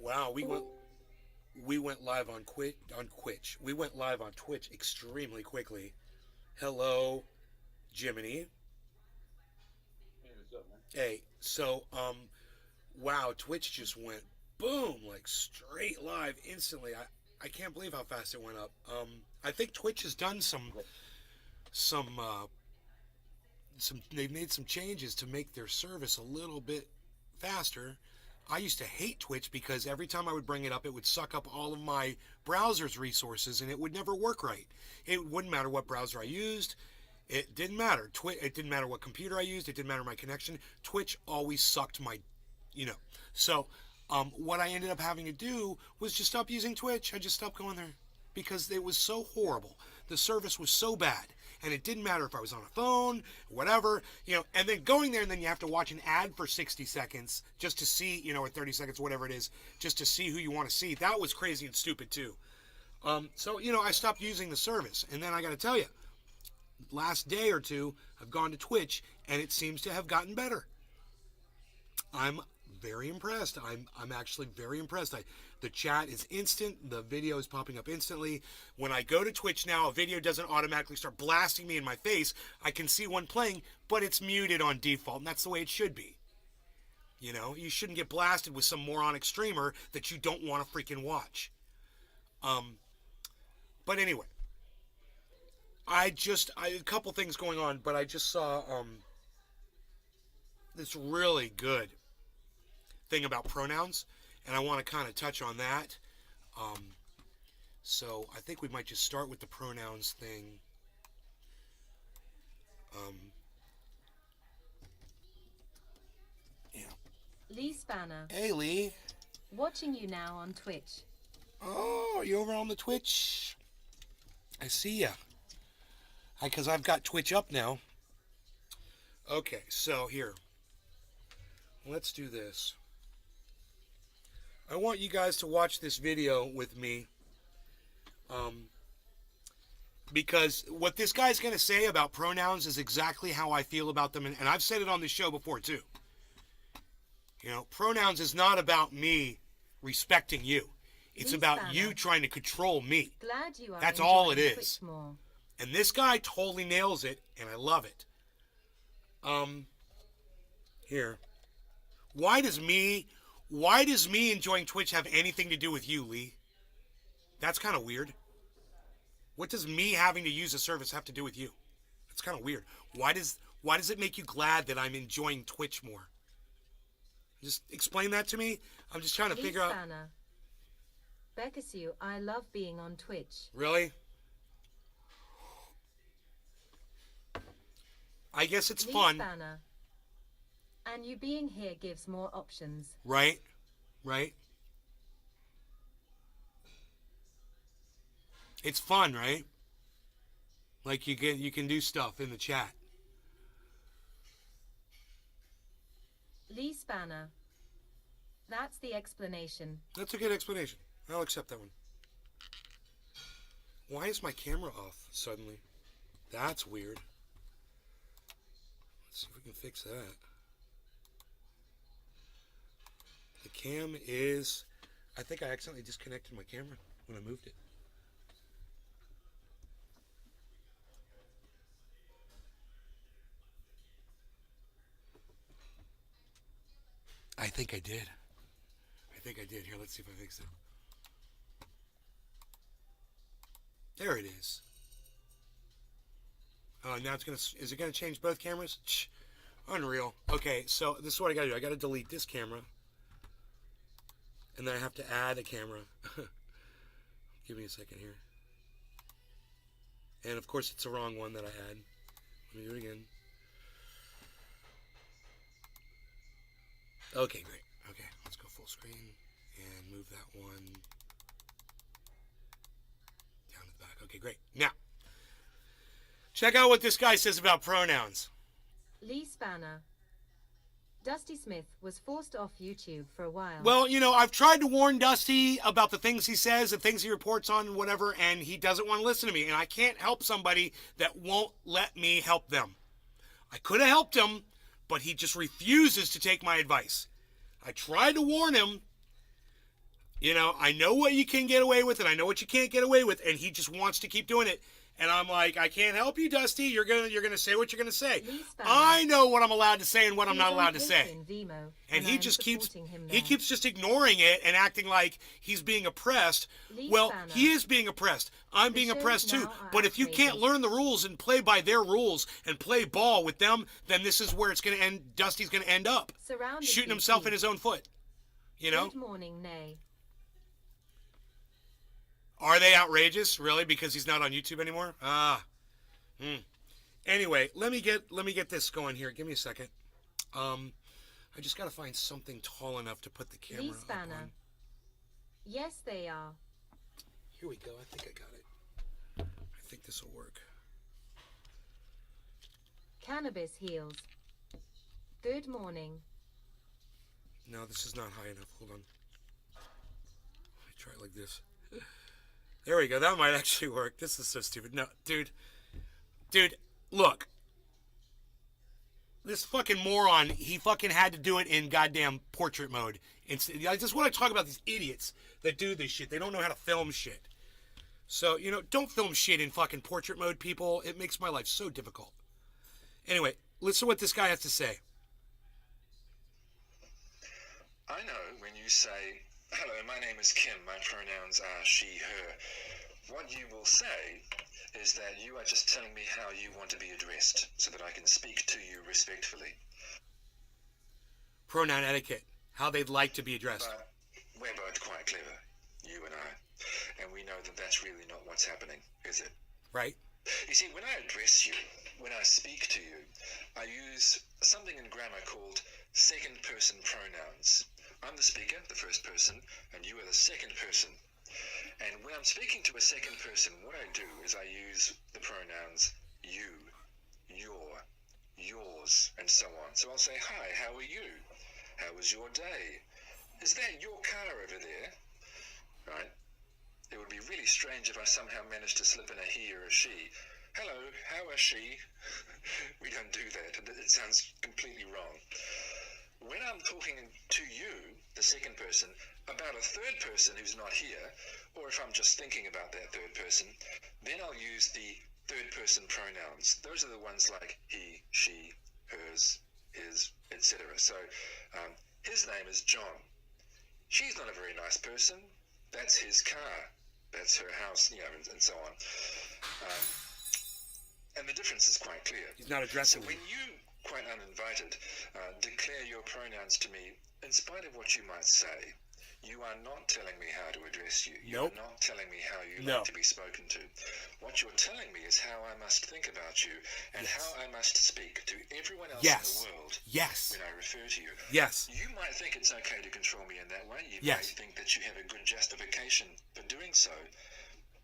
Wow, we went live on Twitch. We went live on Twitch extremely quickly. Hello, Jiminy. Hey, what's up, man? Hey, wow, Twitch just went boom, like straight live instantly. I can't believe how fast it went up. I think Twitch has done some they've made some changes to make their service a little bit faster. I used to hate Twitch because every time I would bring it up, it would suck up all of my browser's resources and it would never work right. It wouldn't matter what browser I used. It didn't matter. It didn't matter what computer I used. It didn't matter my connection. Twitch always sucked my, you know. So, what I ended up having to do was just stop using Twitch. I just stopped going there because it was so horrible. The service was so bad. And it didn't matter if I was on a phone, whatever, and then going there and then you have to watch an ad for 60 seconds just to see, or 30 seconds, whatever it is, just to see who you want to see. That was crazy and stupid too. So, I stopped using the service. And then I got to tell you, last day or two, I've gone to Twitch and it seems to have gotten better. I'm very impressed. I'm actually very impressed. The chat is instant. The video is popping up instantly. When I go to Twitch now, a video doesn't automatically start blasting me in my face. I can see one playing, but it's muted on default, and that's the way it should be. You shouldn't get blasted with some moronic streamer that you don't want to freaking watch. But anyway, a couple things going on, but I just saw this really good thing about pronouns, and I want to kind of touch on that. So I think we might just start with the pronouns thing. Yeah. Lee Spanner. Hey, Lee. Watching you now on Twitch. Oh, you over on the Twitch? I see ya. Because I've got Twitch up now. Okay, so here. Let's do this. I want you guys to watch this video with me. Because what this guy's going to say about pronouns is exactly how I feel about them. And I've said it on this show before, too. Pronouns is not about me respecting you. It's about you trying to control me. Glad you are. That's all it is. Twitch more. And this guy totally nails it, and I love it. Here. Why does me enjoying Twitch have anything to do with you, Lee? That's kind of weird. What does me having to use a service have to do with you? That's kind of weird. Why does it make you glad that I'm enjoying Twitch more? Just explain that to me. I'm just trying to figure out. Beccasu, I love being on Twitch. Really? I guess it's fun. Spanner. And you being here gives more options. Right. It's fun, right? Like you can do stuff in the chat. Lee Spanner. That's the explanation. That's a good explanation. I'll accept that one. Why is my camera off suddenly? That's weird. Let's see if we can fix that. The cam is... I think I accidentally disconnected my camera when I moved it. I think I did. Here, let's see if I fix it. There it is. Oh, now it's going to... Is it going to change both cameras? Unreal. Okay, so this is what I got to do. I got to delete this camera. And then I have to add a camera. Give me a second here. And of course, it's the wrong one that I had. Let me do it again. Okay, great. Okay, let's go full screen and move that one down to the back. Okay, great. Now, check out what this guy says about pronouns. Lee Spanner. Dusty Smith was forced off YouTube for a while. Well, I've tried to warn Dusty about the things he says and things he reports on and whatever, and he doesn't want to listen to me. And I can't help somebody that won't let me help them. I could have helped him, but he just refuses to take my advice. I tried to warn him. You know, I know what you can get away with and I know what you can't get away with, and he just wants to keep doing it. And I'm like, I can't help you, Dusty. You're gonna say what you're gonna say. I know what I'm allowed to say and what I'm not allowed to say. And he just keeps just ignoring it and acting like he's being oppressed. Well, he is being oppressed. I'm being oppressed too. But if you can't learn the rules and play by their rules and play ball with them, then this is where it's gonna end. Dusty's gonna end up shooting himself in his own foot. You know? Good morning, Nay. Are they outrageous, really, because he's not on YouTube anymore? Anyway, let me get this going here. Give me a second. I just gotta find something tall enough to put the camera up on. Yes, they are. Here we go. I think I got it. I think this will work. Cannabis heals. Good morning. No, this is not high enough. Hold on. Let me try it like this. There we go. That might actually work. This is so stupid. No, dude, look. This fucking moron, he fucking had to do it in goddamn portrait mode. This is what I talk about, these idiots that do this shit. They don't know how to film shit. So, you know, don't film shit in fucking portrait mode, people. It makes my life so difficult. Anyway, listen to what this guy has to say. I know when you say, hello, my name is Kim, my pronouns are she, her. What you will say is that you are just telling me how you want to be addressed so that I can speak to you respectfully. Pronoun etiquette, how they'd like to be addressed. But we're both quite clever, you and I, and we know that that's really not what's happening, is it? Right. You see, when I address you, when I speak to you, I use something in grammar called second-person pronouns. I'm the speaker, the first person, and you are the second person. And when I'm speaking to a second person, what I do is I use the pronouns you, your, yours, and so on. So I'll say, hi, how are you? How was your day? Is that your car over there? Right? It would be really strange if I somehow managed to slip in a he or a she. Hello, how is she? We don't do that. It sounds completely wrong. When I'm talking to you, the second person, about a third person who's not here, or if I'm just thinking about that third person, then I'll use the third person pronouns. Those are the ones like he, she, hers, his, etc. So his name is John. She's not a very nice person. That's his car. That's her house, you know, and so on. And the difference is quite clear. He's not addressing so when you, quite uninvited, declare your pronouns to me, in spite of what you might say, you are not telling me how to address you. You are not telling me how you like to be spoken to. What you're telling me is how I must think about you and how I must speak to everyone else in the world when I refer to you. Yes. You might think it's okay to control me in that way. You might think that you have a good justification for doing so.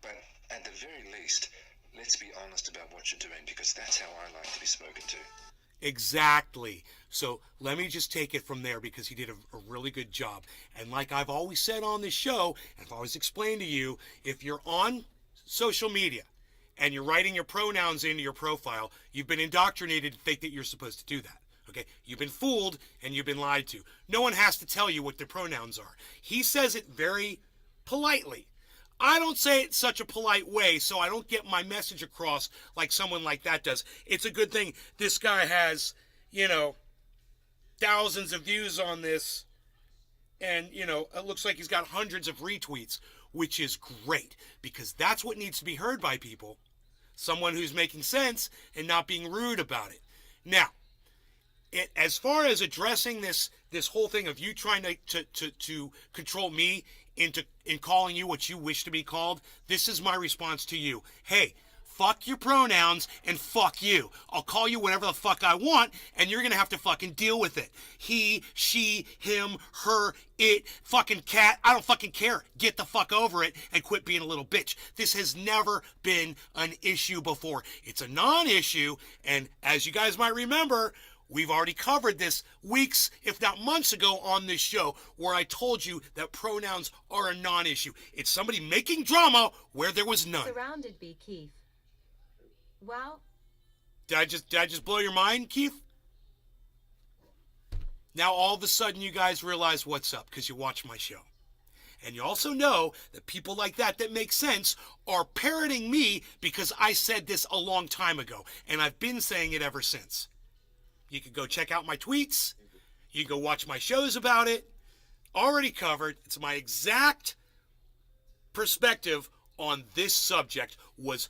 But at the very least, let's be honest about what you're doing, because that's how I like to be spoken to. Exactly. So let me just take it from there, because he did a really good job. And like I've always said on this show, and I've always explained to you, if you're on social media and you're writing your pronouns into your profile, you've been indoctrinated to think that you're supposed to do that. Okay? You've been fooled and you've been lied to. No one has to tell you what their pronouns are. He says it very politely. I don't say it in such a polite way, so I don't get my message across like someone like that does. It's a good thing this guy has, you know, thousands of views on this, and, you know, it looks like he's got hundreds of retweets, which is great, because that's what needs to be heard by people. Someone who's making sense and not being rude about it. Now, as far as addressing this whole thing of you trying to control me in calling you what you wish to be called, this is my response to you. Hey, fuck your pronouns and fuck you. I'll call you whatever the fuck I want, and you're gonna have to fucking deal with it. He, she, him, her, it, fucking cat, I don't fucking care. Get the fuck over it and quit being a little bitch. This has never been an issue before. It's a non-issue, and as you guys might remember, we've already covered this weeks, if not months ago on this show, where I told you that pronouns are a non-issue. It's somebody making drama where there was none. Surrounded by Keith. Wow. Did I just blow your mind, Keith? Now all of a sudden you guys realize what's up because you watch my show. And you also know that people like that make sense are parroting me because I said this a long time ago. And I've been saying it ever since. You can go check out my tweets. You can go watch my shows about it. Already covered. It's my exact perspective on this subject was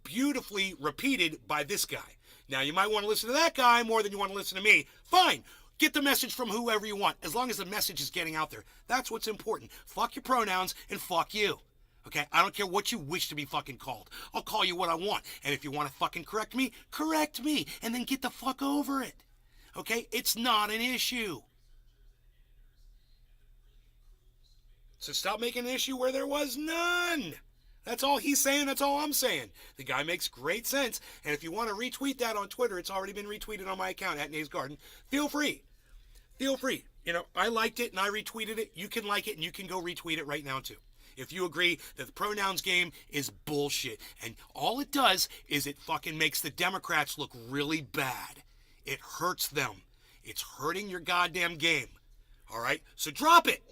beautifully repeated by this guy. Now, you might want to listen to that guy more than you want to listen to me. Fine. Get the message from whoever you want, as long as the message is getting out there. That's what's important. Fuck your pronouns and fuck you. Okay? I don't care what you wish to be fucking called. I'll call you what I want. And if you want to fucking correct me, and then get the fuck over it. Okay? It's not an issue. So stop making an issue where there was none. That's all he's saying. That's all I'm saying. The guy makes great sense. And if you want to retweet that on Twitter, it's already been retweeted on my account at Nays Garden. Feel free. Feel free. You know, I liked it and I retweeted it. You can like it and you can go retweet it right now too. If you agree that the pronouns game is bullshit. And all it does is it fucking makes the Democrats look really bad. It hurts them. It's hurting your goddamn game. All right? So drop it.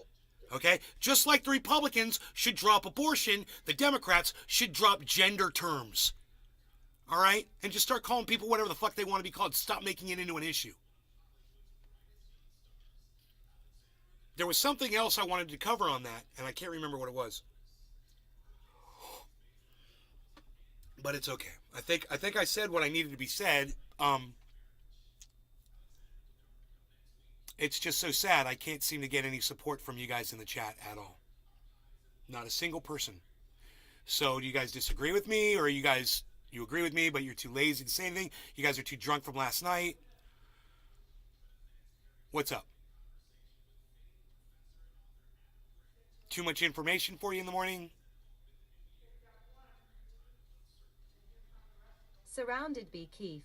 Okay? Just like the Republicans should drop abortion, the Democrats should drop gender terms. All right? And just start calling people whatever the fuck they want to be called. Stop making it into an issue. There was something else I wanted to cover on that, and I can't remember what it was. But it's okay. I think I said what I needed to be said. It's just so sad. I can't seem to get any support from you guys in the chat at all. Not a single person. So do you guys disagree with me, or you agree with me, but you're too lazy to say anything? You guys are too drunk from last night? What's up? Too much information for you in the morning? Surrounded B. Keith.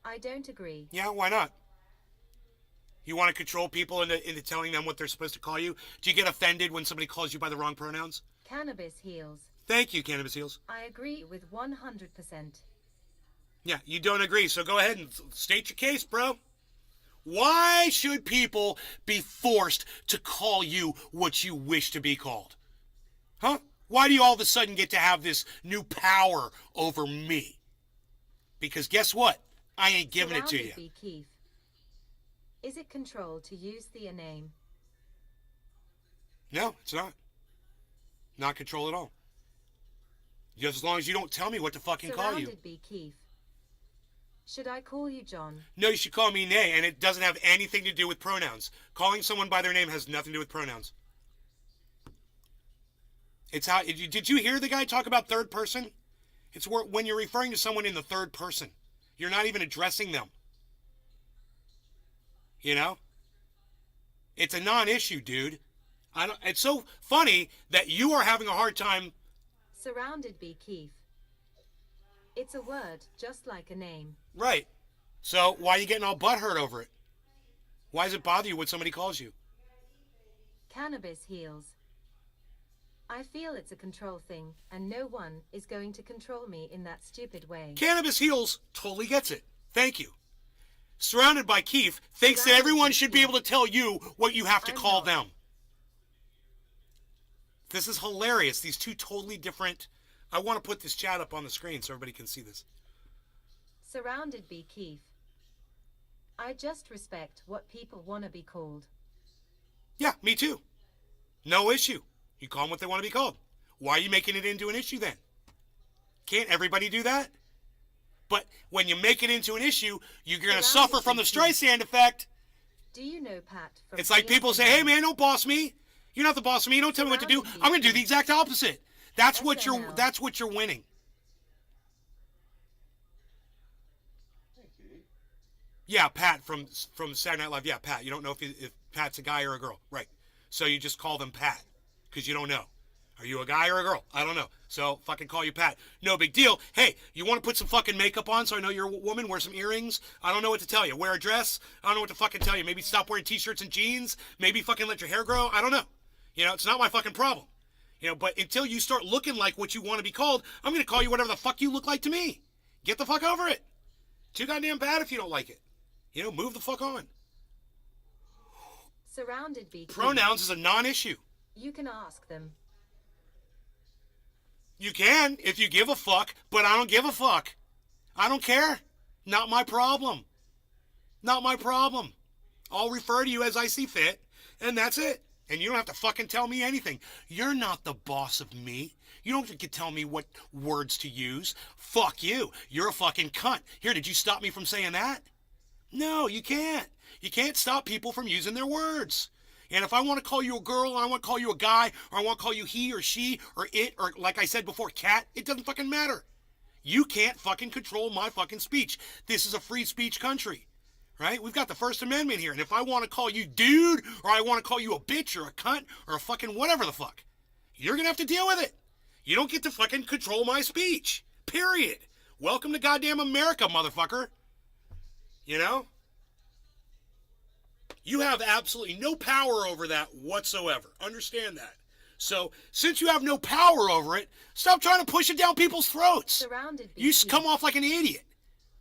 I don't agree. Yeah, why not? You want to control people into telling them what they're supposed to call you? Do you get offended when somebody calls you by the wrong pronouns? Cannabis heals. Thank you, Cannabis Heals. I agree with 100%. Yeah, you don't agree, so go ahead and state your case, bro. Why should people be forced to call you what you wish to be called? Huh? Why do you all of a sudden get to have this new power over me? Because guess what? I ain't giving it to you. B. Keith. Is it control to use the name? No, it's not. Not control at all. Just as long as you don't tell me what to fucking call you. Surrounded B. Keith. Should I call you John? No, you should call me Nay, and it doesn't have anything to do with pronouns. Calling someone by their name has nothing to do with pronouns. It's how... Did you hear the guy talk about third person? It's when you're referring to someone in the third person. You're not even addressing them. You know? It's a non-issue, dude. It's so funny that you are having a hard time... Surrounded B. Keith. It's a word, just like a name. Right. So why are you getting all butthurt over it? Why does it bother you when somebody calls you? Cannabis heals. I feel it's a control thing, and no one is going to control me in that stupid way. Cannabis Heals totally gets it. Thank you. Surrounded by Keith thinks that everyone should be able to tell you what you have to call them. This is hilarious. These two totally different... I want to put this chat up on the screen so everybody can see this. Surrounded B. Keith. I just respect what people want to be called. Yeah, me too. No issue. You call them what they want to be called. Why are you making it into an issue then? Can't everybody do that? But when you make it into an issue, you're going to suffer from the Streisand effect. Do you know Pat? It's like people say, hey man, don't boss me. You're not the boss of me. Don't tell me what to do. I'm going to do the exact opposite. That's what you're winning. Yeah, Pat from Saturday Night Live. Yeah, Pat. You don't know if Pat's a guy or a girl. Right. So you just call them Pat because you don't know. Are you a guy or a girl? I don't know. So fucking call you Pat. No big deal. Hey, you want to put some fucking makeup on so I know you're a woman? Wear some earrings? I don't know what to tell you. Wear a dress? I don't know what to fucking tell you. Maybe stop wearing t-shirts and jeans? Maybe fucking let your hair grow? I don't know. You know, it's not my fucking problem. You know, but until you start looking like what you want to be called, I'm going to call you whatever the fuck you look like to me. Get the fuck over it. Too goddamn bad if you don't like it. You know, move the fuck on. Surrounded Beekeeper. Pronouns is a non-issue. You can ask them. You can if you give a fuck, but I don't give a fuck. I don't care. Not my problem. Not my problem. I'll refer to you as I see fit, and that's it. And you don't have to fucking tell me anything. You're not the boss of me. You don't get to tell me what words to use. Fuck you. You're a fucking cunt. Here, did you stop me from saying that? No, you can't. You can't stop people from using their words. And if I want to call you a girl, or I want to call you a guy, or I want to call you he or she or it, or like I said before, cat, it doesn't fucking matter. You can't fucking control my fucking speech. This is a free speech country. Right? We've got the First Amendment here. And if I want to call you dude, or I want to call you a bitch, or a cunt, or a fucking whatever the fuck, you're going to have to deal with it. You don't get to fucking control my speech. Period. Welcome to goddamn America, motherfucker. You know? You have absolutely no power over that whatsoever. Understand that. So, since you have no power over it, stop trying to push it down people's throats. Surrounded You Beekeeper. come off like an idiot.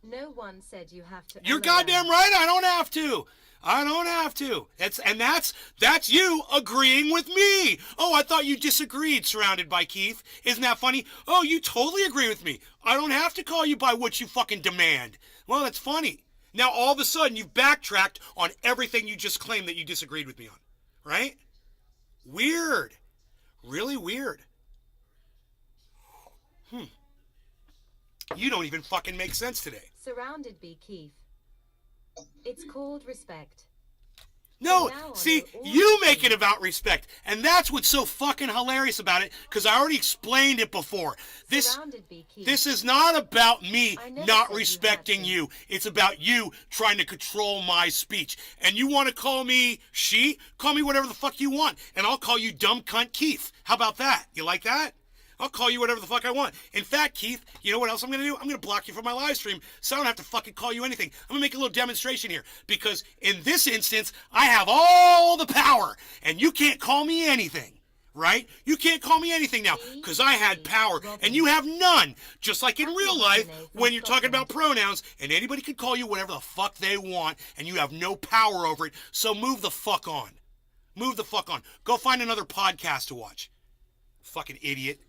No one said you have to. You're LOL. goddamn right. I don't have to. I don't have to. That's you agreeing with me. Oh, I thought you disagreed, Surrounded by Keith. Isn't that funny? Oh, you totally agree with me. I don't have to call you by what you fucking demand. Well, that's funny. Now, all of a sudden, you've backtracked on everything you just claimed that you disagreed with me on. Right? Weird. Really weird. You don't even fucking make sense today. Surrounded Beekeeper. It's called respect. No, Now I see, know all you the make it things. about respect. And that's what's so fucking hilarious about it, because I already explained it before. Surrounded Beekeeper. This is not about me I never not said you respecting had to. you. It's about you trying to control my speech. And you want to call me she? Call me whatever the fuck you want. And I'll call you dumb cunt Keith. How about that? You like that? I'll call you whatever the fuck I want. In fact, Keith, you know what else I'm going to do? I'm going to block you from my live stream so I don't have to fucking call you anything. I'm going to make a little demonstration here because in this instance, I have all the power and you can't call me anything, right? You can't call me anything now because I had power and you have none. Just like in real life when you're talking about pronouns and anybody can call you whatever the fuck they want and you have no power over it. So move the fuck on. Move the fuck on. Go find another podcast to watch. Fucking idiot.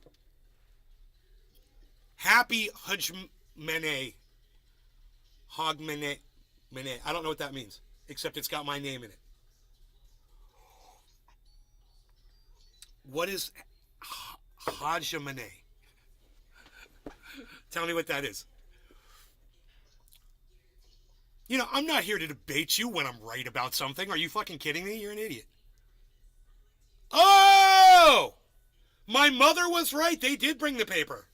Happy Hogmanay. Hogmanay. I don't know what that means, except it's got my name in it. What is Hogmanay? Tell me what that is. You know, I'm not here to debate you when I'm right about something. Are you fucking kidding me? You're an idiot. Oh! My mother was right. They did bring the paper.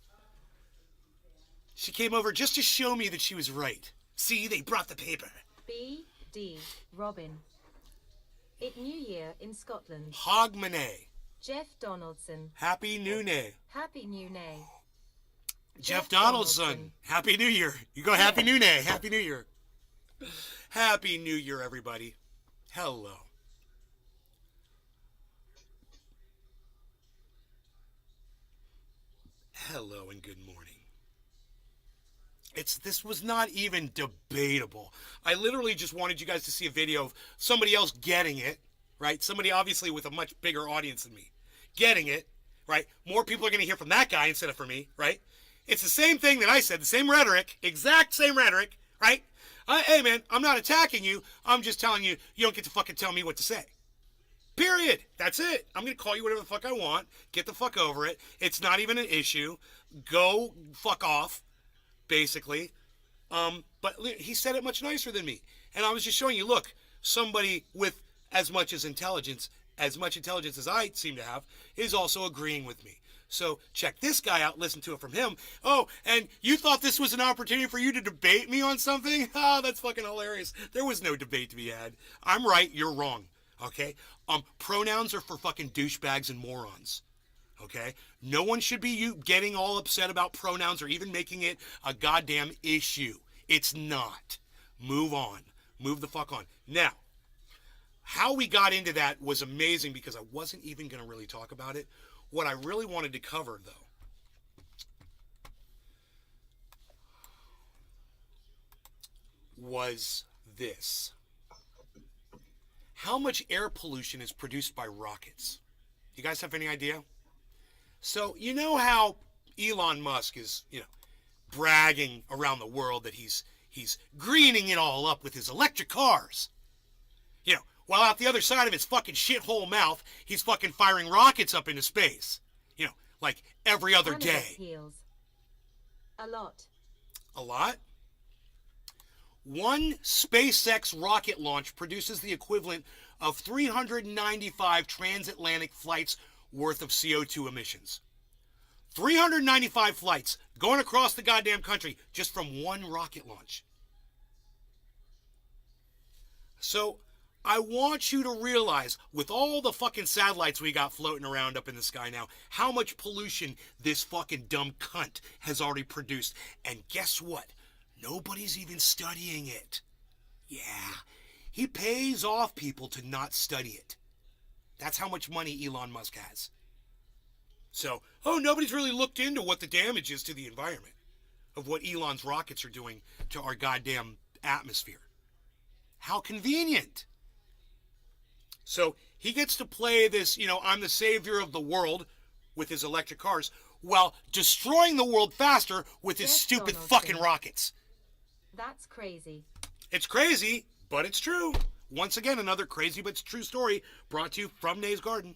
She came over just to show me that she was right. See, they brought the paper. B.D. Robin. It New Year in Scotland. Hogmanay. Jeff Donaldson. Happy New Year. Happy New Year. Jeff Donaldson. Happy New Year. You go Happy New Year. Happy New Year. Happy New Year, everybody. Hello. Hello and good morning. This was not even debatable. I literally just wanted you guys to see a video of somebody else getting it, right? Somebody obviously with a much bigger audience than me getting it, right? More people are going to hear from that guy instead of from me, right? It's the same thing that I said, the same rhetoric, exact same rhetoric, right? Hey man, I'm not attacking you. I'm just telling you, you don't get to fucking tell me what to say. Period. That's it. I'm going to call you whatever the fuck I want. Get the fuck over it. It's not even an issue. Go fuck off. Basically, but he said it much nicer than me, and I was just showing you. Look, somebody with as much intelligence as I seem to have is also agreeing with me. So check this guy out. Listen to it from him. Oh, and you thought this was an opportunity for you to debate me on something? Oh, that's fucking hilarious. There was no debate to be had. I'm right. You're wrong. Okay. Pronouns are for fucking douchebags and morons. Okay? No one should be getting all upset about pronouns or even making it a goddamn issue. It's not. Move on. Move the fuck on. Now, how we got into that was amazing because I wasn't even going to really talk about it. What I really wanted to cover, though, was this. how much air pollution is produced by rockets? You guys have any idea? So, you know how Elon Musk is, bragging around the world that he's greening it all up with his electric cars. While out the other side of his fucking shithole mouth, he's fucking firing rockets up into space. Like every other Cannabis day. heals. A lot. A lot? One SpaceX rocket launch produces the equivalent of 395 transatlantic flights worth of CO2 emissions. 395 flights going across the goddamn country just from one rocket launch. So, I want you to realize, with all the fucking satellites we got floating around up in the sky now, how much pollution this fucking dumb cunt has already produced. And guess what? Nobody's even studying it. Yeah, he pays off people to not study it. That's how much money Elon Musk has. So, nobody's really looked into what the damage is to the environment of what Elon's rockets are doing to our goddamn atmosphere. How convenient. So he gets to play this, I'm the savior of the world with his electric cars while destroying the world faster with his stupid fucking rockets. That's crazy. It's crazy, but it's true. Once again, another crazy but true story brought to you from Nay's Garden.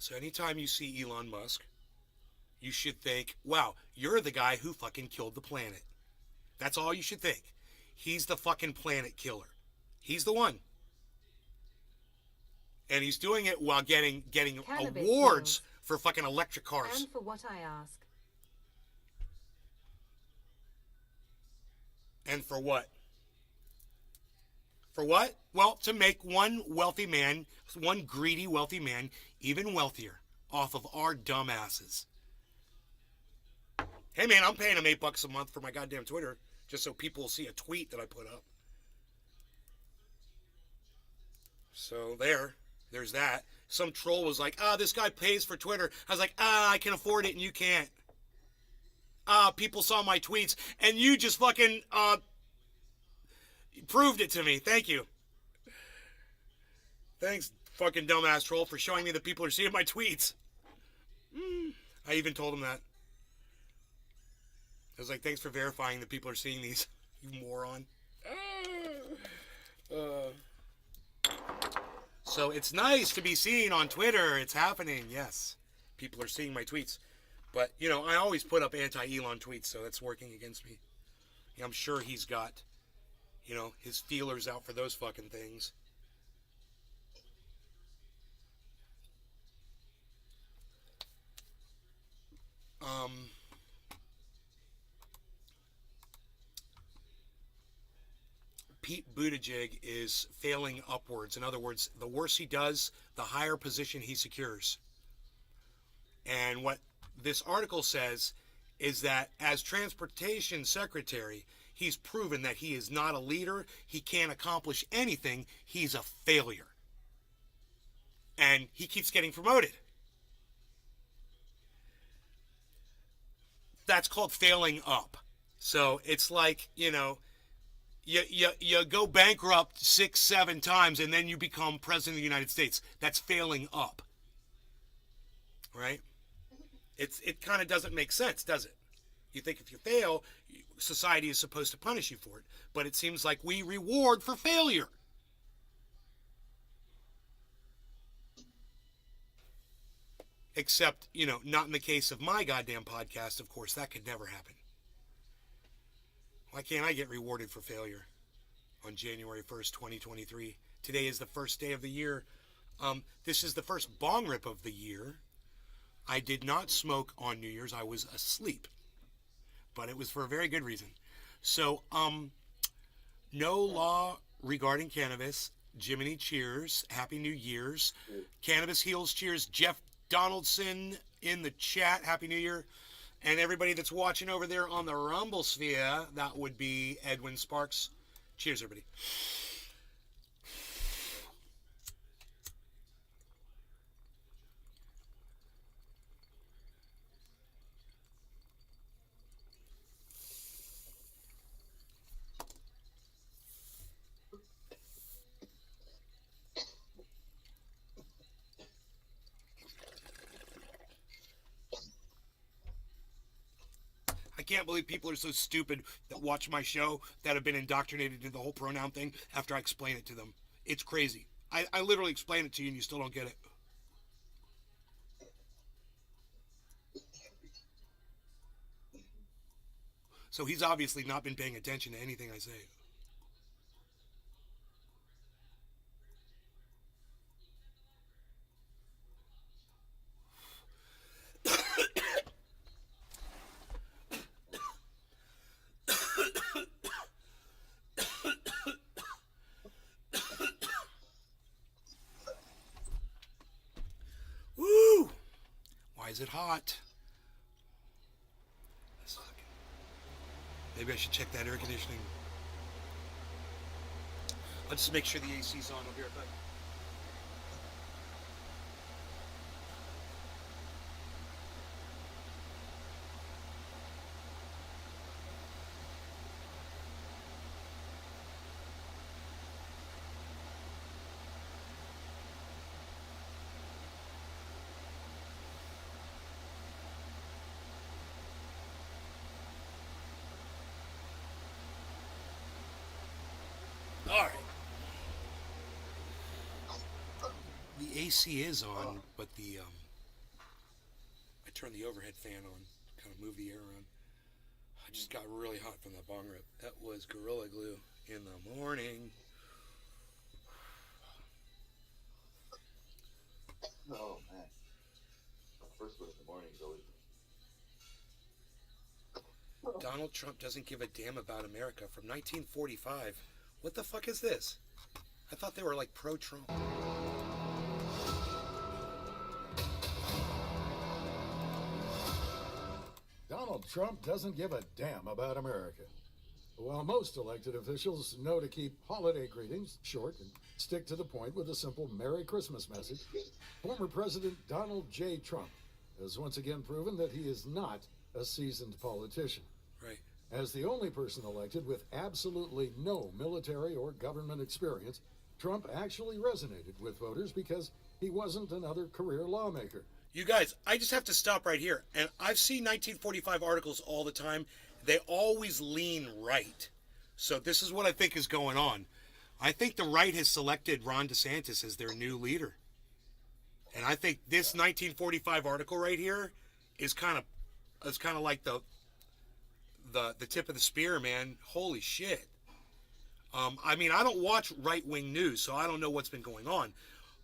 So anytime you see Elon Musk, you should think, wow, you're the guy who fucking killed the planet. That's all you should think. He's the fucking planet killer. He's the one. And he's doing it while getting Cannabis awards deals. for fucking electric cars. And for what I ask. And for what? For what? Well, to make one greedy wealthy man, even wealthier off of our dumbasses. Hey man, I'm paying him $8 a month for my goddamn Twitter just so people will see a tweet that I put up. So there's that. Some troll was like, this guy pays for Twitter. I was like, I can afford it and you can't. People saw my tweets and you just fucking proved it to me. Thank you. Thanks, fucking dumbass troll, for showing me that people are seeing my tweets. I even told him that. I was like, thanks for verifying that people are seeing these, you moron. So it's nice to be seen on Twitter. It's happening, yes. People are seeing my tweets. But, I always put up anti-Elon tweets, so that's working against me. I'm sure he's got, his feelers out for those fucking things. Pete Buttigieg is failing upwards. In other words, the worse he does, the higher position he secures. And what this article says is that as transportation secretary, he's proven that he is not a leader. He can't accomplish anything. He's a failure. And he keeps getting promoted. That's called failing up. So it's like, you go bankrupt 6-7 times and then you become president of the United States. That's failing up. Right? It kind of doesn't make sense, does it? You think if you fail, society is supposed to punish you for it. But it seems like we reward for failure. Except, not in the case of my goddamn podcast, of course. That could never happen. Why can't I get rewarded for failure on January 1st, 2023? Today is the first day of the year. This is the first bong rip of the year. I did not smoke on New Year's. I was asleep. But it was for a very good reason. So, no law regarding cannabis. Jiminy cheers. Happy New Year's. Cannabis heals cheers. Jeff Donaldson in the chat. Happy New Year. And everybody that's watching over there on the Rumble Sphere, that would be Edwin Sparks. Cheers, everybody. I can't believe people are so stupid that watch my show that have been indoctrinated into the whole pronoun thing after I explain it to them. It's crazy. I literally explain it to you and you still don't get it. So he's obviously not been paying attention to anything I say. Woo! Why is it hot? Maybe I should check that air conditioning. I'll just make sure the AC's on. I'll be right back. All right. The AC is on, but the I turned the overhead fan on, kind of move the air around. I just got really hot from that bong rip. That was Gorilla Glue in the morning. Oh man. First one in the morning is always. Donald Trump doesn't give a damn about America from 1945. What the fuck is this? I thought they were like pro-Trump. Donald Trump doesn't give a damn about America. While most elected officials know to keep holiday greetings short and stick to the point with a simple Merry Christmas message, former President Donald J. Trump has once again proven that he is not a seasoned politician. Right. As the only person elected with absolutely no military or government experience, Trump actually resonated with voters because he wasn't another career lawmaker. You guys, I just have to stop right here. And I've seen 1945 articles all the time. They always lean right. So this is what I think is going on. I think the right has selected Ron DeSantis as their new leader. And I think this 1945 article right here is kind of like the tip of the spear, man. Holy shit. I mean, I don't watch right-wing news, so I don't know what's been going on.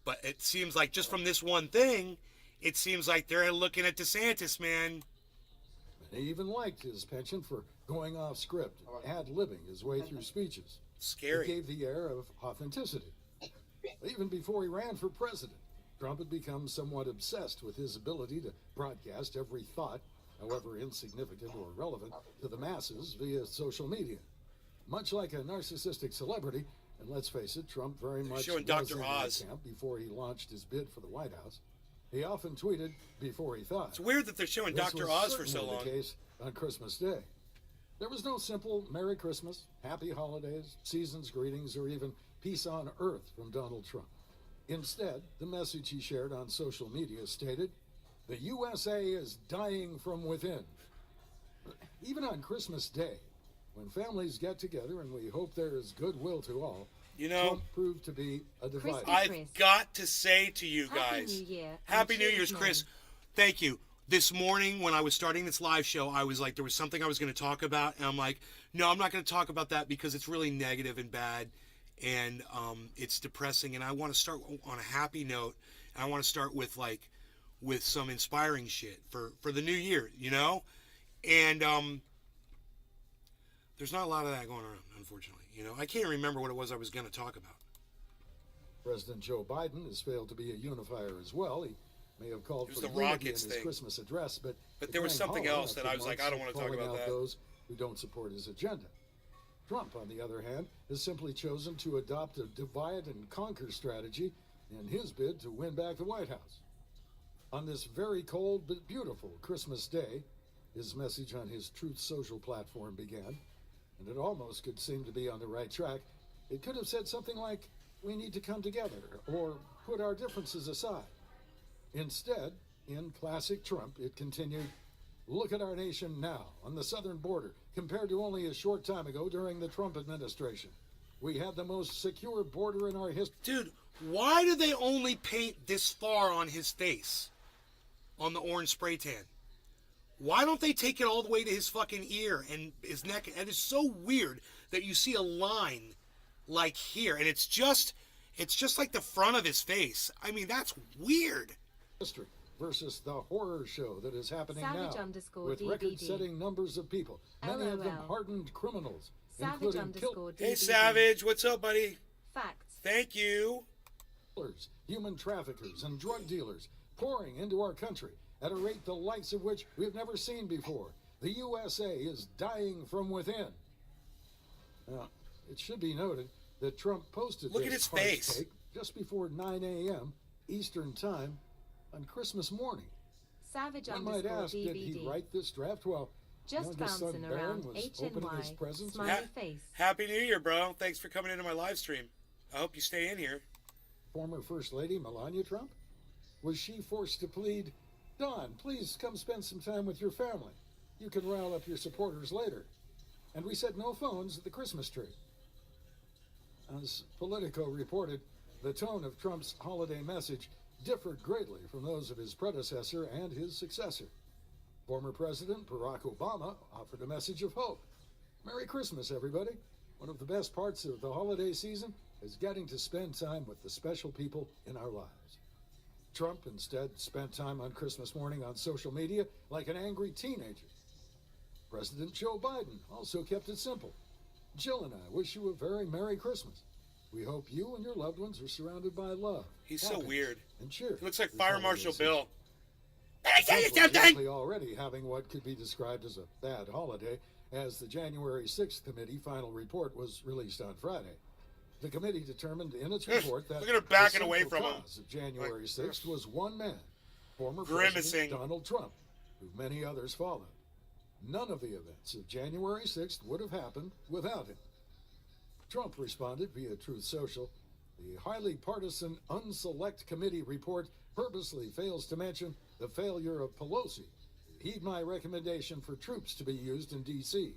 But it seems like just from this one thing, it seems like they're looking at DeSantis, man. And he even liked his penchant for going off script and ad-libbing his way through speeches. Scary. It gave the air of authenticity. Even before he ran for president, Trump had become somewhat obsessed with his ability to broadcast every thought, however insignificant or relevant, to the masses via social media. Much like a narcissistic celebrity, and let's face it, Trump very much showing was Dr. in that Oz. camp before he launched his bid for the White House. He often tweeted before he thought. It's weird that they're showing This Dr. was Oz for so certainly long. the case on Christmas Day. There was no simple Merry Christmas, Happy Holidays, Season's Greetings, or even Peace on Earth from Donald Trump. Instead, the message he shared on social media stated, "The USA is dying from within." Even on Christmas Day, when families get together and we hope there is goodwill to all, You know, Trump proved to be a divider. I've got to say to you Happy guys, New Year. Happy and New cheers, Year's, man. Chris. Thank you. This morning when I was starting this live show, I was like, there was something I was going to talk about, and I'm like, no, I'm not going to talk about that because it's really negative and bad, and it's depressing, and I want to start on a happy note. I want to start with some inspiring shit for the new year, you know, and there's not a lot of that going around, unfortunately. You know, I can't remember what it was I was going to talk about. President Joe Biden has failed to be a unifier as well. He may have called It was for the unity Rockets in his thing. Christmas address, but there was it something rang hollow else that after I was like, months I don't of want to talk calling about out that. those who don't support his agenda. Trump, on the other hand, has simply chosen to adopt a divide and conquer strategy in his bid to win back the White House. On this very cold but beautiful Christmas day, his message on his Truth Social platform began, and it almost could seem to be on the right track. It could have said something like, "We need to come together," or "put our differences aside." Instead, in classic Trump, it continued, "Look at our nation now on the southern border compared to only a short time ago during the Trump administration. We had the most secure border in our history." Dude, why do they only paint this far on his face? On the orange spray tan? Why don't they take it all the way to his fucking ear and his neck? And it's so weird that you see a line like here, and it's just like the front of his face. I mean, that's weird. History versus the horror show that is happening Savage now _DVD. with record-setting numbers of people, many of them LOL. hardened criminals, Savage including _DVD. Hey, Savage, what's up, buddy? Facts. Thank you. killers, human traffickers, and drug dealers pouring into our country at a rate the likes of which we've never seen before. The USA is dying from within. Now, it should be noted that Trump posted Look this at his harsh face. take just before 9 a.m. Eastern Time on Christmas morning. Savage One might ask, did he _DVD. write this draft while Just youngest son bouncing Barron around was opening his HNY. presents? Smiley face. Happy New Year, bro. Thanks for coming into my live stream. I hope you stay in here. Former First Lady Melania Trump? Was she forced to plead, "Don, please come spend some time with your family. You can rile up your supporters later." And we said no phones at the Christmas tree. As Politico reported, the tone of Trump's holiday message differed greatly from those of his predecessor and his successor. Former President Barack Obama offered a message of hope. "Merry Christmas, everybody. One of the best parts of the holiday season is getting to spend time with the special people in our lives." Trump instead spent time on Christmas morning on social media like an angry teenager. President Joe Biden also kept it simple. "Jill and I wish you a very Merry Christmas. We hope you and your loved ones are surrounded by love, He's so happiness, weird. and cheer." He looks like this Fire holiday Marshal season. Bill. Let me tell you Trump was something! likely already having what could be described as a bad holiday, as the January 6th committee final report was released on Friday. The committee determined in its report that Look at her backing the away central from him. cause of January 6th was one man, former Grimacing. President Donald Trump, who many others followed. None of the events of January 6th would have happened without him. Trump responded via Truth Social. The highly partisan Unselect Committee report purposely fails to mention the failure of Pelosi. Heed my recommendation for troops to be used in D.C.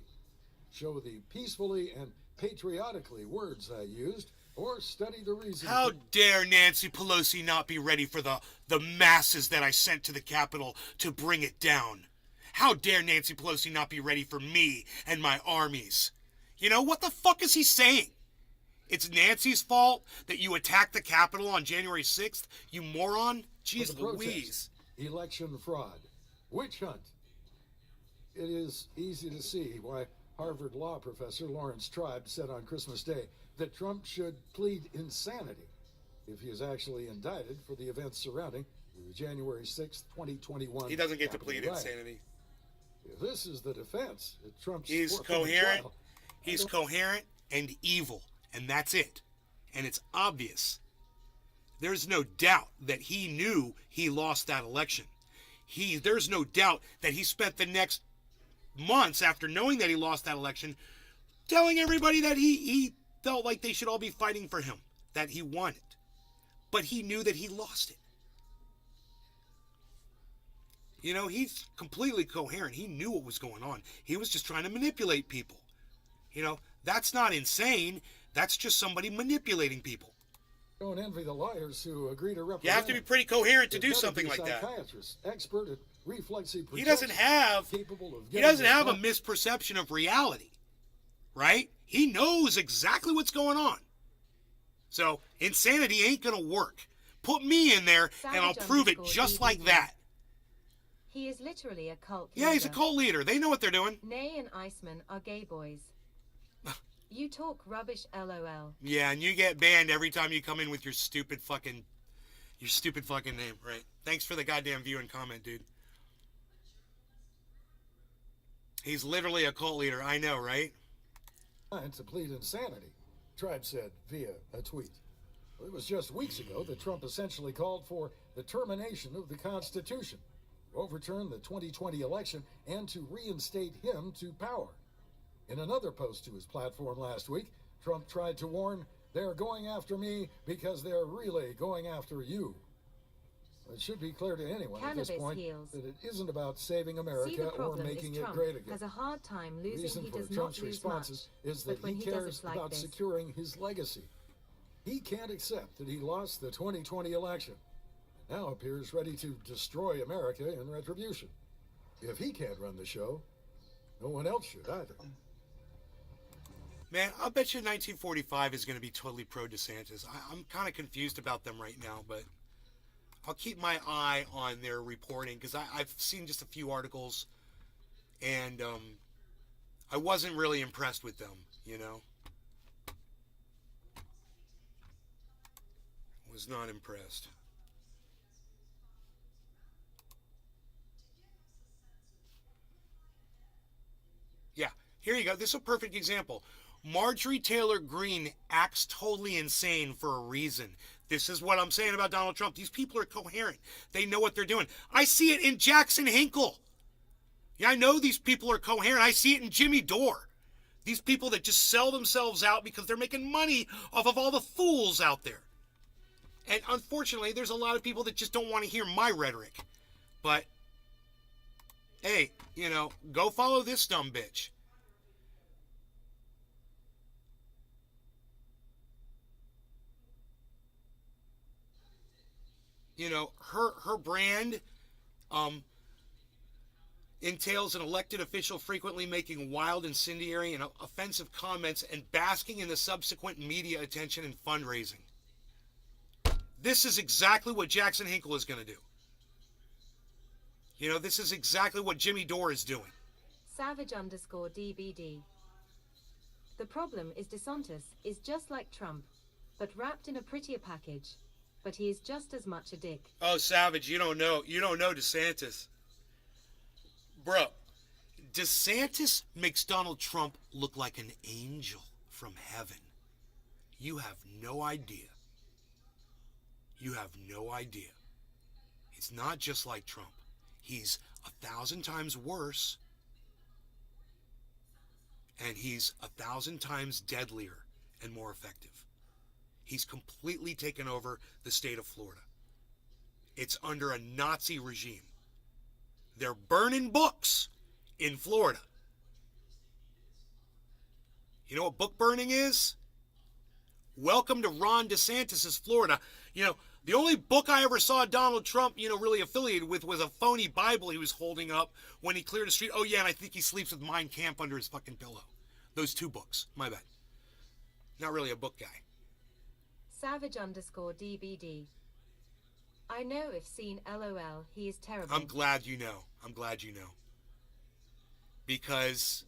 Show the peacefully and patriotically words I used, or study the reason. How dare Nancy Pelosi not be ready for the masses that I sent to the Capitol to bring it down? How dare Nancy Pelosi not be ready for me and my armies? You know, what the fuck is he saying? It's Nancy's fault that you attacked the Capitol on January 6th, you moron? Jeez for the protest, Louise. election fraud, witch hunt. It is easy to see why Harvard law professor Lawrence Tribe said on Christmas Day that Trump should plead insanity if he is actually indicted for the events surrounding the January 6th, 2021. He doesn't get to Capitol plead riot. insanity. If this is the defense at Trump's He's forthcoming coherent. trial, He's coherent and evil, and that's it. And it's obvious. There's no doubt that he knew he lost that election. There's no doubt that he spent the next months after knowing that he lost that election telling everybody that he felt like they should all be fighting for him, that he won it. But he knew that he lost it. You know, he's completely coherent. He knew what was going on. He was just trying to manipulate people. You know, that's not insane. That's just somebody manipulating people. don't envy the lawyers who agree to represent. You have to be pretty coherent to They've do gotta something be like that. psychiatrists, expert at reflexive He doesn't projection, have capable of he getting doesn't their have a point. misperception of reality. Right? He knows exactly what's going on. So insanity ain't gonna work. Put me in there and I'll prove it just like that. He is literally a cult Yeah, he's a leader. cult leader. They know what they're doing. Nay and Iceman are gay boys. You talk rubbish, lol. Yeah, and you get banned every time you come in with your stupid fucking Your stupid fucking name, right? Thanks for the goddamn view and comment, dude. He's literally a cult leader. I know, right? To plead insanity, Tribe said via a tweet. It was just weeks ago that Trump essentially called for the termination of the Constitution, to overturn the 2020 election, and to reinstate him to power. In another post to his platform last week, Trump tried to warn, "They're going after me because they're really going after you." It should be clear to anyone at this Cannabis point heals. that it isn't about saving See, America the or problem making is it Trump great again. has a hard time The losing. reason He for does Trump's not lose responses much. is But that when he he does, cares it's like about this. securing his legacy. He can't accept that he lost the 2020 election, and now appears ready to destroy America in retribution. If he can't run the show, no one else should either. Man, I'll bet you 1945 is going to be totally pro DeSantis. I'm kind of confused about them right now, but I'll keep my eye on their reporting because I've seen just a few articles, and I wasn't really impressed with them, you know? Was not impressed. Yeah, here you go. This is a perfect example. Marjorie Taylor Greene acts totally insane for a reason. This is what I'm saying about Donald Trump. These people are coherent. They know what they're doing. I see it in Jackson Hinkle. Yeah, I know these people are coherent. I see it in Jimmy Dore. These people that just sell themselves out because they're making money off of all the fools out there. And unfortunately, there's a lot of people that just don't want to hear my rhetoric. But, hey, you know, go follow this dumb bitch. You know, her brand entails an elected official frequently making wild, incendiary, and offensive comments and basking in the subsequent media attention and fundraising. This is exactly what Jackson Hinkle is going to do. You know, this is exactly what Jimmy Dore is doing. Savage_DBD. The problem is DeSantis is just like Trump, but wrapped in a prettier package. But he is just as much a dick. Oh, Savage, you don't know DeSantis. Bro, DeSantis makes Donald Trump look like an angel from heaven. You have no idea. You have no idea. It's not just like Trump. He's 1,000 times worse. And he's 1,000 times deadlier and more effective. He's completely taken over the state of Florida. It's under a Nazi regime. They're burning books in Florida. You know what book burning is? Welcome to Ron DeSantis' Florida. You know, the only book I ever saw Donald Trump, really affiliated with was a phony Bible he was holding up when he cleared the street. Oh, yeah, and I think he sleeps with Mein Kampf under his fucking pillow. Those two books. My bad. Not really a book guy. Savage_DBD. I know if seen LOL, he is terrible. I'm glad you know. Because,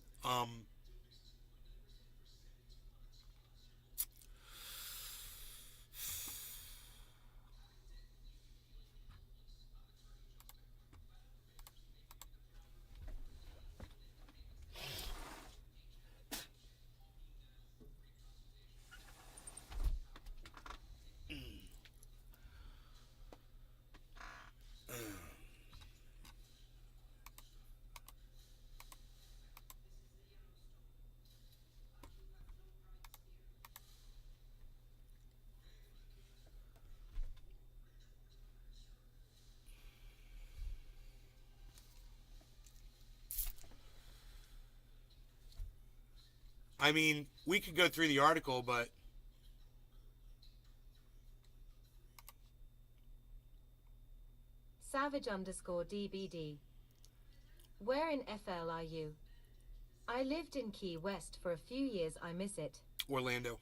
I mean, we could go through the article, but Savage_DBD. Where in FL are you? I lived in Key West for a few years. I miss it. Orlando.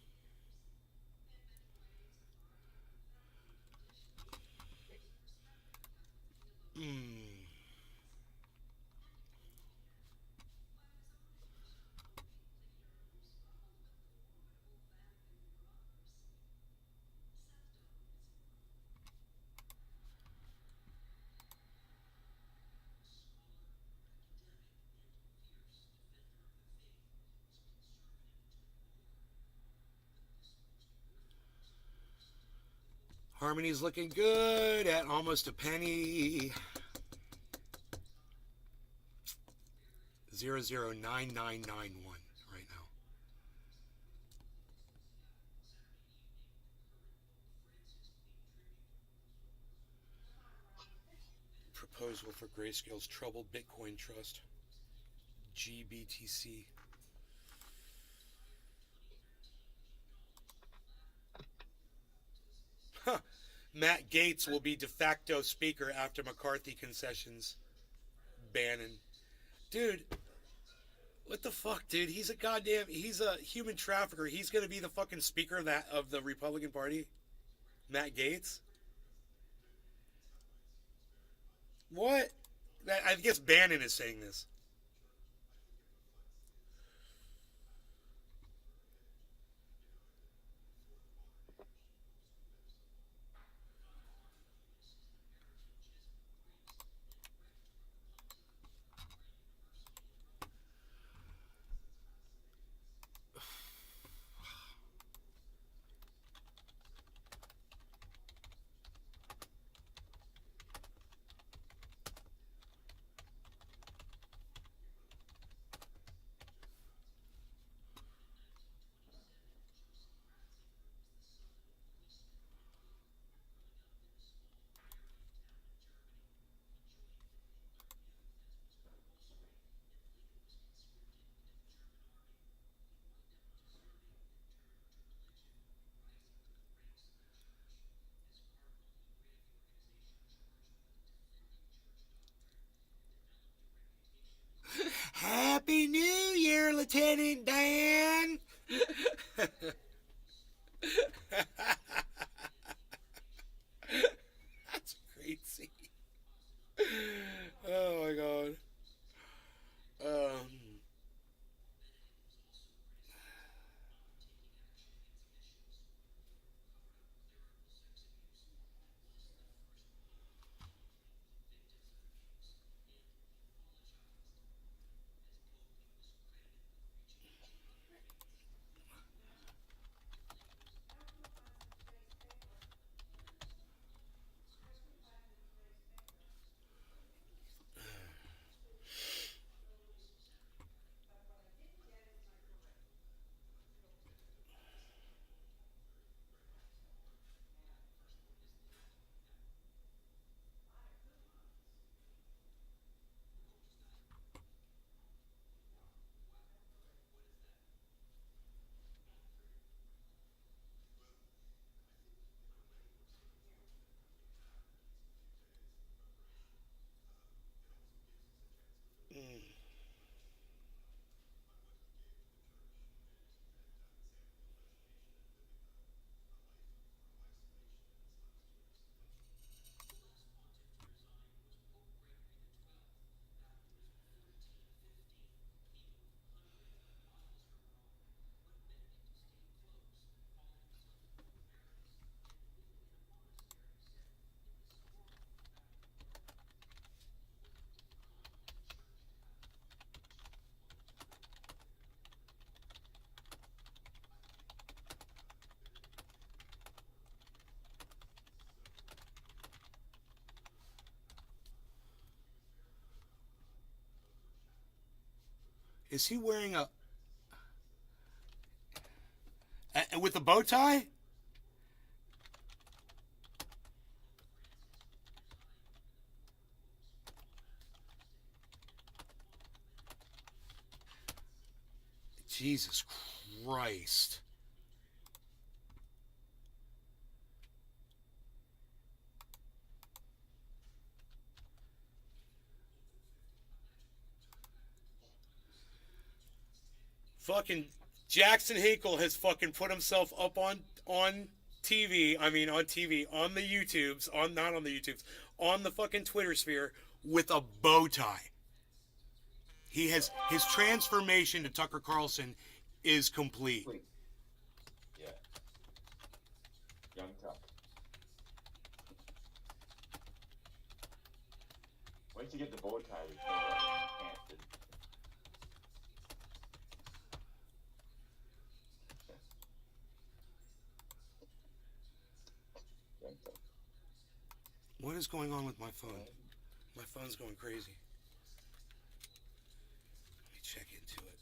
Harmony's looking good at almost a penny. 009991 right now. Proposal for Grayscale's troubled Bitcoin trust. GBTC. Huh. Matt Gaetz will be de facto speaker after McCarthy concessions. Bannon. Dude, what the fuck, dude? He's a human trafficker. He's gonna be the fucking speaker of the Republican Party? Matt Gaetz? What? I guess Bannon is saying this. Happy New Year, Lieutenant Dan! That's crazy. Oh my god. Is he wearing a with a bow tie? Jesus Christ. Fucking Jackson Hinkle has fucking put himself up on TV. I mean, on TV, on the YouTubes, on not on the YouTubes, on the fucking Twitter sphere with a bow tie. He has his transformation to Tucker Carlson is complete. Wait. Yeah. Young Tuck. Once you get the bow tie, there's no way you can't. Young Tuck. is going on with my phone? My phone's going crazy. Let me check into it.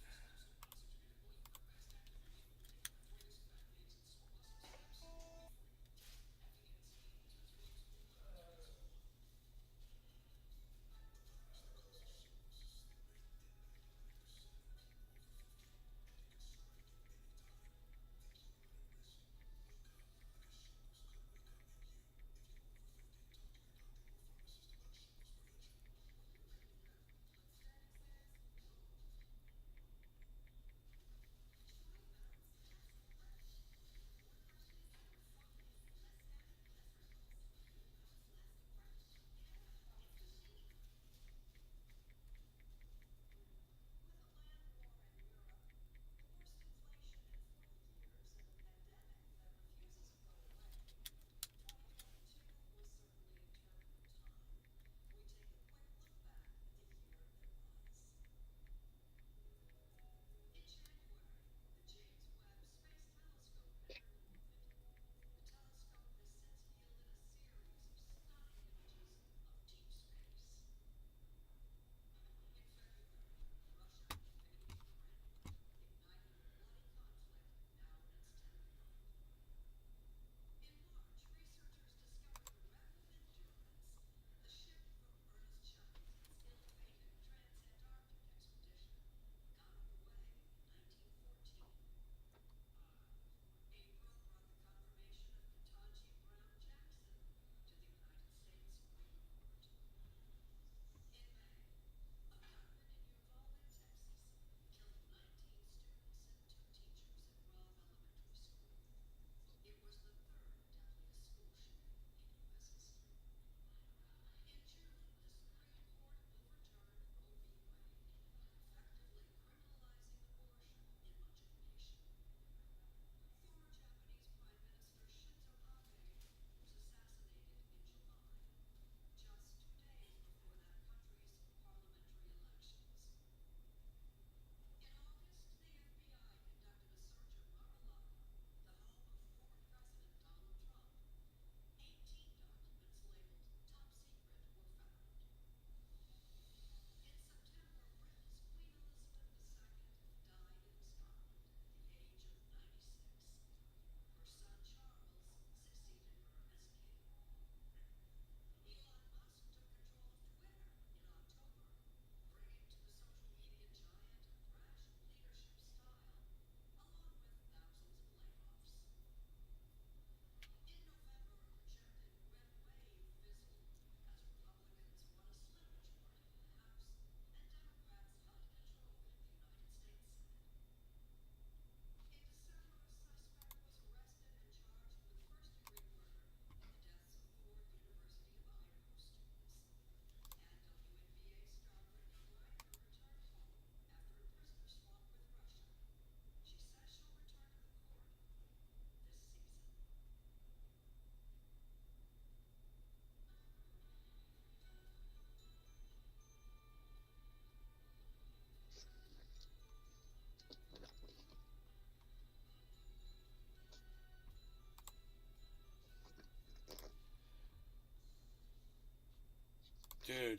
Dude,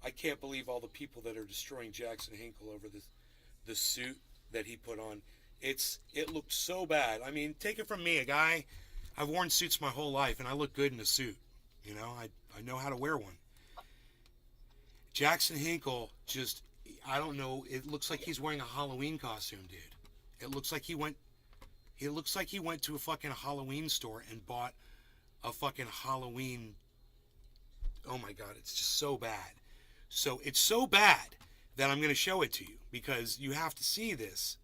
I can't believe all the people that are destroying Jackson Hinkle over the suit that he put on. It looked so bad. I mean, take it from me, a guy. I've worn suits my whole life, and I look good in a suit. You know, I know how to wear one. Jackson Hinkle just, I don't know. It looks like he's wearing a Halloween costume, dude. It looks like he went. It looks like he went to a fucking Halloween store and bought a fucking Halloween. Oh my god, it's just so bad. So it's so bad that I'm going to show it to you because you have to see this.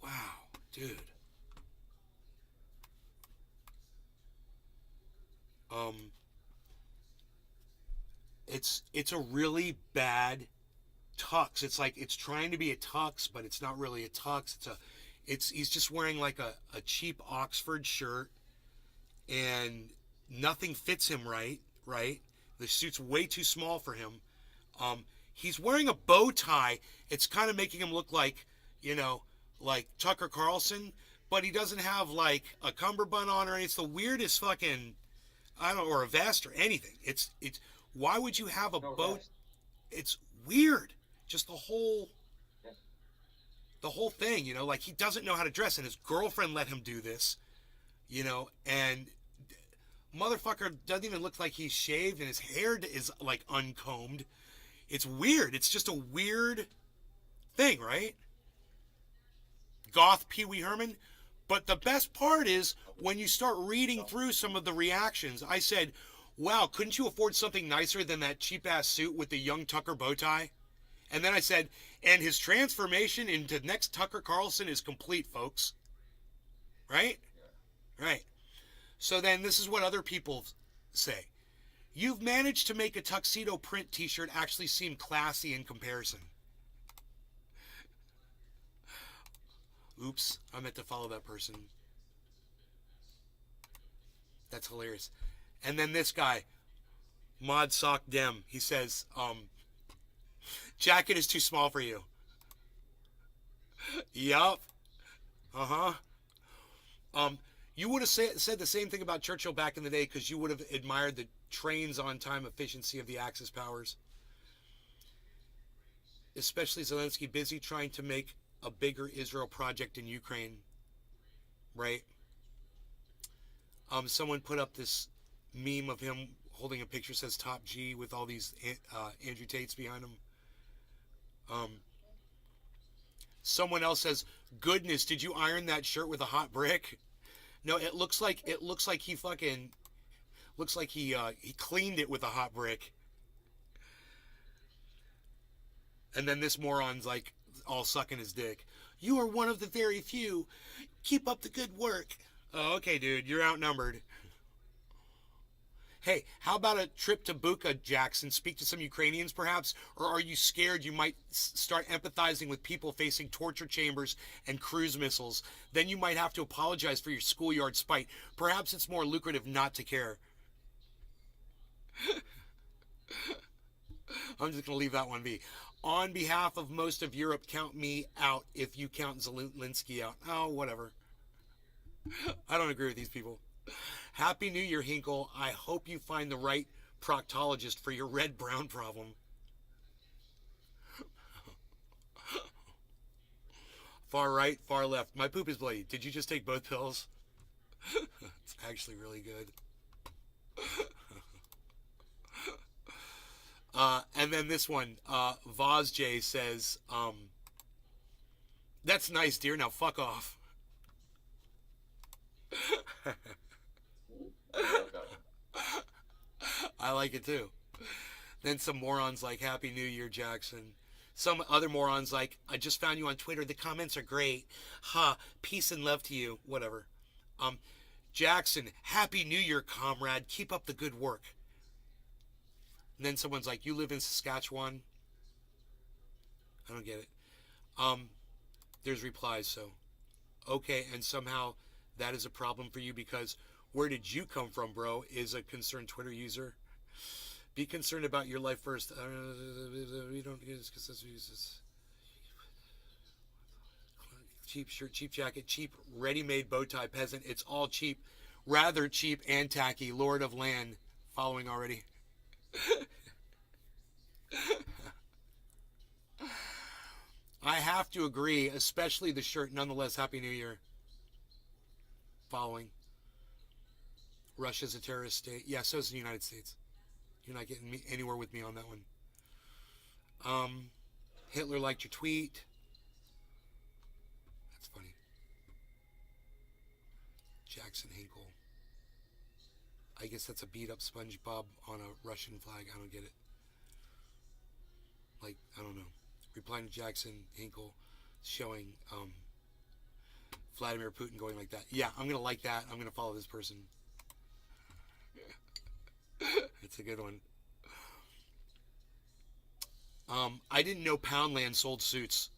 Wow, dude. Um, it's a really bad tux. It's like it's trying to be a tux, but it's not really a tux. It's he's just wearing like a cheap Oxford shirt and nothing fits him right? The suit's way too small for him. He's wearing a bow tie. It's kind of making him look like, you know, like Tucker Carlson, but he doesn't have like a cummerbund on or anything. It's the weirdest fucking, I don't know, or a vest or anything. It's why would you have a No boat? vest. It's weird. Just Yes. the whole thing, you know, like he doesn't know how to dress, and his girlfriend let him do this, you know, and motherfucker doesn't even look like he's shaved, and his hair is like uncombed. It's weird. It's just a weird thing, right? Goth Pee Wee Herman. But the best part is when you start reading through some of the reactions, I said, wow, couldn't you afford something nicer than that cheap ass suit with the young Tucker bow tie? And then I said, and his transformation into next Tucker Carlson is complete, folks. Right? Right. So then this is what other people say. You've managed to make a tuxedo print t-shirt actually seem classy in comparison. Oops, I meant to follow that person. That's hilarious. And then this guy, Mod Sock Dem, he says, jacket is too small for you. Yup. Uh-huh. You would have said the same thing about Churchill back in the day because you would have admired the trains on time efficiency of the Axis powers. Especially Zelensky busy trying to make a bigger Israel project in Ukraine. Right? Someone put up this meme of him holding a picture that says Top G with all these Andrew Tates behind him. Someone else says, goodness, did you iron that shirt with a hot brick? No, it looks like he fucking looks like he cleaned it with a hot brick. And then this moron's like all sucking his dick. You are one of the very few. Keep up the good work. Oh, okay, dude, you're outnumbered. Hey, how about a trip to Bucha, Jackson? Speak to some Ukrainians, perhaps? Or are you scared you might start empathizing with people facing torture chambers and cruise missiles? Then you might have to apologize for your schoolyard spite. Perhaps it's more lucrative not to care. I'm just going to leave that one be. On behalf of most of Europe, count me out if you count Zelensky out. Oh, whatever. I don't agree with these people. Happy New Year, Hinkle. I hope you find the right proctologist for your red-brown problem. Far right, far left. My poop is bloody. Did you just take both pills? It's actually really good. And then this one, Voz J says, that's nice, dear. Now fuck off. I like it too. Then some morons like Happy New Year, Jackson. Some other morons like, I just found you on Twitter. The comments are great. Ha, peace and love to you. Whatever. Jackson, Happy New Year, comrade. Keep up the good work. And then someone's like, you live in Saskatchewan? I don't get it. There's replies, so. Okay, and somehow that is a problem for you because where did you come from, bro? Is a concerned Twitter user. Be concerned about your life first. We don't discuss this. Cheap shirt, cheap jacket, cheap ready-made bow tie peasant. It's all cheap. Rather cheap and tacky. Lord of Land. Following already. I have to agree, especially the shirt. Nonetheless, Happy New Year. Following. Russia's a terrorist state. Yeah, so is the United States. You're not getting me anywhere with me on that one. Hitler liked your tweet. That's funny. Jackson Hinkle. I guess that's a beat up SpongeBob on a Russian flag. I don't get it. Like, I don't know. Replying to Jackson Hinkle showing Vladimir Putin going like that. Yeah, I'm going to like that. I'm going to follow this person. It's a good one. I didn't know Poundland sold suits.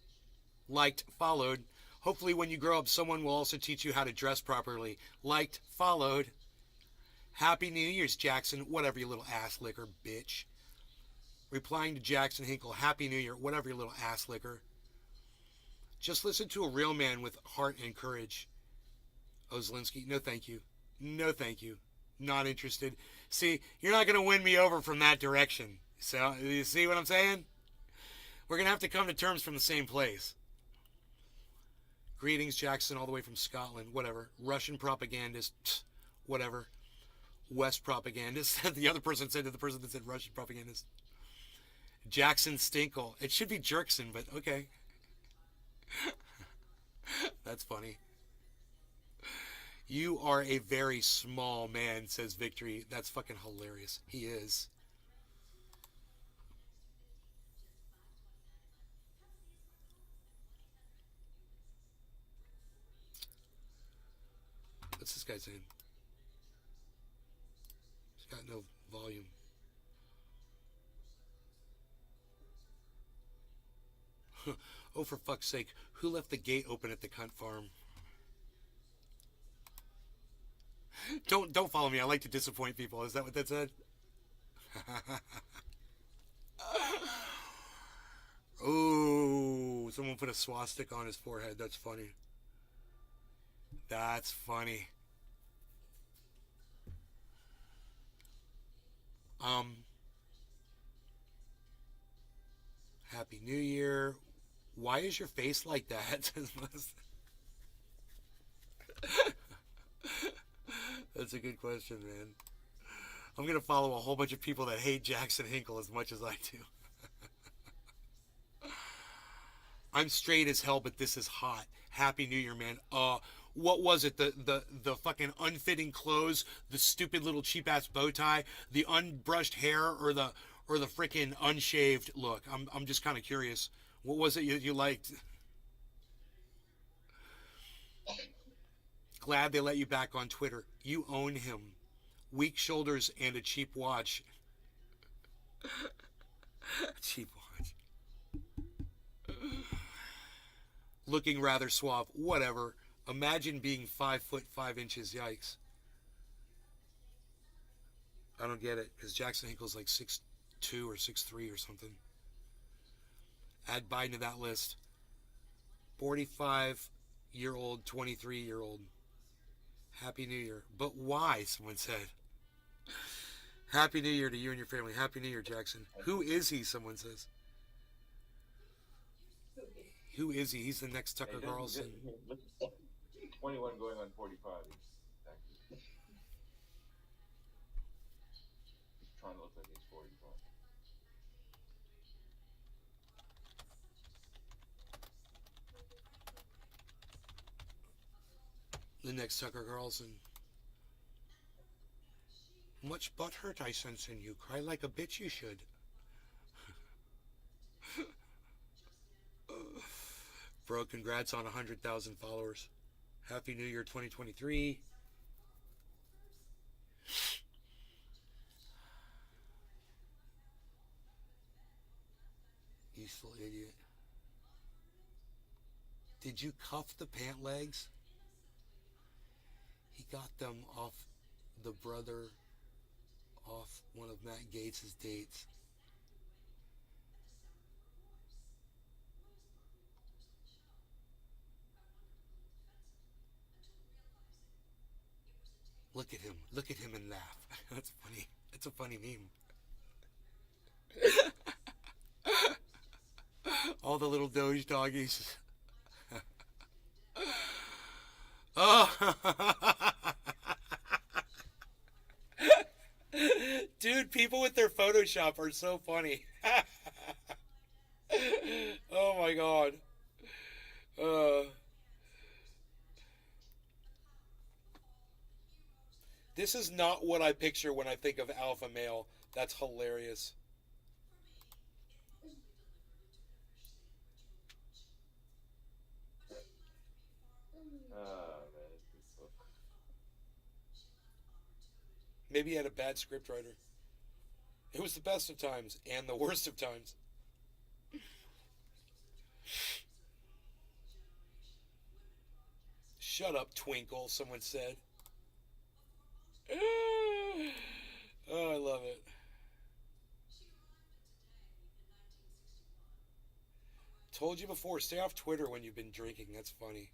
Liked, followed. Hopefully when you grow up, someone will also teach you how to dress properly. Liked, followed. Happy New Year's, Jackson. Whatever, you little ass licker, bitch. Replying to Jackson Hinkle, Happy New Year. Whatever, you little ass licker. Just listen to a real man with heart and courage. Ozlinski, no thank you. No thank you. Not interested. See, you're not going to win me over from that direction. So, you see what I'm saying? We're going to have to come to terms from the same place. Greetings, Jackson, all the way from Scotland. Whatever. Russian propagandist. Whatever. West propagandist. The other person said to the person that said Russian propagandist. Jackson Stinkle. It should be Jerkson, but okay. That's funny. You are a very small man, says Victory. That's fucking hilarious. He is. What's this guy's name? He's got no volume. Oh, for fuck's sake. Who left the gate open at the cunt farm? Don't follow me. I like to disappoint people. Is that what that said? Oh, someone put a swastika on his forehead. That's funny. That's funny. Happy New Year. Why is your face like that? That's a good question, man. I'm going to follow a whole bunch of people that hate Jackson Hinkle as much as I do. I'm straight as hell, but this is hot. Happy New Year, man. What was it? The fucking unfitting clothes, the stupid little cheap ass bow tie, the unbrushed hair, or the freaking unshaved look? I'm just kind of curious. What was it you liked? Glad they let you back on Twitter. You own him. Weak shoulders and a cheap watch. Cheap watch. Looking rather suave. Whatever. Imagine being 5'5". Yikes. I don't get it. Because Jackson Hinkle's like 6'2" or 6'3" or something. Add Biden to that list. 45-year-old, 23-year-old. Happy New Year. But why, someone said. Happy New Year to you and your family. Happy New Year, Jackson. Who is he, someone says. Who is he? He's the next Tucker Carlson. 21 going on 45. He's trying to look like he's 45. The next Tucker Carlson. Much butthurt I sense in you. Cry like a bitch you should. Bro, congrats on 100,000 followers. Happy New Year 2023. Useful idiot. Did you cuff the pant legs? He got them off the brother off one of Matt Gates' dates. Look at him. Look at him and laugh. That's funny. It's a funny meme. All the little Doge doggies. Oh. Dude, people with their Photoshop are so funny. Oh my god. This is not what I picture when I think of alpha male. That's hilarious. Maybe he had a bad scriptwriter. It was the best of times and the worst of times. Shut up, Twinkle, someone said. Oh, I love it. Told you before, stay off Twitter when you've been drinking. That's funny.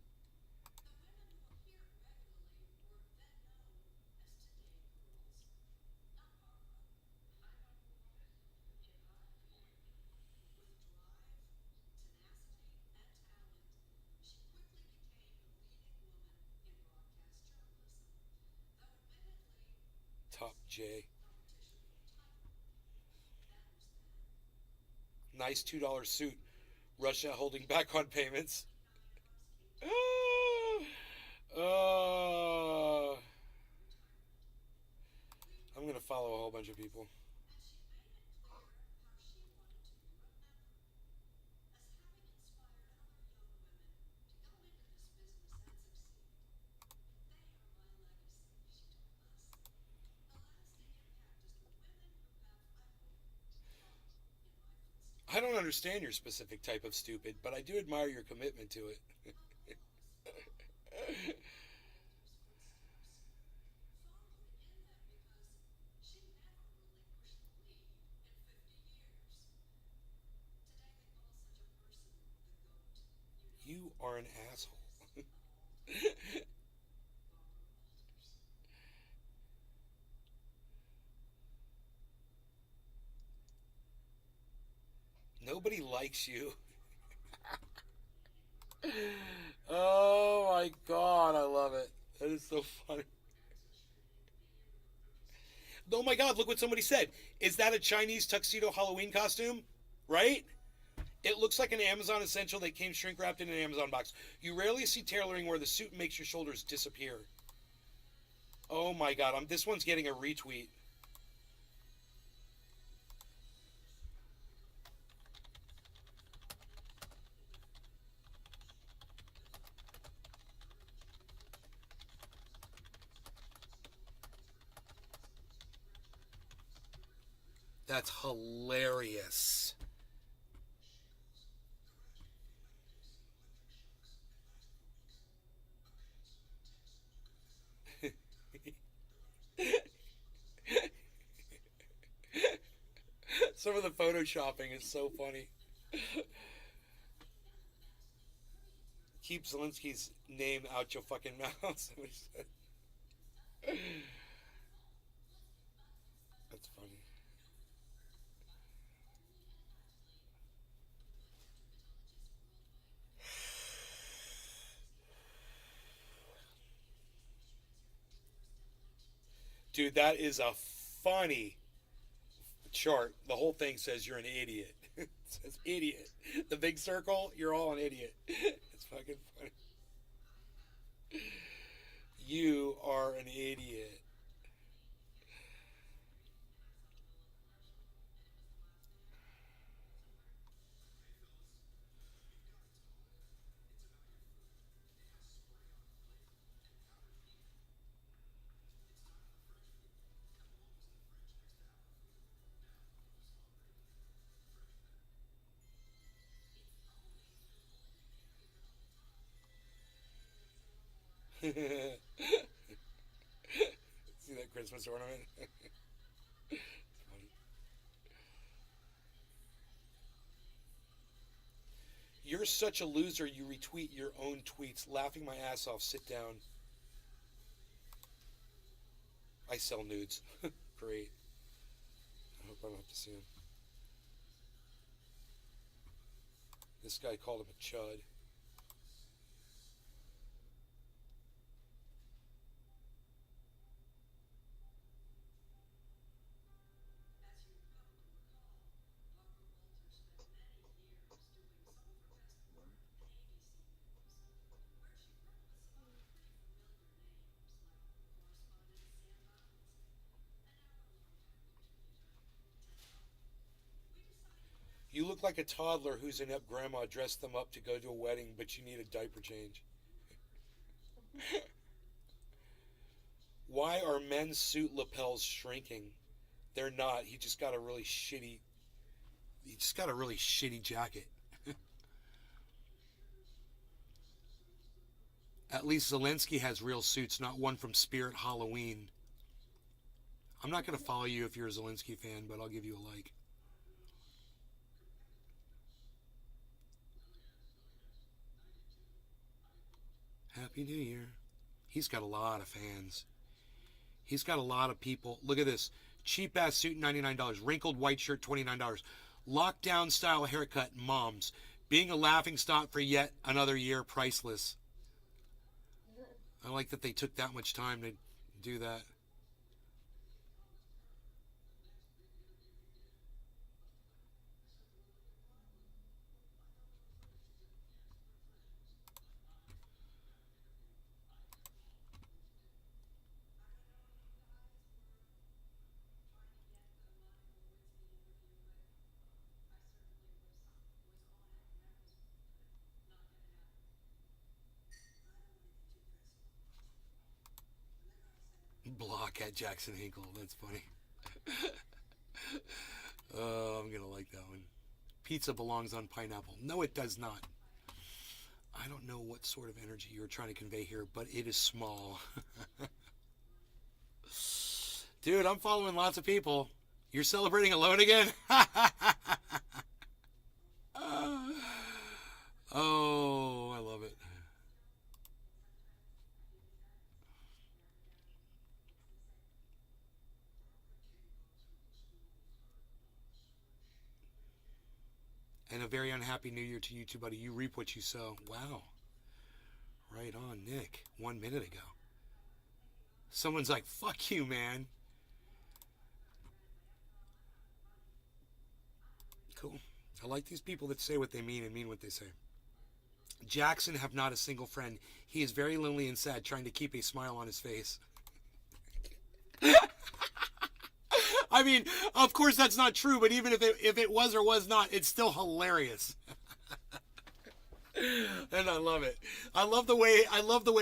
Top J. Nice $2 suit. Russia holding back on payments. Uh, I'm going to follow a whole bunch of people. I don't understand your specific type of stupid, but I do admire your commitment to it. You are an asshole. Nobody likes you. Oh my god, I love it. That is so funny. Oh my god, look what somebody said. Is that a Chinese tuxedo Halloween costume? Right? It looks like an Amazon essential that came shrink wrapped in an Amazon box. You rarely see tailoring where the suit makes your shoulders disappear. Oh my god, this one's getting a retweet. That's hilarious. Some of the photoshopping is so funny. Keep Zelensky's name out your fucking mouth. Somebody said. That's funny. Dude, that is a funny chart. The whole thing says you're an idiot. It says idiot. The big circle, you're all an idiot. It's fucking funny. You are an idiot. See that Christmas ornament? You're such a loser, you retweet your own tweets. Laughing my ass off. Sit down. I sell nudes. Great. I hope I don't have to see him. This guy called him a chud. You look like a toddler whose inept grandma dressed them up to go to a wedding, but you need a diaper change. Why are men's suit lapels shrinking? They're not. He just got a really shitty jacket. At least Zelensky has real suits, not one from Spirit Halloween. I'm not going to follow you if you're a Zelensky fan, but I'll give you a like. Happy New Year. He's got a lot of fans. He's got a lot of people. Look at this. Cheap ass suit, $99. Wrinkled white shirt, $29. Lockdown style haircut, moms. Being a laughing stock for yet another year, priceless. I like that they took that much time to do that. Block at Jackson Hinkle. That's funny. Oh, I'm going to like that one. Pizza belongs on pineapple. No, it does not. I don't know what sort of energy you're trying to convey here, but it is small. Dude, I'm following lots of people. You're celebrating alone again? Oh, I love it. And a very unhappy new year to you too, buddy. You reap what you sow. Wow. Right on, Nick. 1 minute ago. Someone's like, fuck you, man. Cool. I like these people that say what they mean and mean what they say. Jackson have not a single friend. He is very lonely and sad, trying to keep a smile on his face. I mean, of course that's not true, but even if it was or was not, it's still hilarious. And I love it. I love the way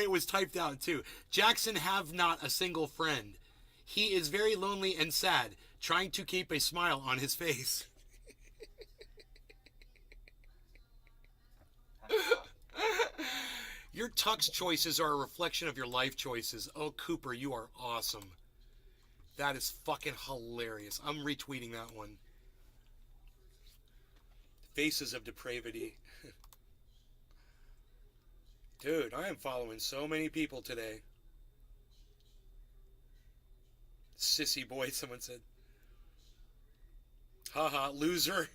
it was typed out too. Jackson have not a single friend. He is very lonely and sad, trying to keep a smile on his face. Your tux choices are a reflection of your life choices. Oh, Cooper, you are awesome. That is fucking hilarious. I'm retweeting that one. Faces of depravity. Dude, I am following so many people today. Sissy boy, someone said. Haha, loser.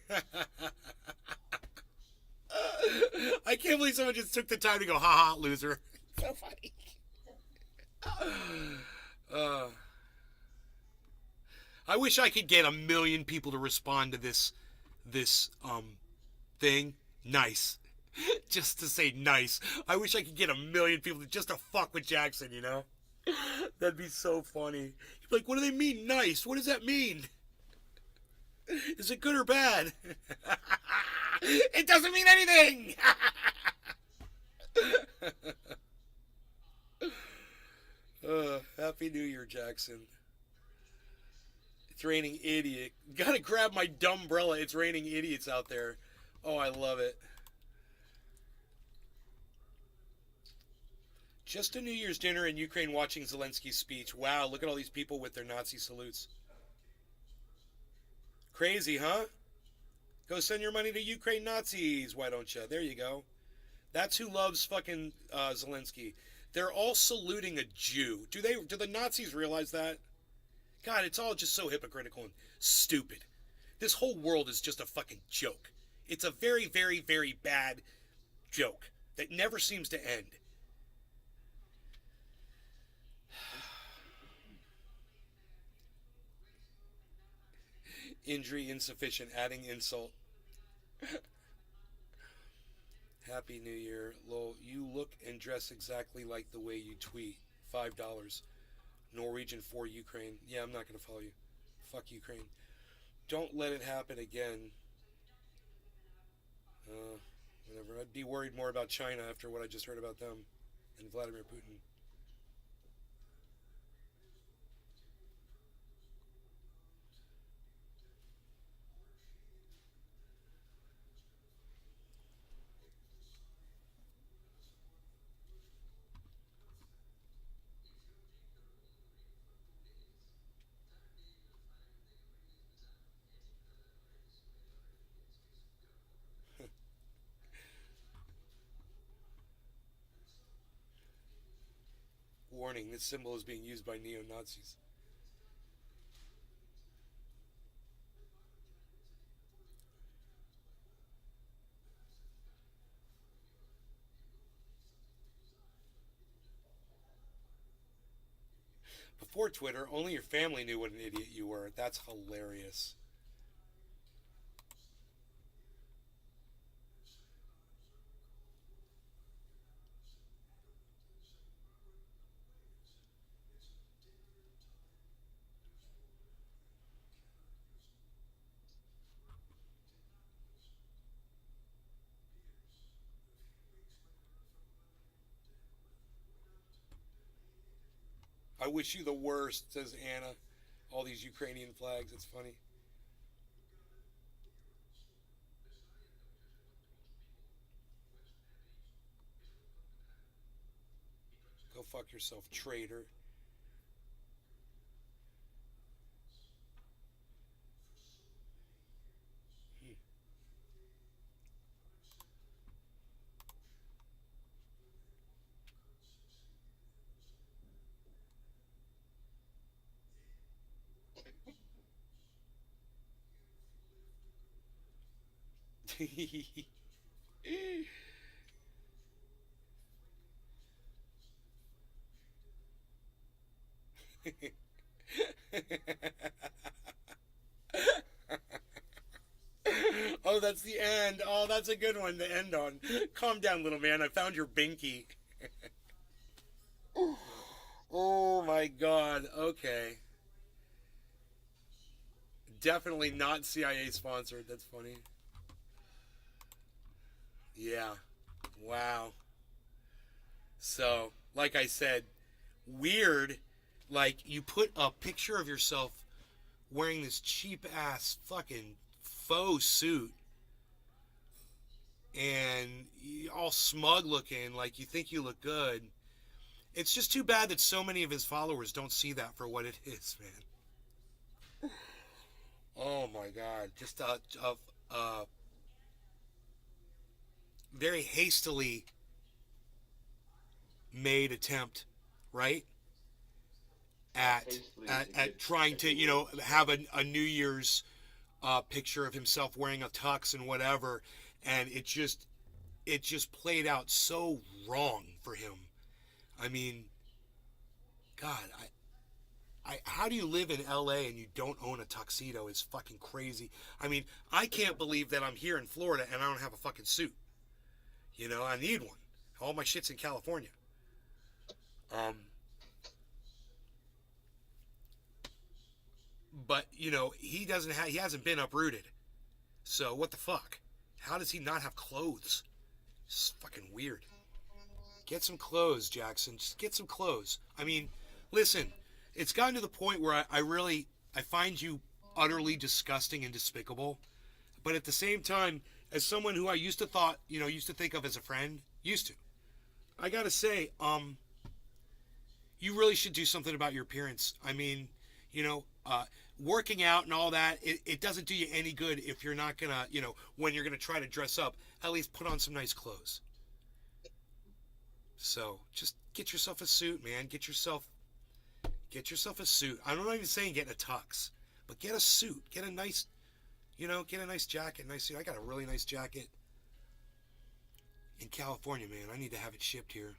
I can't believe someone just took the time to go, haha, loser. So funny. I wish I could get 1 million people to respond to this thing. Nice. Just to say nice. I wish I could get 1 million people just to fuck with Jackson, you know? That'd be so funny. You'd be like, what do they mean nice? What does that mean? Is it good or bad? It doesn't mean anything! Happy New Year, Jackson. It's raining idiot. Gotta grab my dumb umbrella. It's raining idiots out there. Oh, I love it. Just a New Year's dinner in Ukraine watching Zelensky's speech. Wow, look at all these people with their Nazi salutes. Crazy, huh? Go send your money to Ukraine Nazis, why don't you? There you go. That's who loves fucking Zelensky. They're all saluting a Jew. Do the Nazis realize that? God, it's all just so hypocritical and stupid. This whole world is just a fucking joke. It's a very, very, very bad joke that never seems to end. Injury insufficient, adding insult. Happy New Year. Lol, you look and dress exactly like the way you tweet. $5. Norwegian for Ukraine. Yeah, I'm not going to follow you. Fuck Ukraine. Don't let it happen again. Whatever. I'd be worried more about China after what I just heard about them and Vladimir Putin. Warning, this symbol is being used by neo-Nazis. Before Twitter, only your family knew what an idiot you were. That's hilarious. I wish you the worst, says Anna. All these Ukrainian flags, it's funny. Go fuck yourself, traitor. Oh, that's the end. Oh, that's a good one to end on. Calm down, little man. I found your binky. Oh my god. Okay. Definitely not CIA sponsored. That's funny. Yeah. Wow. So, like I said, weird. Like, you put a picture of yourself wearing this cheap ass fucking faux suit and all smug looking, like you think you look good. It's just too bad that so many of his followers don't see that for what it is, man. Oh my god. Just a very hastily made attempt, right? At trying to, have a New Year's picture of himself wearing a tux and whatever, and it just played out so wrong for him. I mean, God, how do you live in LA and you don't own a tuxedo? Is fucking crazy. I mean, I can't believe that I'm here in Florida and I don't have a fucking suit. I need one. All my shit's in California. But he hasn't been uprooted. So what the fuck? How does he not have clothes? It's fucking weird. Get some clothes, Jackson. Just get some clothes. I mean, listen, it's gotten to the point where I find you utterly disgusting and despicable. But at the same time, as someone who I used to think of as a friend, I gotta say, you really should do something about your appearance. I mean, working out and all that, it doesn't do you any good if you're not gonna, when you're gonna try to dress up, at least put on some nice clothes. So just get yourself a suit, man. Get yourself a suit. I'm not even saying get a tux, but get a suit. Get a nice, get a nice jacket, nice suit. I got a really nice jacket in California, man. I need to have it shipped here.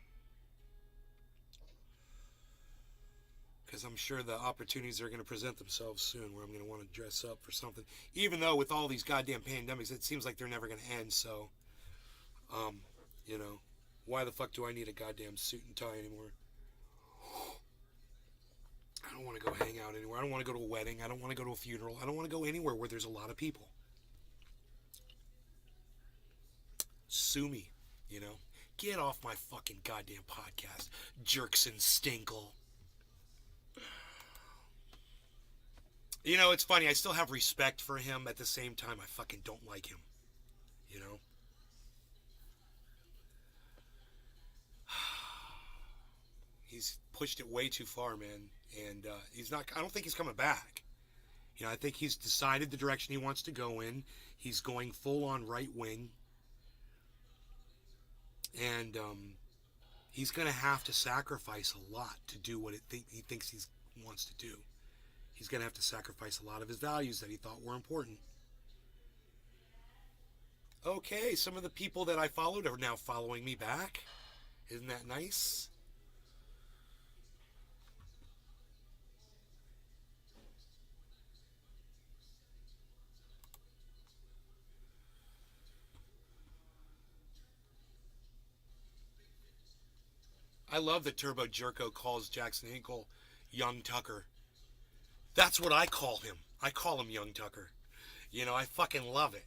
Because I'm sure the opportunities are going to present themselves soon where I'm going to want to dress up for something. Even though with all these goddamn pandemics, it seems like they're never going to end. So, why the fuck do I need a goddamn suit and tie anymore? I don't want to go hang out anywhere. I don't want to go to a wedding. I don't want to go to a funeral. I don't want to go anywhere where there's a lot of people. Sue me, Get off my fucking goddamn podcast, Jerkson Stinkle. It's funny. I still have respect for him. At the same time, I fucking don't like him. He's pushed it way too far, man. And I don't think he's coming back. I think he's decided the direction he wants to go in. He's going full on right wing. And, He's going to have to sacrifice a lot to do what he thinks he wants to do. He's going to have to sacrifice a lot of his values that he thought were important. Okay, some of the people that I followed are now following me back. Isn't that nice? I love that Turbo Jerko calls Jackson Hinkle Young Tucker. That's what I call him. I call him Young Tucker. You know, I fucking love it.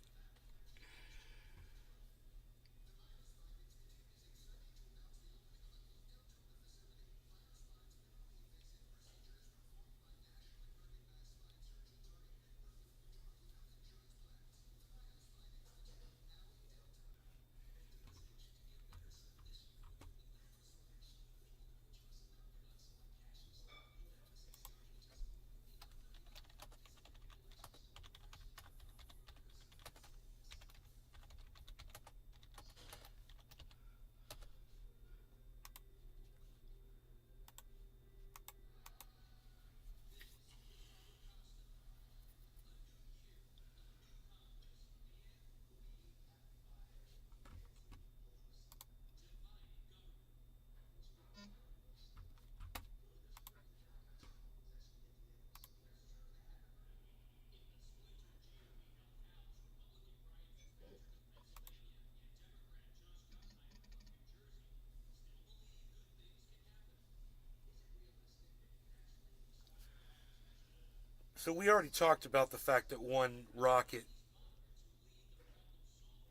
So we already talked about the fact that one rocket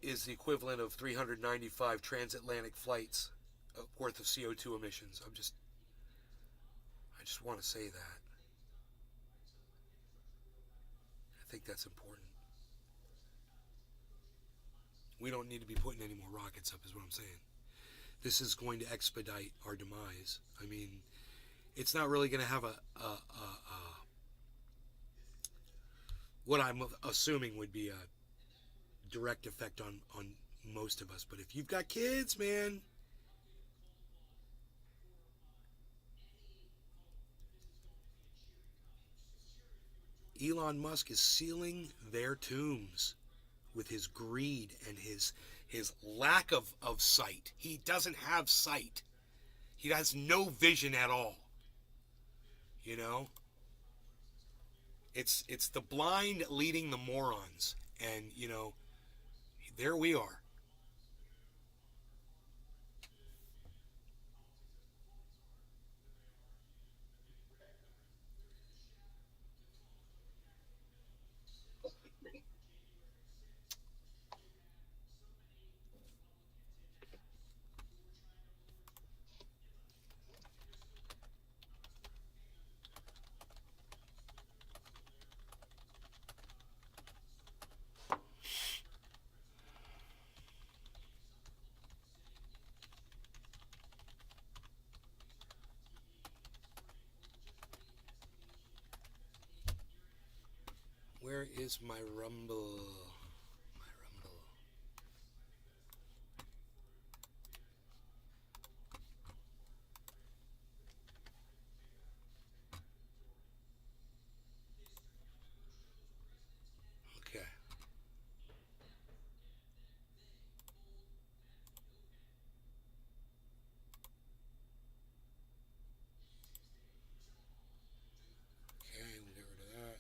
is the equivalent of 395 transatlantic flights worth of CO2 emissions. I just want to say that. I think that's important. We don't need to be putting any more rockets up, is what I'm saying. This is going to expedite our demise. I mean, it's not really going to have what I'm assuming would be a direct effect on most of us. But if you've got kids, man, Elon Musk is sealing their tombs with his greed and his lack of sight. He doesn't have sight. He has no vision at all. You know? It's the blind leading the morons. And, you know, there we are. Where is my rumble? My rumble. Okay. Okay, we'll get rid of that.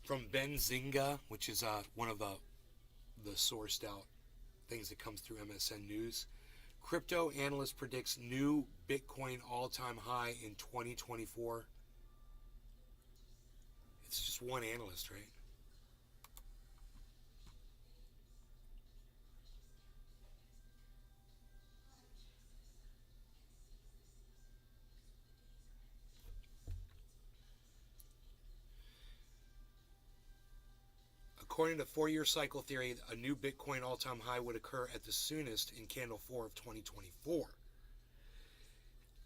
from Benzinga, which is one of the sourced out things that comes through MSN News. Crypto analyst predicts new Bitcoin all-time high in 2024. It's just one analyst, right? According to four-year cycle theory, a new Bitcoin all-time high would occur at the soonest in candle 4 of 2024.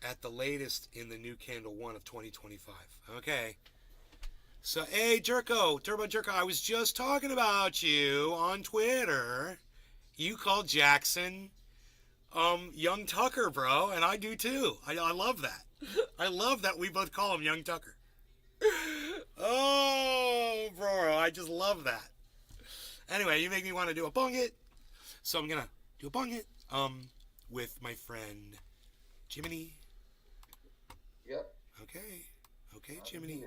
At the latest in the new candle 1 of 2025. Okay. So, hey, Jerko, Turbo Jerko, I was just talking about you on Twitter. You called Jackson Young Tucker, bro, and I do too. I love that. I love that we both call him Young Tucker. Oh, bro, I just love that. Anyway, you make me want to do a bong it. So I'm going to do a bong it with my friend Jiminy. Yep. Okay, Jiminy.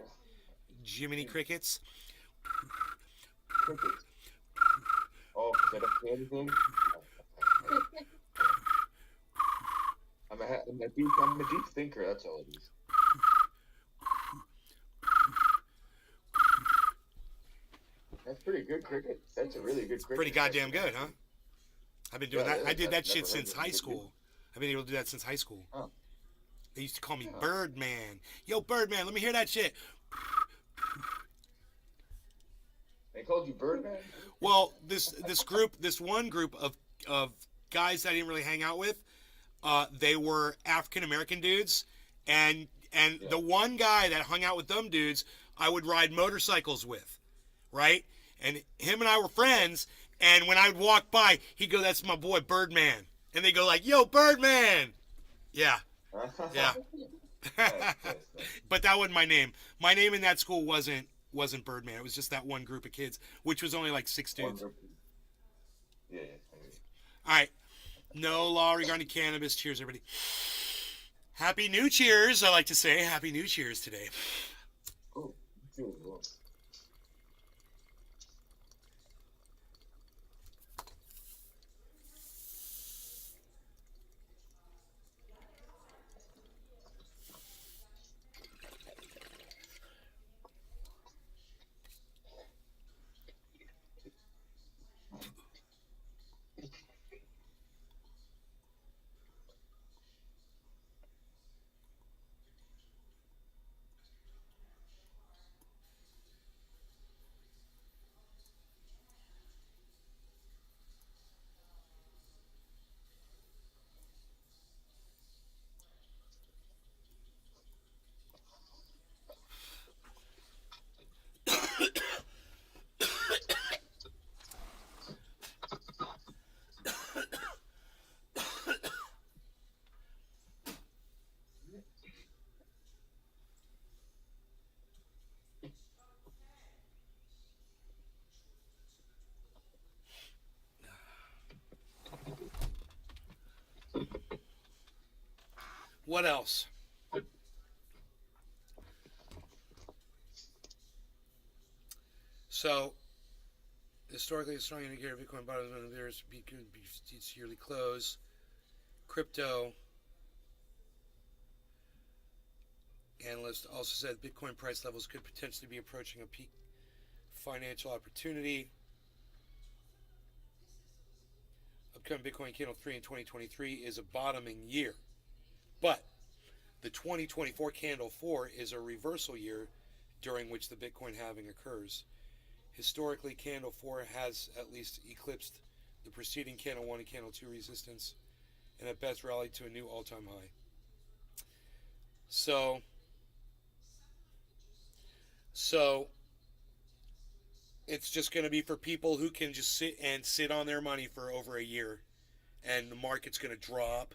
Jiminy Crickets. Crickets. Oh, is that a candy thing? I'm a deep thinker, that's all it is. That's pretty good cricket. That's a really good cricket. Pretty goddamn good, huh? I've been doing that. I did that shit since high school. I've been able to do that since high school. Oh. They used to call me Birdman. Yo, Birdman, let me hear that shit. They called you Birdman? Well, this one group of guys that I didn't really hang out with, they were African American dudes, and the one guy that hung out with them dudes, I would ride motorcycles with, right? And him and I were friends, and when I would walk by, he'd go, "That's my boy Birdman," and they go like, "Yo, Birdman." Yeah. Yeah. Nice. But that wasn't my name. My name in that school wasn't Birdman. It was just that one group of kids, which was only like 6 dudes. Yeah. All right. No law regarding cannabis. Cheers, everybody. Happy New Cheers, I like to say. Happy New Cheers today. Oh, cool. What else? So, historically, a strong indicator of Bitcoin bottom of theirs be its yearly close. Crypto analyst also said Bitcoin price levels could potentially be approaching a peak financial opportunity. Upcoming Bitcoin Candle 3 in 2023 is a bottoming year. But the 2024 Candle 4 is a reversal year during which the Bitcoin halving occurs. Historically, Candle 4 has at least eclipsed the preceding Candle 1 and Candle 2 resistance and at best rallied to a new all-time high. So it's just going to be for people who can just sit on their money for over a year, and the market's going to drop,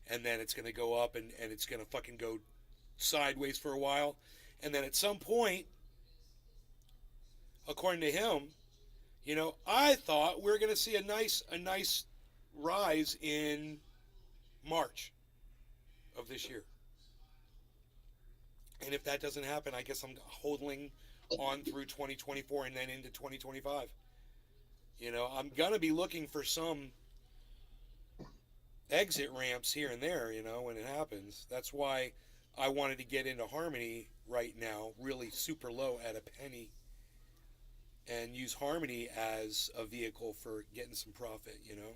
and then it's going to go up, and it's going to fucking go sideways for a while, and then at some point, according to him, I thought we were going to see a nice rise in March of this year. And if that doesn't happen, I guess I'm hodling on through 2024 and then into 2025. You know, I'm gonna be looking for some exit ramps here and there, you know, when it happens. That's why I wanted to get into Harmony right now, really super low at a penny, and use Harmony as a vehicle for getting some profit, you know.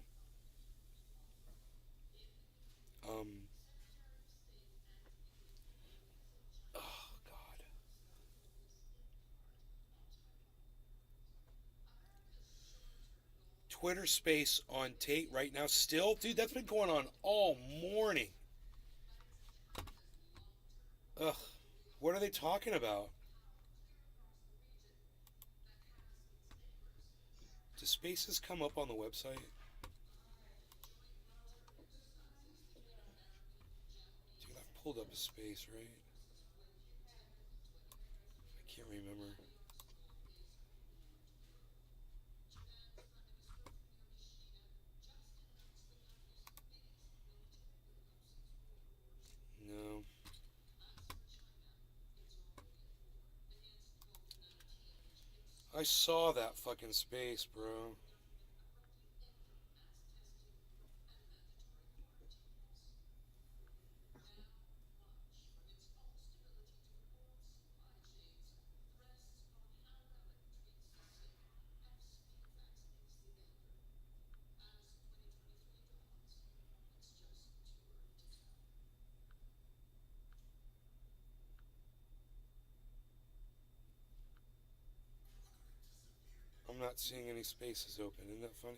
Um, oh, God. Twitter space on Tate right now still? Dude, that's been going on all morning. Ugh. What are they talking about? Do spaces come up on the website? Dude, I've pulled up a space, right? I can't remember. No. I saw that fucking space, bro. I'm not seeing any spaces open. Isn't that funny?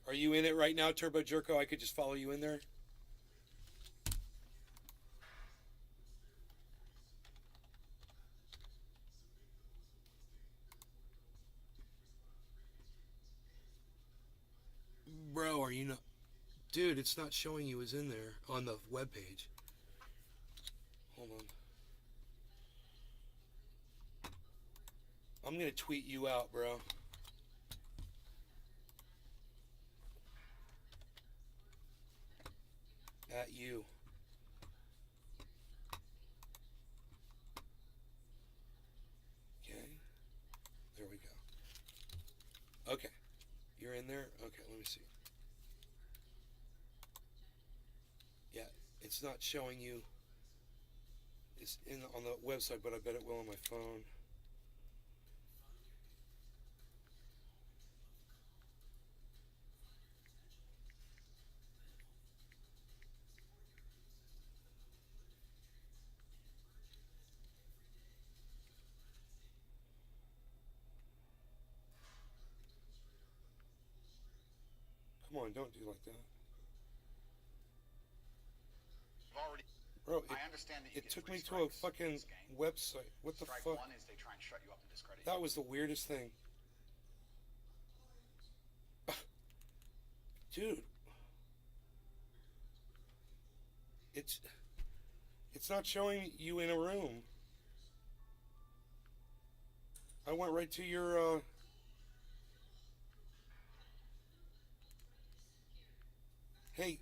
Are you in it right now, Turbo Jerko? I could just follow you in there. Bro, are you not? Dude, it's not showing you as in there on the web page. Hold on. I'm gonna tweet you out, bro. At you. Okay. There we go. Okay. You're in there? Okay, let me see. Yeah, it's not showing you. It's in on the website, but I bet it will on my phone. Come on, don't do like that. Already, Bro, I understand that you it get took three me to a strikes in fucking this game. website. What the Strike fuck? one is they try and shut you up and discredit That you. was the weirdest thing. Dude. It's not showing you in a room. I went right to your hey,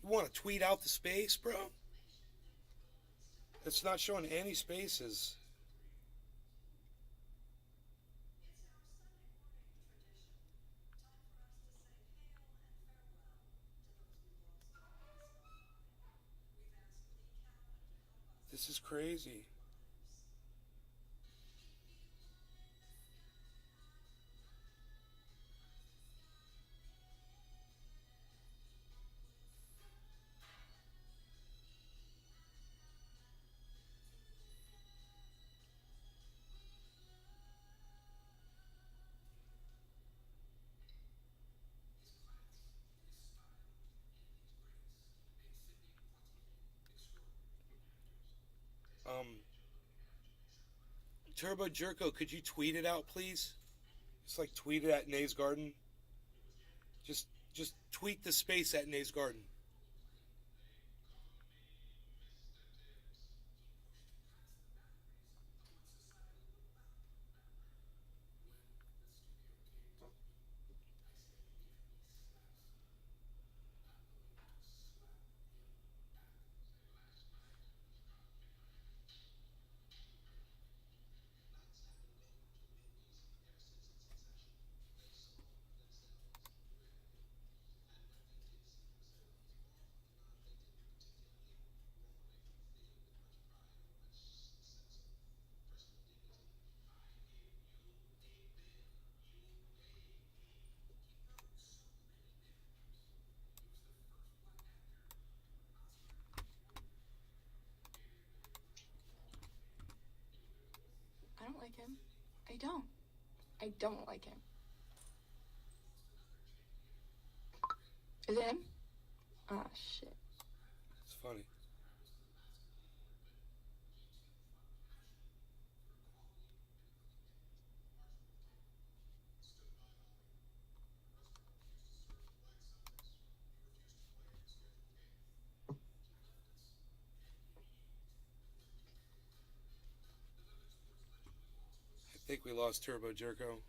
you want to tweet out the space, bro? It's not showing any spaces. This is crazy. Um, Turbo Jerko, could you tweet it out, please? Just like tweet it at Nays Garden. Just tweet the space at Nays Garden. like him. I don't. I don't like him. Is it him? Ah, shit. It's funny. I think we lost Turbo Jerko.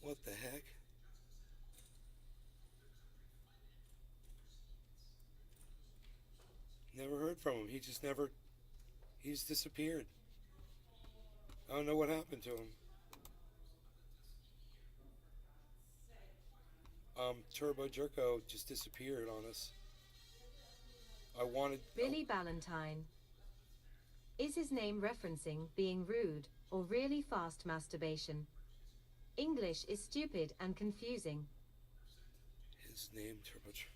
What the heck? Never heard from him. He just never. He's disappeared. I don't know what happened to him. Turbo Jerko just disappeared on us. I wanted. Billy Ballantyne. Is his name referencing being rude or really fast masturbation? English is stupid and confusing. His name, Turbo Jerko.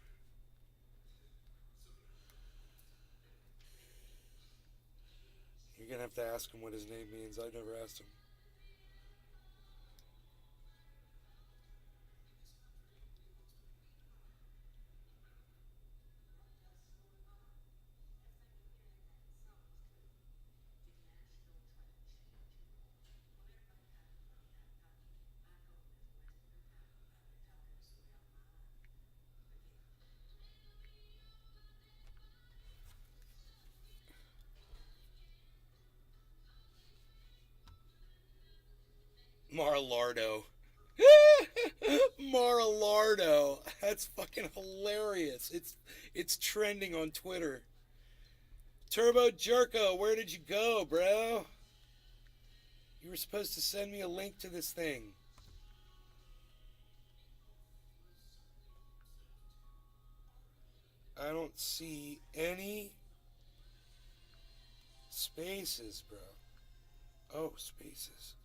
You're gonna have to ask him what his name means. I never asked him. Mar-a-Lardo. Mar-a-Lardo. That's fucking hilarious. It's trending on Twitter. Turbo Jerko, where did you go, bro? You were supposed to send me a link to this thing. I don't see any spaces, bro. Oh, spaces.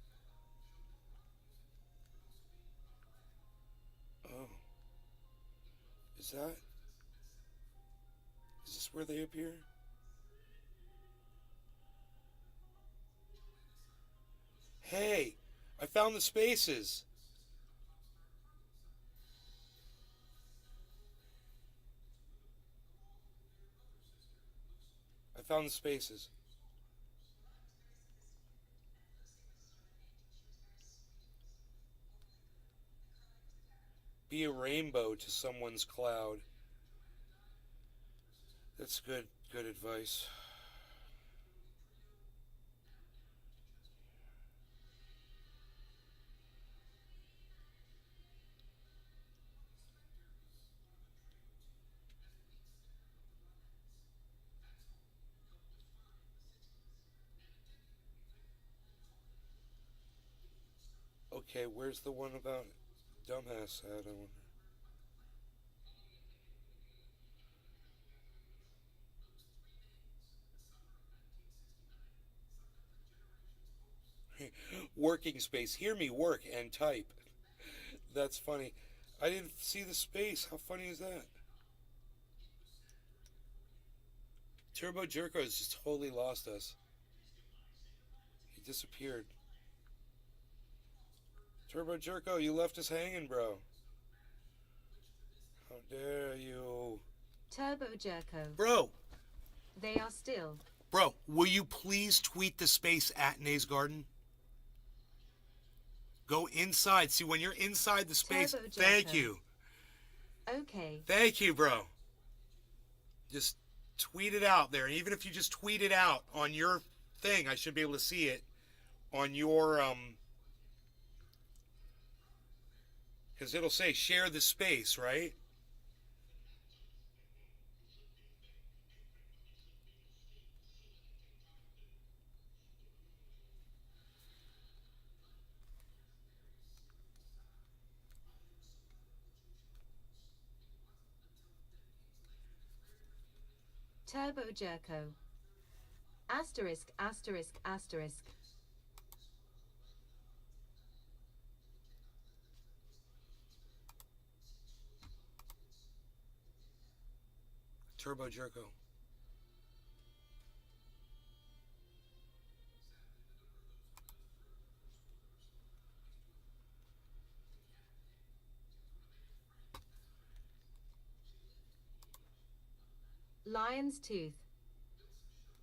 Oh. Is this where they appear? Hey, I found the spaces. I found the spaces. Be a rainbow to someone's cloud. That's good advice. Okay, where's the one about dumbass at, I wonder? Working space. Hear me work and type. That's funny. I didn't see the space. How funny is that? Turbo Jerko has just totally lost us. He disappeared. Turbo Jerko, you left us hanging, bro. How dare you? Turbo Jerko. Bro, They are still. bro, will you please tweet the space at Nays Garden? Go inside. See, when you're inside the space, Turbo thank Jerko. you. Okay. Thank you, bro. Just tweet it out there. And even if you just tweet it out on your thing, I should be able to see it on your, because it'll say share the space, right? Turbo Jerko. Asterisk, asterisk, asterisk. Turbo Jerko. Lion's Tooth.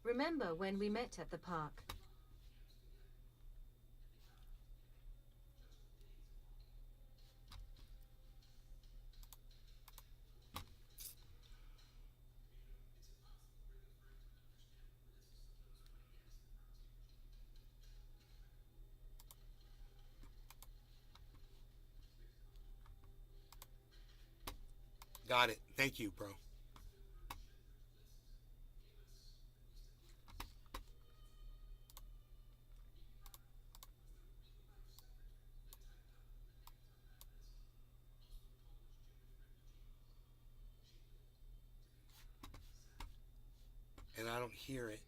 Remember when we met at the park? Got it. Thank you, bro. And I don't hear it.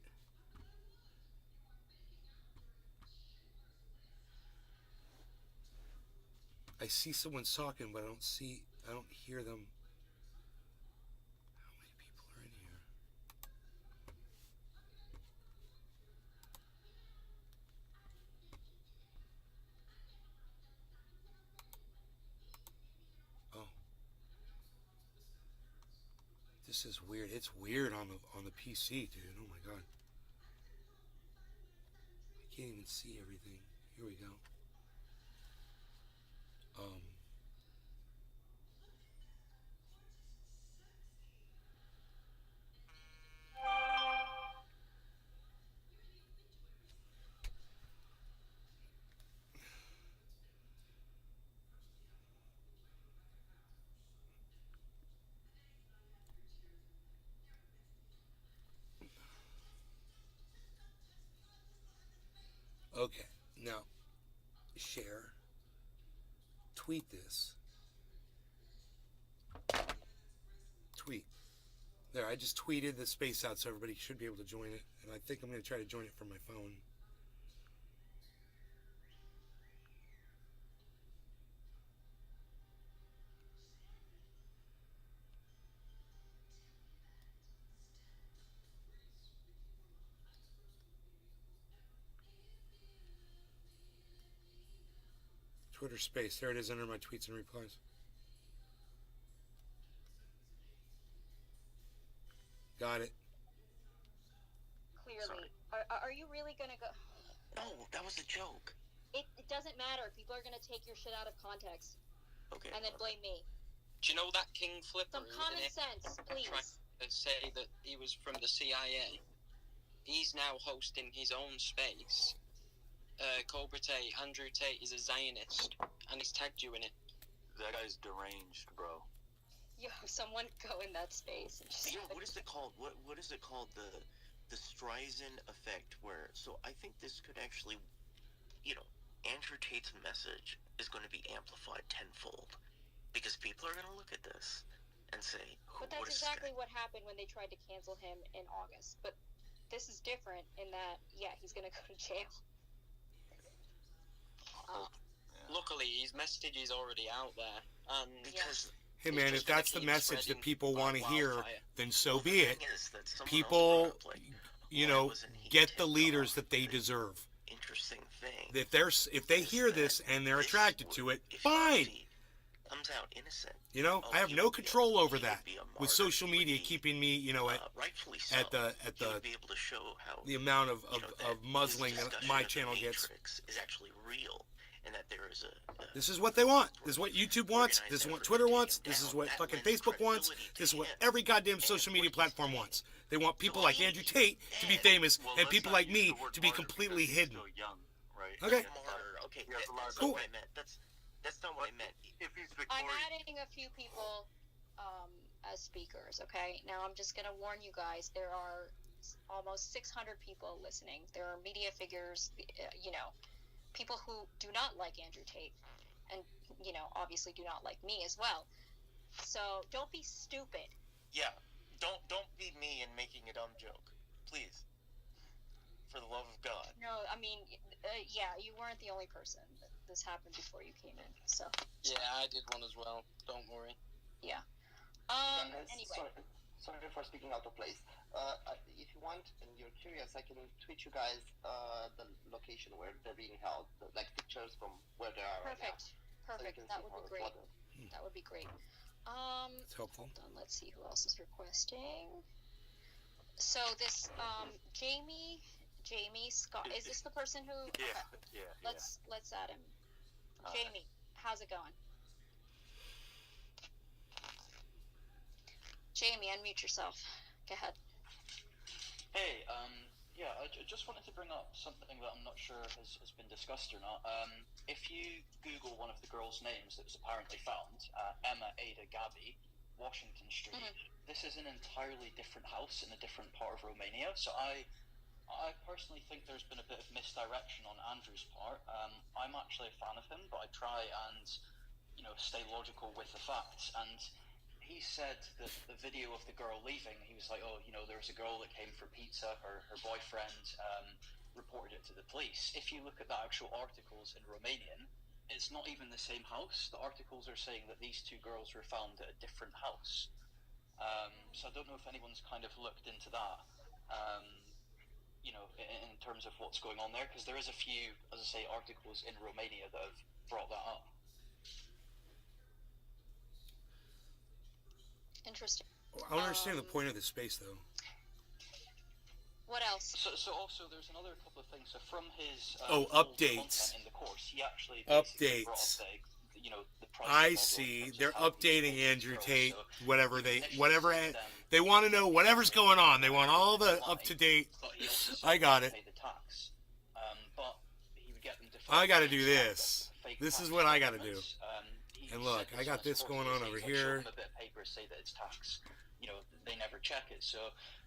I see someone talking, but I don't hear them. How many people are in here? Oh. This is weird. It's weird on the PC, dude. Oh my god. I can't even see everything. Here we go. Okay, now share, tweet this, tweet. There, I just tweeted the space out so everybody should be able to join it, and I think I'm going to try to join it from my phone. Twitter space. There it is under my tweets and replies. Got it. Clearly. Are you really gonna go? No, that was a joke. It doesn't matter. People are gonna take your shit out of context Okay. and then blame me. Do you know that King Flipper? Some common sense, please. Trying to say that he was from the CIA. He's now hosting his own space. Cobra Tate, Andrew Tate is a Zionist, and he's tagged you in it. That guy's deranged, bro. Yo, someone go in that space and just. Yo, what is it called? What is it called? The Streisand effect, where I think this could actually, Andrew Tate's message is going to be amplified tenfold, because people are going to look at this and say, But that's exactly what happened when they tried to cancel him in August. But this is different in that, yeah, he's gonna go to jail. Luckily, his message is already out there, and because Hey man, if that's the message that people want to hear, then so be it. People, Get the leaders that they deserve. interesting thing. If they hear this and they're attracted to it, if fine. he comes out innocent, You know, I have he no would be control over he would that be a with martyr. social He would media be, keeping me, you know, rightfully so. at the He would be able to show how the amount of that muzzling this that discussion my of the channel gets. Matrix is actually real, and that there is a This is what they want. This is what YouTube wants. This is what Twitter wants. This is what fucking Facebook wants. This is what every goddamn social media platform wants. They want people like Andrew Tate to be famous and people like me to be completely hidden. Okay. martyr. Okay, He has a lot that's of not Cool. what I meant. That's not what I meant. If he's I'm victorious, adding a few people as speakers, okay? Now I'm just going to warn you guys, there are almost 600 people listening. There are media figures, you know, people who do not like Andrew Tate and, you know, obviously do not like me as well. So don't be stupid. Yeah, don't be me and making a dumb joke, please. For the love of God. No, I mean, yeah, you weren't the only person. This happened before you came in, so Yeah, I did one as well. Don't worry. yeah. Guys, Anyway, sorry for speaking out of place. If you want and you're curious, I can tweet you guys the location where they're being held, like pictures from where they are right now. perfect. So you Perfect. can That see would how be it's great. ordered. That would be great. It's helpful. Hold on, let's see who else is requesting. So this Jamie Scott, is this the person who? yeah, okay, yeah, Let's add him. Jamie, how's it going? Jamie, unmute yourself. Go ahead. Hey, yeah, I just wanted to bring up something that I'm not sure has been discussed or not. If you Google one of the girls' names that was apparently found, Emma Ada Gabby, Washington Street, this is an entirely different house in a different part of Romania. So I personally think there's been a bit of misdirection on Andrew's part. I'm actually a fan of him, but I try and, you know, stay logical with the facts. And he said that the video of the girl leaving, he was like, oh, you know, there was a girl that came for pizza, her boyfriend reported it to the police. If you look at the actual articles in Romanian, it's not even the same house. The articles are saying that these two girls were found at a different house. So I don't know if anyone's kind of looked into that, you know, in terms of what's going on there, because there is a few, as I say, articles in Romania that have brought that up. Interesting. I don't understand the point of this space, though. What else? So also there's another couple of things. So from his updates. content in the course, he actually basically brought Updates. up you know, the price I of see. models, They're how these updating things Andrew grow. Tate. So Whatever he they, initially whatever said, they want to know, whatever's going on. They want all the up to date. but he also said I got he it. paid the tax. But he would get them to I got to file do this. fake This tax is what I got to do. documents. He And said look, I got on this support going on things, over like, show here. them a bit of paper, say that it's tax. You know, they never check it. So,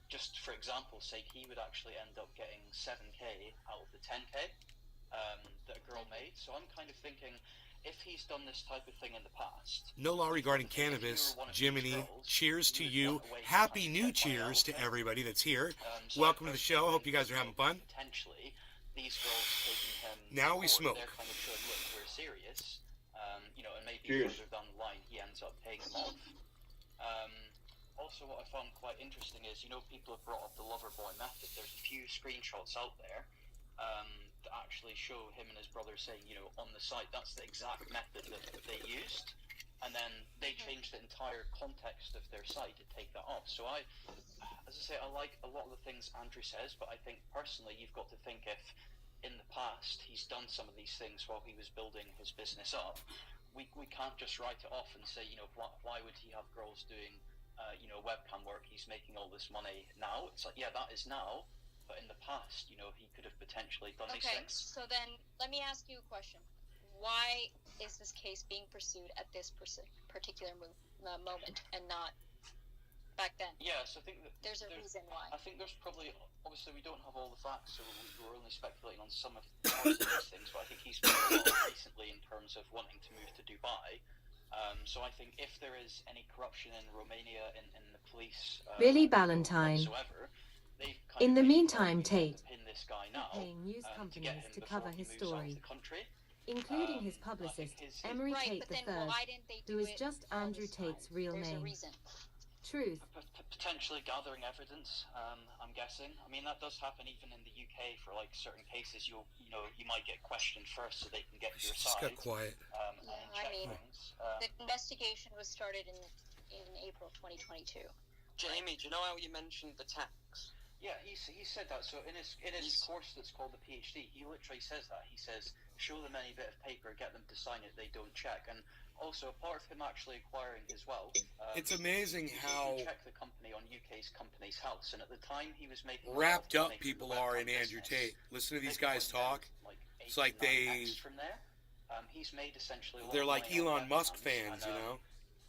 just for example's sake, he would actually end up getting 7k out of the 10k that a girl made. So I'm kind of thinking, if he's done this type of thing in the past, No law regarding if you were cannabis. one of these Jiminy, girls, cheers to would you. want a way to Happy kind of new get money out cheers of to it. everybody that's here. So Welcome I to the show. Hope you guys are having fun. Potentially, these girls taking him. Now to we court, smoke. They're kind of showing, look, we're serious. You know, and maybe Cheers. further down the line, he ends up paying them off. Also, what I found quite interesting is, you know, people have brought up the Loverboy method. There's a few screenshots out there that actually show him and his brother saying, you know, on the site, that's the exact method that they used. And then they changed the entire context of their site to take that off. So as I say, I like a lot of the things Andrew says, but I think personally you've got to think if in the past he's done some of these things while he was building his business up, we can't just write it off and say, you know, why would he have girls doing you know, webcam work? He's making all this money now. It's like, yeah, that is now, but in the past, you know, he could have potentially done these Okay, things. so then let me ask you a question. Why is this case being pursued at this particular moment and not back then? Yeah, so I think that There's a reason why. I think there's probably, obviously we don't have all the facts, so we're only speculating on some of parts of these things, but I think he's been a lot recently in terms of wanting to move to Dubai. So I think if there is any corruption in Romania in the police, Billy Ballantyne. whatsoever, they've kind In of the made meantime, sure to Tate pin this guy now, paying news to get companies him to before cover he his moves out of story, the country. including his I think publicist, his Emery Right, Tate but then III, why didn't they do who is it just all Andrew this time? Tate's real There's a name. reason. Truth. potentially gathering evidence. I'm guessing. I mean, that does happen even in the UK for like certain cases. You might get questioned first so they can get your Just side. got quiet. And check things. The investigation was started in April 2022. Jamie, do you know how you mentioned the tax? Yeah, he said that. So in his course that's called the PhD, he literally says that. He says, show them any bit of paper, get them to sign it. They don't check. And also, apart from him actually acquiring his wealth, It's amazing how you check the company on UK's Companies House, and at the time he was making wrapped up people are in Andrew Tate. Listen to these guys talk. It's like from there. He's made essentially a lot they're of like money Elon on Musk webcams, fans, you know.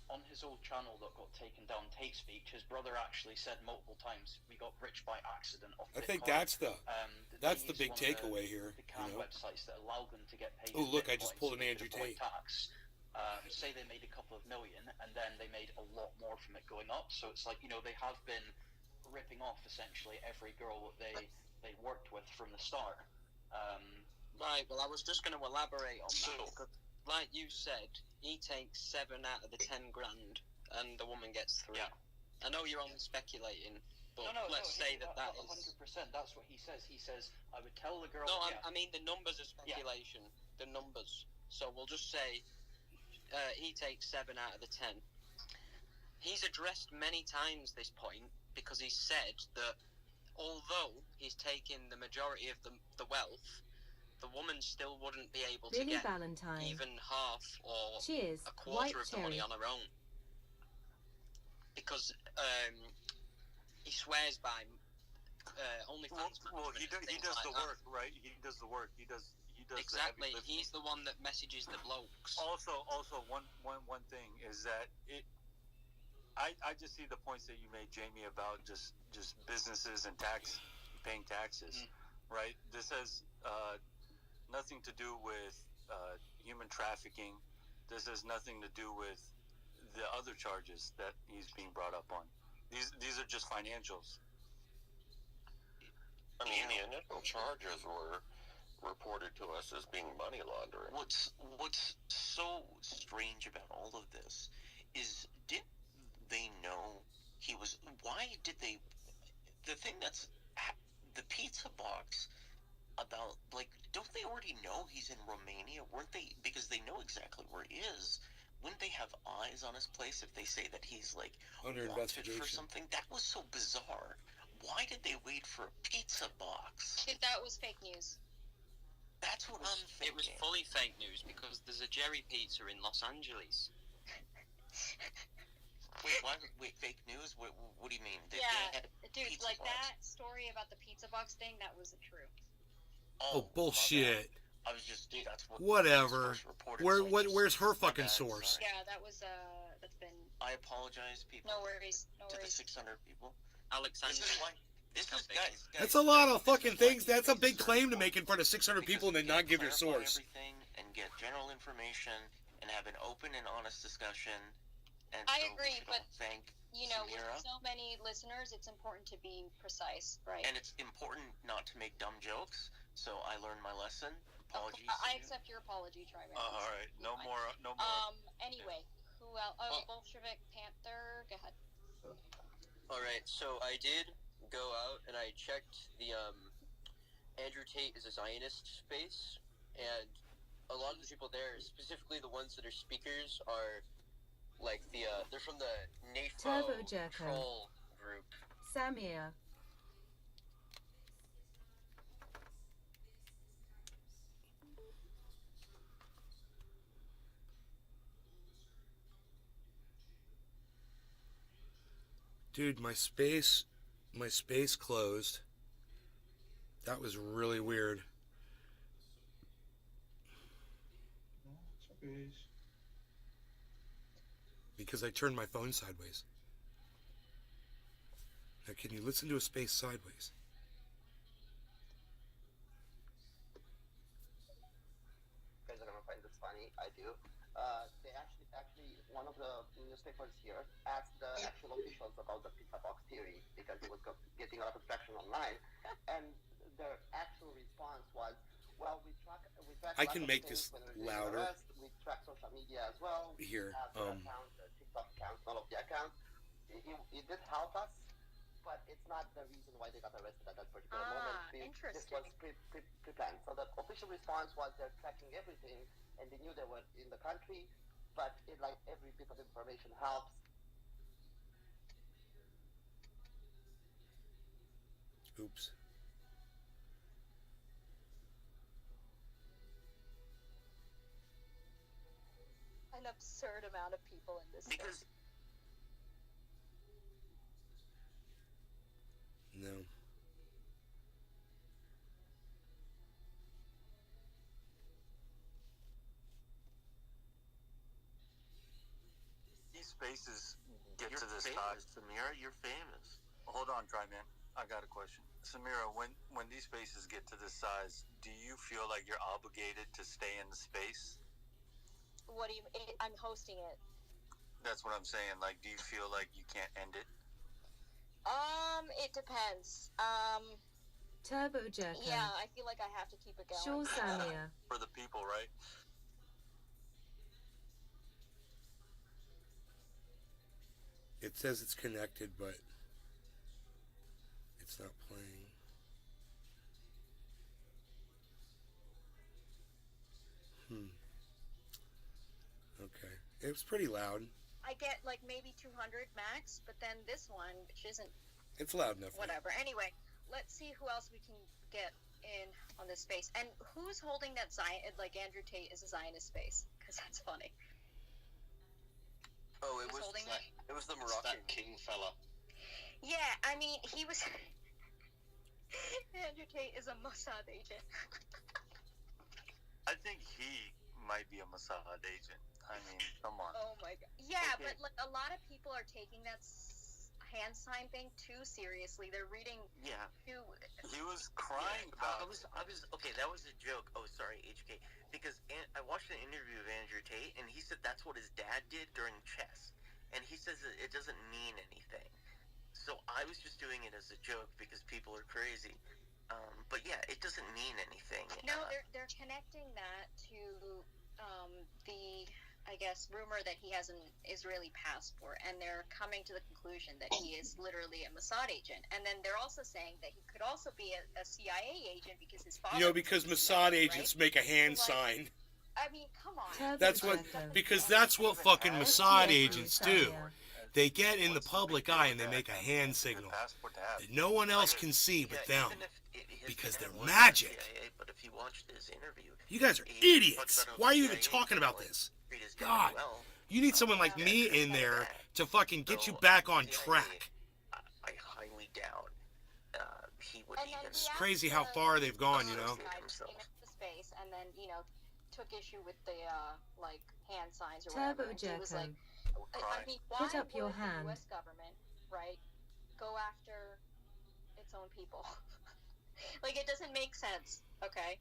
On his old channel that got taken down, Tate Speech, his brother actually said multiple times, "We got rich by accident off Bitcoin." I think that's the big takeaway here. The CAN websites that allow them to get paid. Oh, look, I Bitcoin, just pulled so an they Andrew could avoid Tate. Tax. Say they made a couple of million, and then they made a lot more from it going up. So it's like, they have been ripping off essentially every girl that they worked with from the start. Right. Well, I was just going to elaborate on that because, like you said, he takes 7 out of the 10 grand, and the woman gets 3. Yeah. I know you're only speculating, but let's say that is 100%. That's what he says. He says, "I would tell the girl." No, I mean the numbers are speculation. Yeah. The numbers. So we'll just say he takes 7 out of the 10. He's addressed many times this point because he said that although he's taken the majority of the wealth, the woman still wouldn't be able to get even half or a quarter of the money on her own. Because he swears by OnlyFans. Well, he does the work, right? He does the work. He does exactly. He's the one that messages the blokes. Also, one thing is that I just see the points that you made, Jamie, about just businesses and paying taxes, right? This has nothing to do with human trafficking. This has nothing to do with the other charges that he's being brought up on. These are just financials. I mean, the initial charges were reported to us as being money laundering. What's so strange about all of this is, did they know he was? Why did they? The thing that's the pizza box about, like, don't they already know he's in Romania? Weren't they? Because they know exactly where he is. Wouldn't they have eyes on his place if they say that he's like under wanted investigation for something? That was so bizarre. Why did they wait for a pizza box? That was fake news. That's what I'm thinking. It was fully fake news because there's a Jerry Pizza in Los Angeles. Wait, fake news? What do you mean? They had Dude, pizza like box. that story about the pizza box thing, that wasn't true. Oh, bullshit. I was just, dude, that's what. Whatever. Where's her fucking source? Yeah, that was that's been. I apologize, people. No worries. No to worries. the 600 people. Alexander. This is guys. That's a lot of fucking things. That's a big claim to make in front of 600 people and then not give your source. Everything and get general information and have an open and honest discussion. And I agree, but thank with so many listeners, it's important to be precise, right? And it's important not to make dumb jokes. So I learned my lesson. Apologies. I accept your apology, Triman. All right, no more. Anyway, who else? Oh, Bolshevik Panther. Go ahead. All right, so I did go out and I checked the Andrew Tate is a Zionist space, and a lot of the people there, specifically the ones that are speakers, are like they're from the NAFO troll group. Samir. Dude, my space closed. That was really weird. Because I turned my phone sideways. Now, can you listen to a space sideways? You guys are gonna find this funny. I do. They actually, one of the newspapers here asked the actual officials about the pizza box theory because it was getting a lot of traction online, and their actual response was, "Well, we track I can make this louder. We track social media as well. Here, we have the account, the TikTok account, all of the accounts. It did help us it's not the reason why they got arrested at that particular moment. This was pre-planned. So the official response was they're tracking everything, and they knew they were in the country, but like every bit of information helps. Oops. An absurd amount of people in this Because No. These spaces get you're to this famous, size. Samira. You're famous. Hold on, Dry Man. I got a question. Samira, when these spaces get to this size, do you feel like you're obligated to stay in the space? What do you? I'm hosting it. That's what I'm saying. Like, do you feel like you can't end it? It depends. Turbo Jerker. Yeah, I feel like I have to keep it going. Sure, Samia. For the people, right? It says it's connected, but it's not playing. Okay. It was pretty loud. I get like maybe 200 max, but then this one, which isn't. It's loud enough. Whatever. Anyway, let's see who else we can get in on this space. And who's holding that like Andrew Tate is a Zionist space? Because that's funny. Oh, it Who's was holding it was the Moroccan king fella. Yeah, I mean, he was. Andrew Tate is a Mossad agent. I think he might be a Mossad agent. I mean, come on. Oh my god. Yeah, okay. But like a lot of people are taking that hand sign thing too seriously. They're reading. Yeah. He was crying about. I was okay. That was a joke. Oh, sorry, HK. Because I watched an interview of Andrew Tate, and he said that's what his dad did during chess, and he says that it doesn't mean anything. So I was just doing it as a joke because people are crazy. But yeah, it doesn't mean anything. No, they're connecting that to the, I guess, rumor that he has an Israeli passport, and they're coming to the conclusion that he is literally a Mossad agent. And then they're also saying that he could also be a CIA agent because his father. You know, because Mossad agents make a hand sign. I mean, come on. That's what, because that's what fucking Mossad agents do. They get in the public eye and they make a hand signal that no one else can see but them. Because they're magic. But if you watch this interview, you guys are idiots. Why are you even talking about this? God, you need someone like me in there to fucking get you back on track. I highly doubt he would even. It's crazy how far they've gone, you know. The space, and then took issue with the like hand signs or whatever. Turbo Jerker. Was like, I mean, why put up your would hand. the U.S. government, right, go after its own people? Like, it doesn't make sense, okay?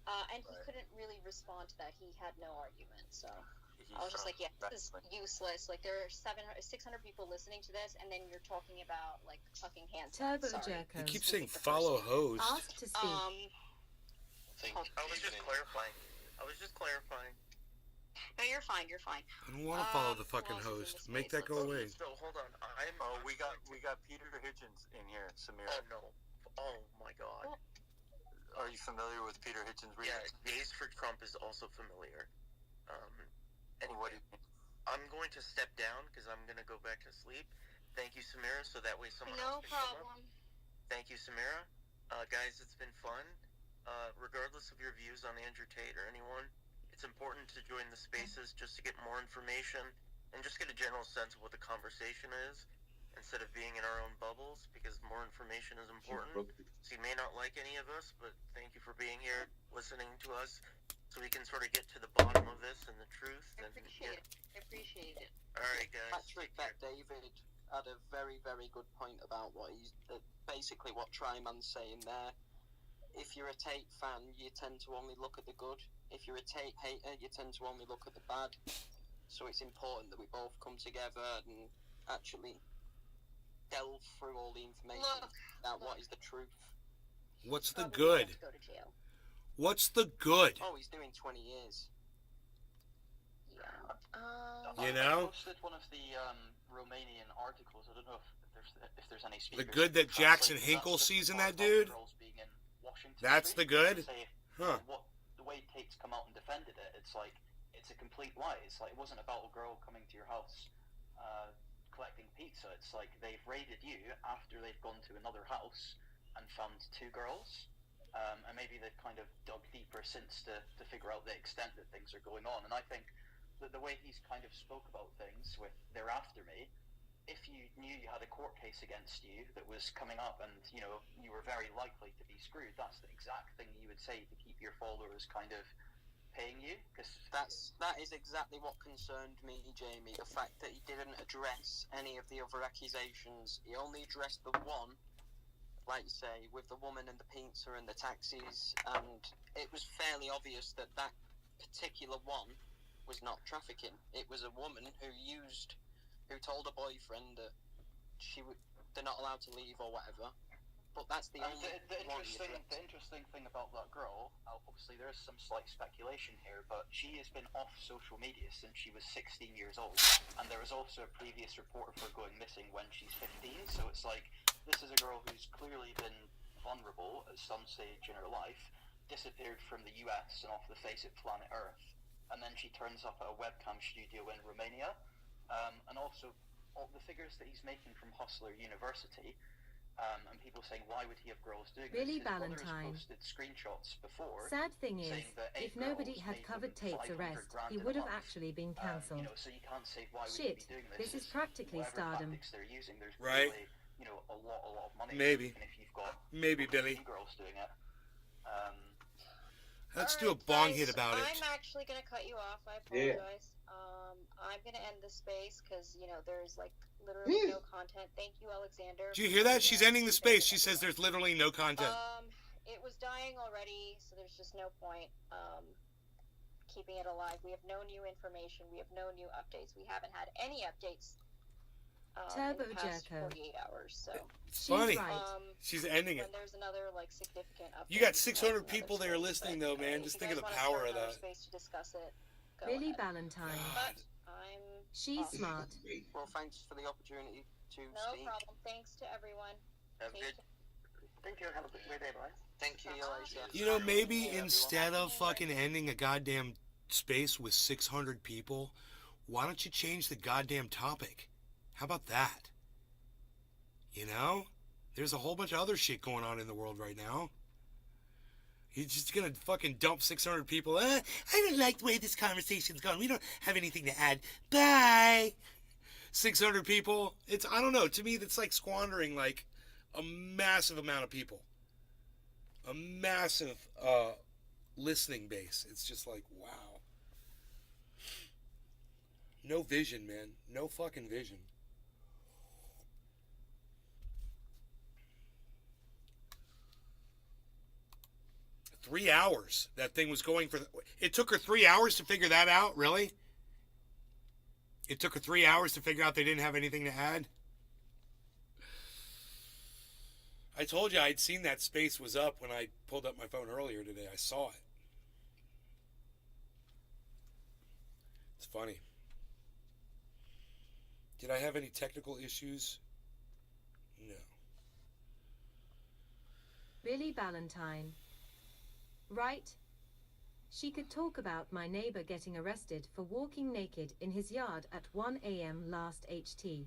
And he couldn't really respond to that. He had no argument, so I was just like, yeah, this is useless. Like, there are 600 people listening to this, and then you're talking about, like, fucking hand signs. Turbo Jerker. You keep saying follow host. Ask to speak. I was just clarifying. No, you're fine. You're fine. I don't want to follow the fucking host. Make that go away. So hold on. We got Peter Hitchens in here, Samira. Oh no. Oh my God. Are you familiar with Peter Hitchens' reading? Yeah, Gays for Trump is also familiar. Anyway, what do you think? I'm going to step down because I'm going to go back to sleep. Thank you, Samira. So that way someone No else can come problem. up. Thank you, Samira. Guys, it's been fun. Regardless of your views on Andrew Tate or anyone, it's important to join the spaces just to get more information and just get a general sense of what the conversation is, instead of being in our own bubbles, because more information is important. So you may not like any of us, but thank you for being here, listening to us, so we can sort of get to the bottom of this and the truth. I appreciate it. All right, guys. Patrick, that David had a very, very good point about what basically what Tryman's saying there. If you're a Tate fan, you tend to only look at the good. If you're a Tate hater, you tend to only look at the bad. So it's important that we both come together and actually delve through all the information about what is the truth. What's the good? Go to jail. What's the good? Oh, he's doing 20 years. You know? I posted one of the Romanian articles. I don't know if there's any funny The speakers. good that Jackson Translate, Hinkle that's sees in part that of dude? girls being in Washington That's Street. the good? Say, Huh. the way Tate's come out and defended it, it's like, it's a complete lie. It's like, it wasn't about a girl coming to your house collecting pizza. It's like they've raided you after they've gone to another house and found two girls. And maybe they've kind of dug deeper since to figure out the extent that things are going on. And I think that the way he's kind of spoke about things with "they're after me," if you knew you had a court case against you that was coming up and, you know, you were very likely to be screwed, that's the exact thing you would say to keep your followers kind of paying you. Cause that is exactly what concerned me, Jamie. The fact that he didn't address any of the other accusations. He only addressed the one, like you say, with the woman and the pizza and the taxis, and it was fairly obvious that that particular one was not trafficking. It was a woman who told her boyfriend that they're not allowed to leave or whatever. But that's the only the interesting thing about that girl, obviously there's some slight speculation here, but she has been off social media since she was 16 years old, and there was also a previous report of her going missing when she's 15, so it's like, this is a girl who's clearly been vulnerable at some stage in her life, disappeared from the US and off the face of planet Earth, and then she turns up at a webcam studio in Romania, and also all the figures that he's making from Hustler University, and people saying, why would he have girls doing Billy this? His brother Valentine. has posted screenshots before. Sad thing is, saying that 8 if nobody girls had made covered them Tate's 500 arrest, grand he in a would have month. actually been cancelled. You know, so you can't say why would Shit, he be doing this is It's practically whatever stardom. tactics they're using, there's Right. clearly, you know, a lot of money. Maybe. And if you've got Maybe, Billy. girls doing it. Let's do a bong hit about it. I'm actually going to cut you off. I Yeah. apologize. I'm going to end the space because, you know, there's like literally no content. Thank you, Alexander. Do you hear that? She's ending the space. She says there's literally no content. It was dying already, so there's just no point keeping it alive. We have no new information. We have no new updates. We haven't had any updates Turbo in the past Jerko. 48 hours. So It's funny. She's ending when it. there's another like significant update, You got 600 people there listening, though, man. Just think of the power of that. space to discuss it. Go Billy ahead. Valentine. But I'm She's off. smart. Well, thanks for the opportunity to No speak. problem. Thanks to everyone. Have a Take good. Thank you. Have a great day, boys. Thank you. You know, maybe instead of fucking ending a goddamn space with 600 people, why don't you change the goddamn topic? How about that? You know? There's a whole bunch of other shit going on in the world right now. He's just gonna fucking dump 600 people. I don't like the way this conversation's gone. We don't have anything to add. Bye! 600 people. I don't know. To me, that's like squandering like a massive amount of people. A massive listening base. It's just like, wow. No vision, man. No fucking vision. $3 hours. That thing was going for... It took her 3 hours to figure that out? Really? It took her 3 hours to figure out they didn't have anything to add? I told you I'd seen that space was up when I pulled up my phone earlier today. I saw it. It's funny. Did I have any technical issues? No. Billy Valentine. Right? She could talk about my neighbor getting arrested for walking naked in his yard at 1 a.m. last HT.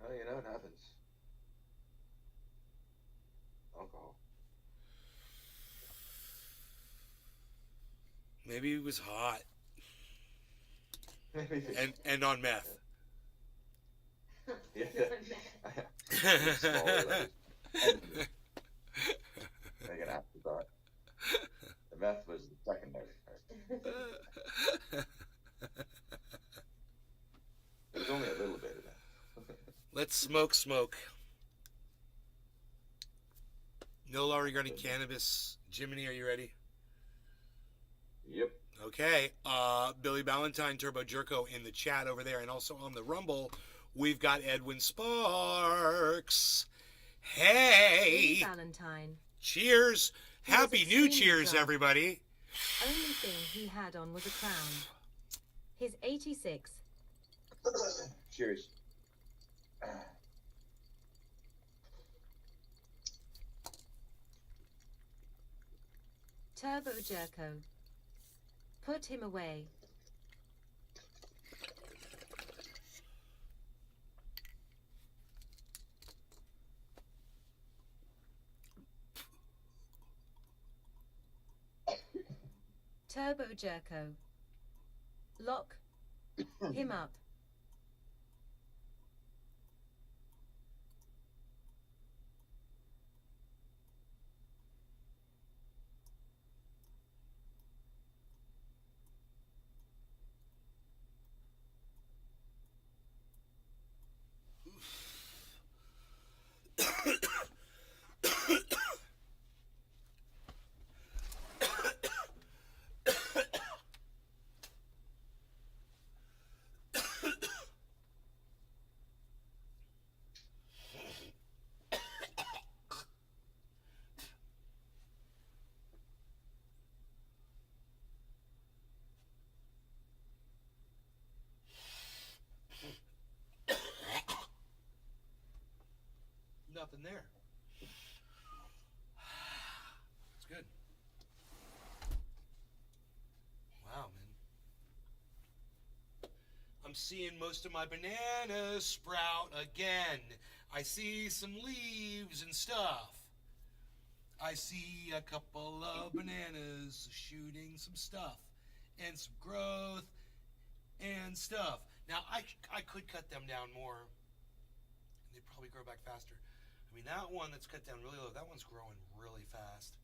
Oh, you know it happens. Alcohol. Maybe he was hot. and on meth. Yeah. Like an afterthought. The meth was the secondary part. There was only a little bit of that. Let's smoke. No law regarding cannabis. Jiminy, are you ready? Yep. Okay. Billy Valentine, Turbo Jerko in the chat over there, and also on the Rumble, we've got Edwin Sparks. Hey. Billy Valentine. Cheers. He was Happy New extremely Cheers, drunk. everybody. Only thing he had on was a crown. His 86 Cheers. Turbo Jerko. Put him away. Turbo Jerko. Lock him up. Nothing there. It's good. Wow, man. I'm seeing most of my bananas sprout again. I see some leaves and stuff. I see a couple of bananas shooting some stuff and some growth and stuff. Now, I could cut them down more. They'd probably grow back faster. I mean, that one that's cut down really low, that one's growing really fast.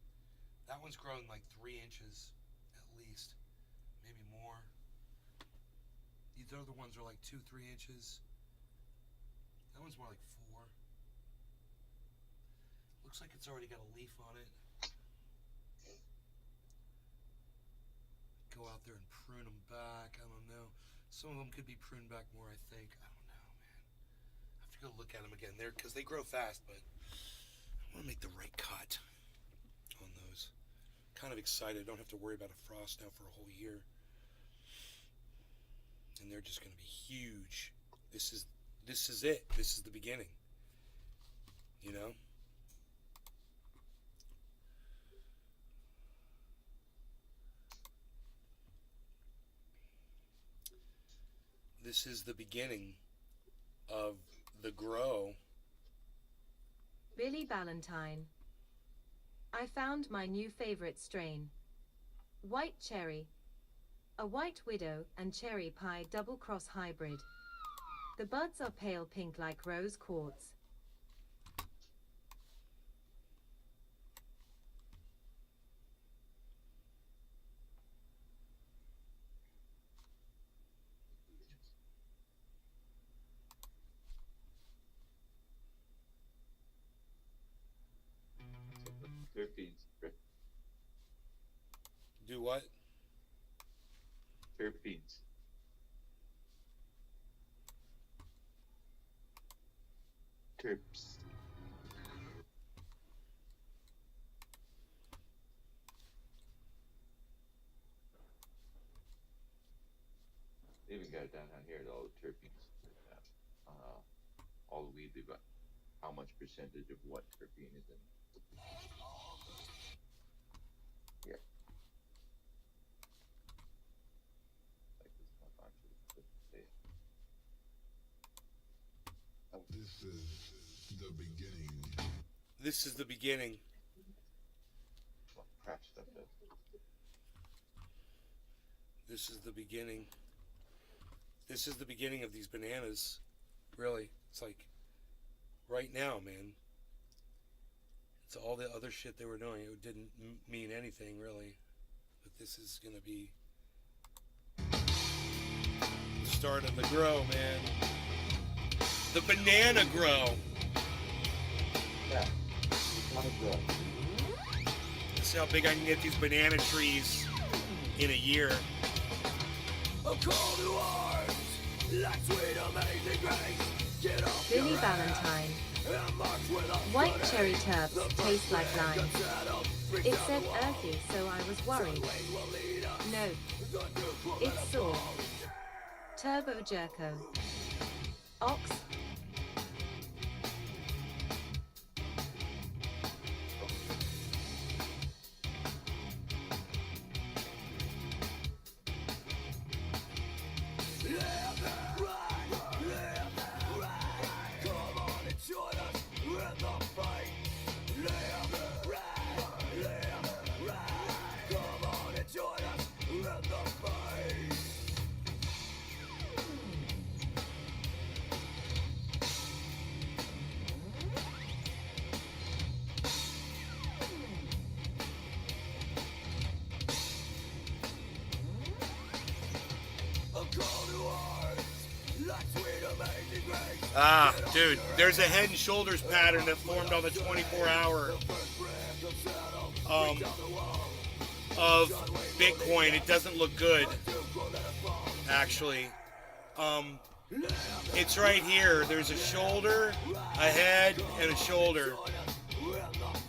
That one's growing like 3 inches at least, maybe more. These other ones are like 2-3 inches. That one's more like 4. Looks like it's already got a leaf on it. Go out there and prune them back. I don't know. Some of them could be pruned back more, I think. I don't know, man. I have to go look at them again there because they grow fast, but I want to make the right cut on those. Kind of excited. I don't have to worry about a frost now for a whole year. And they're just going to be huge. This is it. This is the beginning. You know? This is the beginning of the grow. Billy Valentine. I found my new favorite strain. White cherry. A white widow and cherry pie double-cross hybrid. The buds are pale pink like rose quartz. Terpenes. Do what? Terpenes. Terps. They even got it down here, all the terpenes. All the weed, but how much percentage of what terpene is in. Yeah. Like this one actually. This is the beginning. This is the beginning. What crap stuff does. This is the beginning. This is the beginning of these bananas. Really. It's like right now, man. It's all the other shit they were doing. It didn't mean anything, really. But this is going to be the start of the grow, man. The banana grow. Yeah. Banana grow. Let's see how big I can get these banana trees in a year. A call to arms, like sweet amazing grace. Get off Billy your Valentine. ass and march with us White today. cherry turps The taste like first man lime. gets set up, freaks It out said the wall. earthy, so I was worried. The way will lead us. No, The new pull it's and sore. fall. Turbo Jerko. Ox. Ah, dude, there's a Head and Shoulders pattern that formed on the 24-hour of Bitcoin. It doesn't look good, actually. It's right here. There's a shoulder, a head, and a shoulder.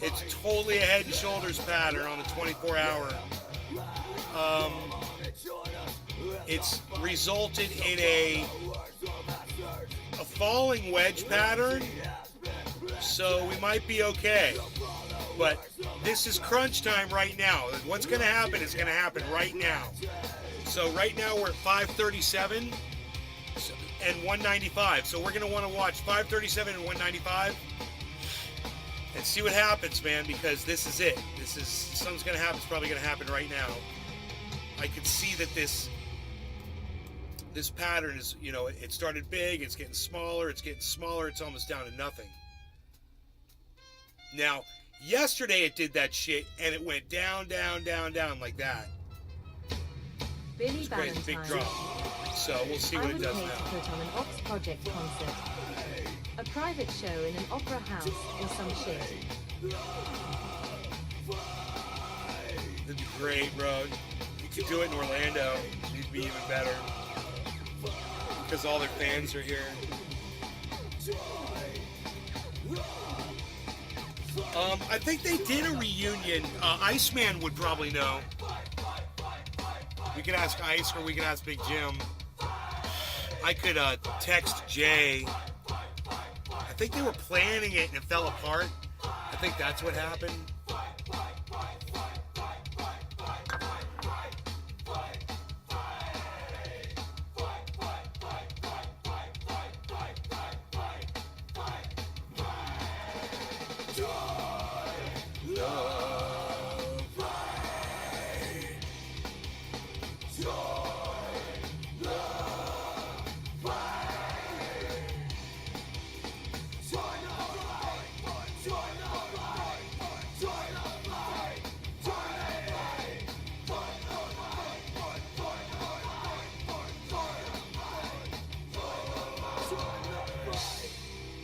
It's totally a Head and Shoulders pattern on the 24-hour. It's resulted in a falling wedge pattern, so we might be okay. But this is crunch time right now. What's going to happen is going to happen right now. So right now we're at 537 and 195. So we're going to want to watch 537 and 195 and see what happens, man, because this is it. Something's going to happen. It's probably going to happen right now. I could see that this pattern is, it started big, it's getting smaller, it's almost down to nothing. Now, yesterday it did that shit, and it went down, down, down, down like that. Billy It's crazy, big Valentine. drop. So we'll see what it does I would now. pay to put on an Ox Project concert. A private show in an opera house or some shit. It'd be great, bro. You could do it in Orlando. It'd be even better. Because all their fans are here. I think they did a reunion. Iceman would probably know. We could ask Ice or we could ask Big Jim. I could text Jay. I think they were planning it and it fell apart. I think that's what happened.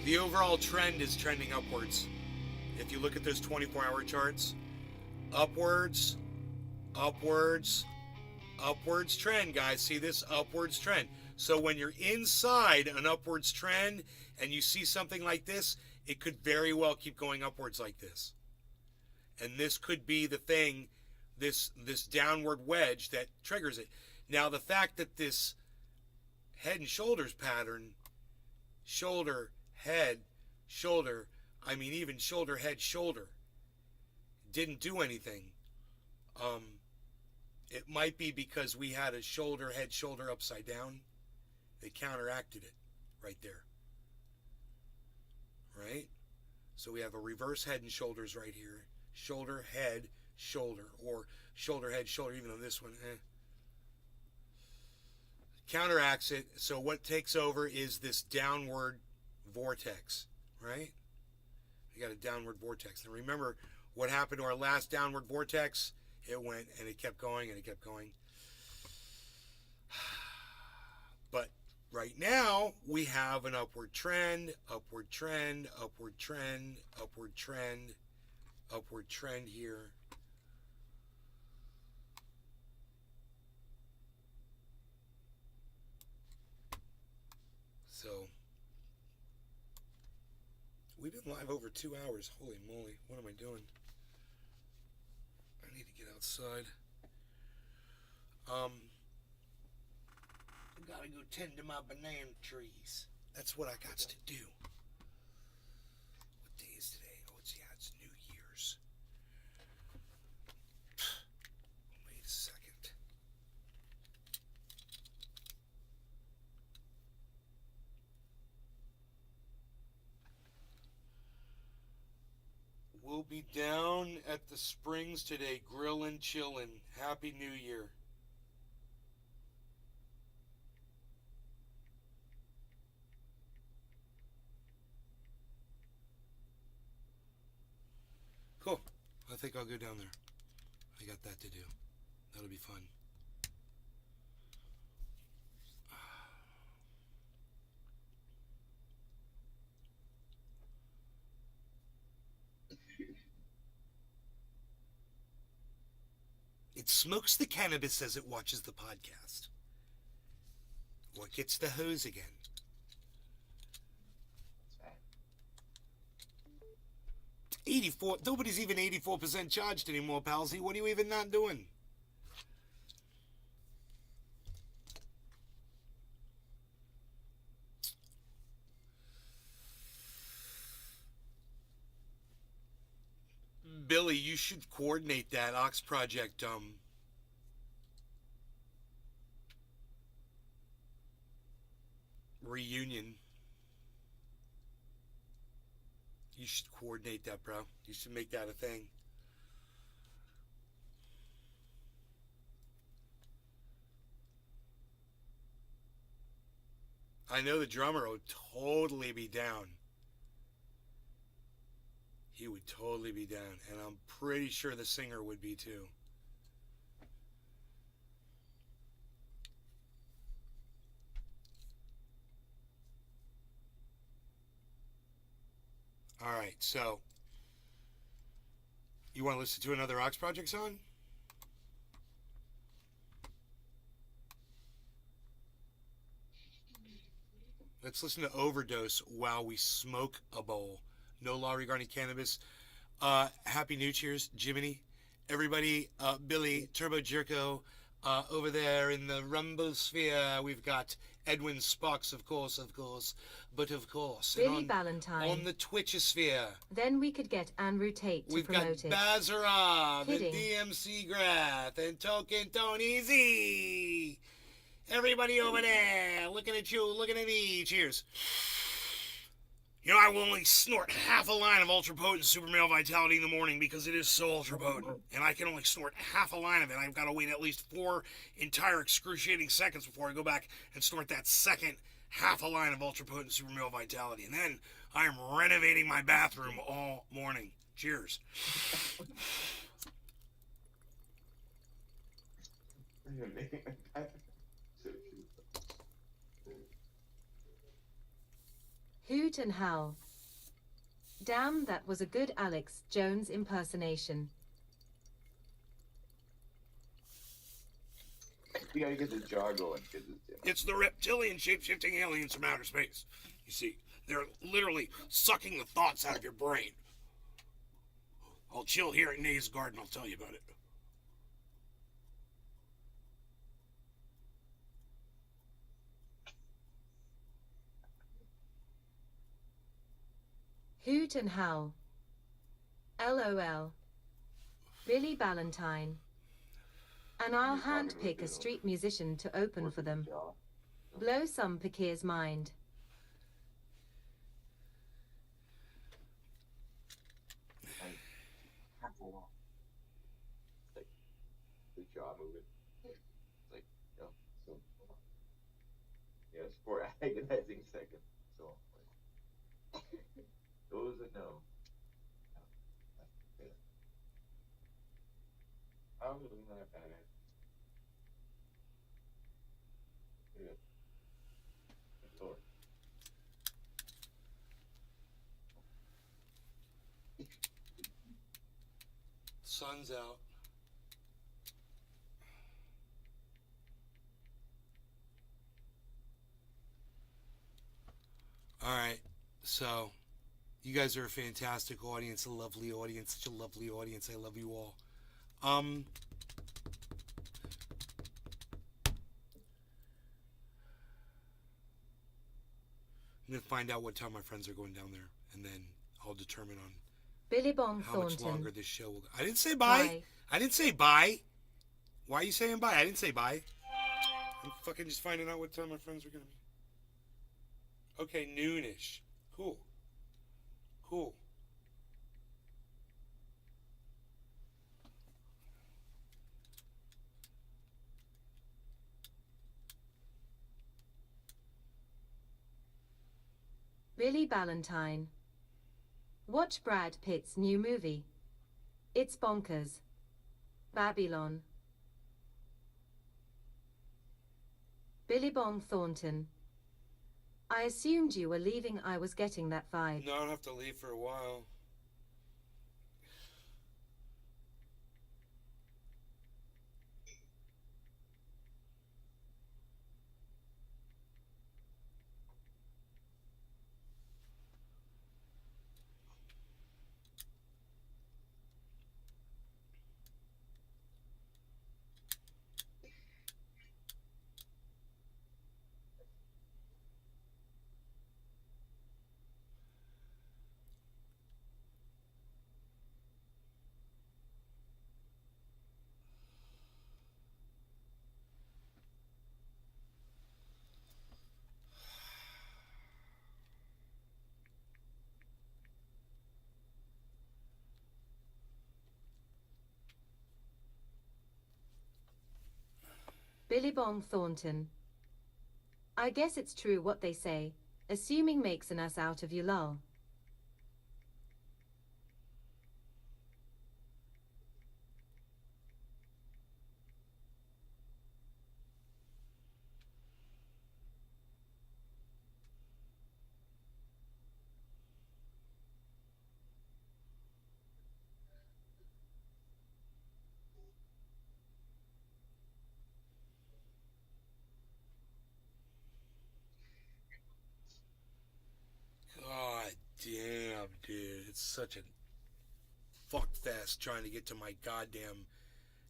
The overall trend is trending upwards. If you look at those 24-hour charts, upwards, upwards, upwards trend, guys. See this upwards trend. So when you're inside an upwards trend and you see something like this, it could very well keep going upwards like this. And this could be the thing, this downward wedge that triggers it. Now, the fact that this Head and Shoulders pattern, shoulder, head, shoulder, I mean even shoulder, head, shoulder, didn't do anything. It might be because we had a shoulder, head, shoulder upside down. They counteracted it right there. Right? So we have a reverse Head and Shoulders right here. Shoulder, head, shoulder, or shoulder, head, shoulder, even though this one, counteracts it. So what takes over is this downward vortex, right? We got a downward vortex. And remember what happened to our last downward vortex? It went and it kept going and it kept going. But right now we have an upward trend, upward trend, upward trend, upward trend, upward trend here. So we've been live over 2 hours. Holy moly, what am I doing? I need to get outside. I gotta go tend to my banana trees. That's what I got to do. What day is today? Oh, it's New Year's. Wait a second. We'll be down at the Springs today, grillin', chillin'. Happy New Year. Cool. I think I'll go down there. I got that to do. That'll be fun. It smokes the cannabis as it watches the podcast. What gets the hose again? 84. Nobody's even 84% charged anymore, Palsy. What are you even not doing? Billy, you should coordinate that Ox Project reunion. You should coordinate that, bro. You should make that a thing. I know the drummer would totally be down. He would totally be down, and I'm pretty sure the singer would be too. All right, so you want to listen to another Ox Project song? Let's listen to Overdose while we smoke a bowl. No law regarding cannabis. Happy New Year's, Jiminy. Everybody, Billy, Turbo Jerko, over there in the Rumble Sphere. We've got Edwin Sparks, of course, but of course. Billy Valentine. On the Twitch sphere. Then we could get Andrew Tate to We've got promote it. Bazarov and Kidding. DMC Grath and Token Tony Z. Everybody over there, looking at you, looking at me. Cheers. You know, I will only snort half a line of ultra potent super male vitality in the morning because it is so ultra potent. And I can only snort half a line of it. I've got to wait at least 4 entire excruciating seconds before I go back and snort that second half a line of ultra potent super male vitality. And then I am renovating my bathroom all morning. Cheers. Hoot and howl. Damn, that was a good Alex Jones impersonation. You gotta get the jaw going. It's the reptilian shape-shifting aliens from outer space. You see, they're literally sucking the thoughts out of your brain. I'll chill here at Nays Garden. I'll tell you about it. Hoot and howl. LOL. Billy Valentine. And I'll handpick a street musician to open for them. Blow some Pakir's mind. Like the jaw movement. It's like, you know, so yeah, it's 4 agonizing seconds. So like, those that know. I'm looking at that. Yeah. Lord. Sun's out. All right, so you guys are a fantastic audience, a lovely audience, such a lovely audience. I love you all. I'm gonna find out what time my friends are going down there, and then I'll determine on Billy Bong how much Thornton. longer this show will go. I didn't say bye. I didn't say bye. Why are you saying bye? I didn't say bye. I'm fucking just finding out what time my friends are gonna be. Okay, noonish. Cool. Cool. Billy Ballantyne. Watch Brad Pitt's new movie. It's bonkers. Babylon. Billy Bong Thornton. I assumed you were leaving. I was getting that vibe. No, I don't have to leave for a while. Billy Bong Thornton. I guess it's true what they say. Assuming makes an ass out of you, lol. God damn, dude. It's such a fuck fest trying to get to my goddamn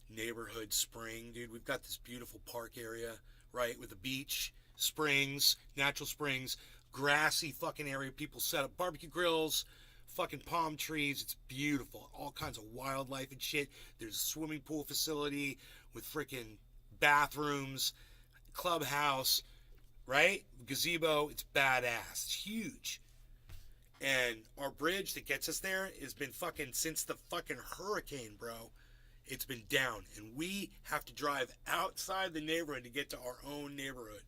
neighborhood spring, dude. We've got this beautiful park area, right, with a beach, springs, natural springs, grassy fucking area. People set up barbecue grills, fucking palm trees. It's beautiful. All kinds of wildlife and shit. There's a swimming pool facility with freaking bathrooms, clubhouse, right? Gazebo. It's badass. It's huge. And our bridge that gets us there has been fucking since the fucking hurricane, bro. It's been down, and we have to drive outside the neighborhood to get to our own neighborhood.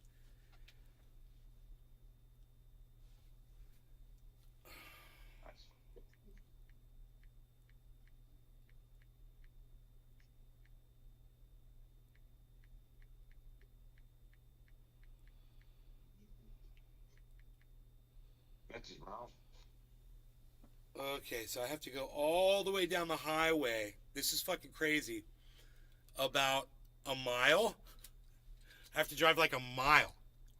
That's his mouth. Okay, so I have to go all the way down the highway. This is fucking crazy. About a mile. I have to drive like a mile,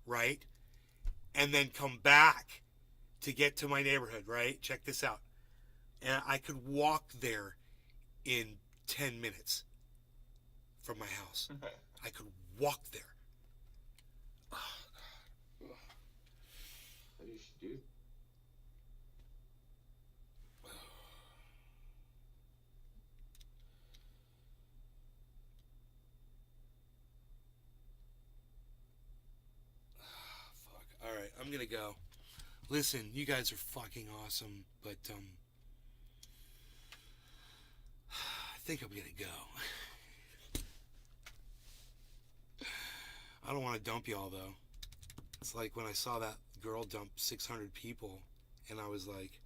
right? And then come back to get to my neighborhood, right? Check this out. And I could walk there in 10 minutes from my house. I could walk there. Oh, God. What you should do? Fuck. All right, I'm gonna go. Listen, you guys are fucking awesome, but I think I'm gonna go. I don't want to dump y'all though. It's like when I saw that girl dump 600 people, and I was like,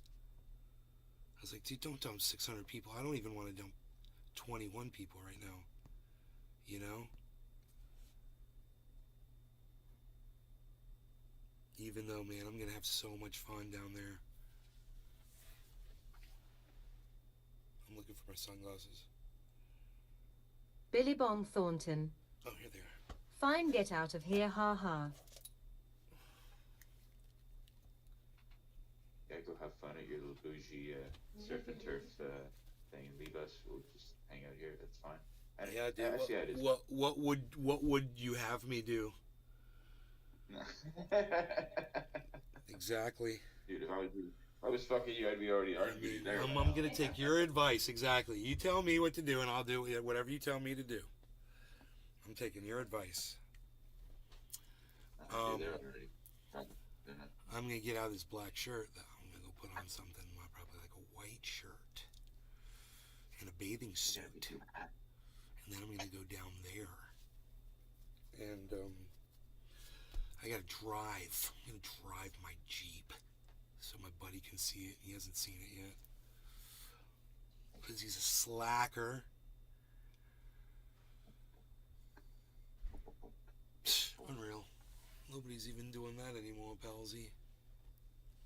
dude, don't dump 600 people. I don't even want to dump 21 people right now. You know? Even though, man, I'm gonna have so much fun down there. I'm looking for my sunglasses. Billy Bong Thornton. Oh, here they are. Fine, get out of here, ha ha. Yeah, go have fun at your little bougie surf and turf thing and leave us. We'll just hang out here. That's fine. And Yeah, dude. actually, it is. What would you have me do? I think Exactly. Dude, if I was fucking you, I'd be already there. I'm gonna take your advice. Exactly. You tell me what to do, and I'll do whatever you tell me to do. I'm taking your advice. I'm gonna get out of this black shirt though. I'm gonna go put on something, probably like a white shirt and a bathing suit, and then I'm gonna go down there, and I gotta drive. I'm gonna drive my Jeep so my buddy can see it. He hasn't seen it yet because he's a slacker. Unreal. Nobody's even doing that anymore, Palsy.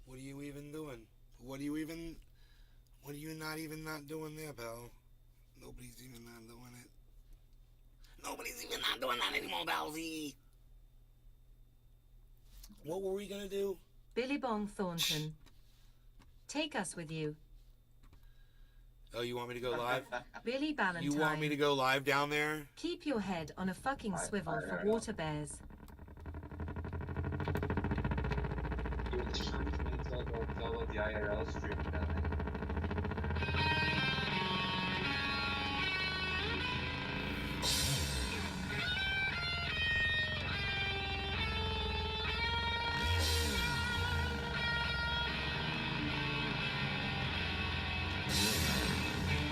What are you even doing? What are you not doing there, pal? Nobody's even not doing it. Nobody's even not doing that anymore, Palsy. What were we gonna do? Billy Bong Thornton. Take us with you. Oh, you want me to go live? Billy Ballantyne. You want me to go live down there? Keep your head on a fucking swivel for water bears. Follow the IRL stream down there.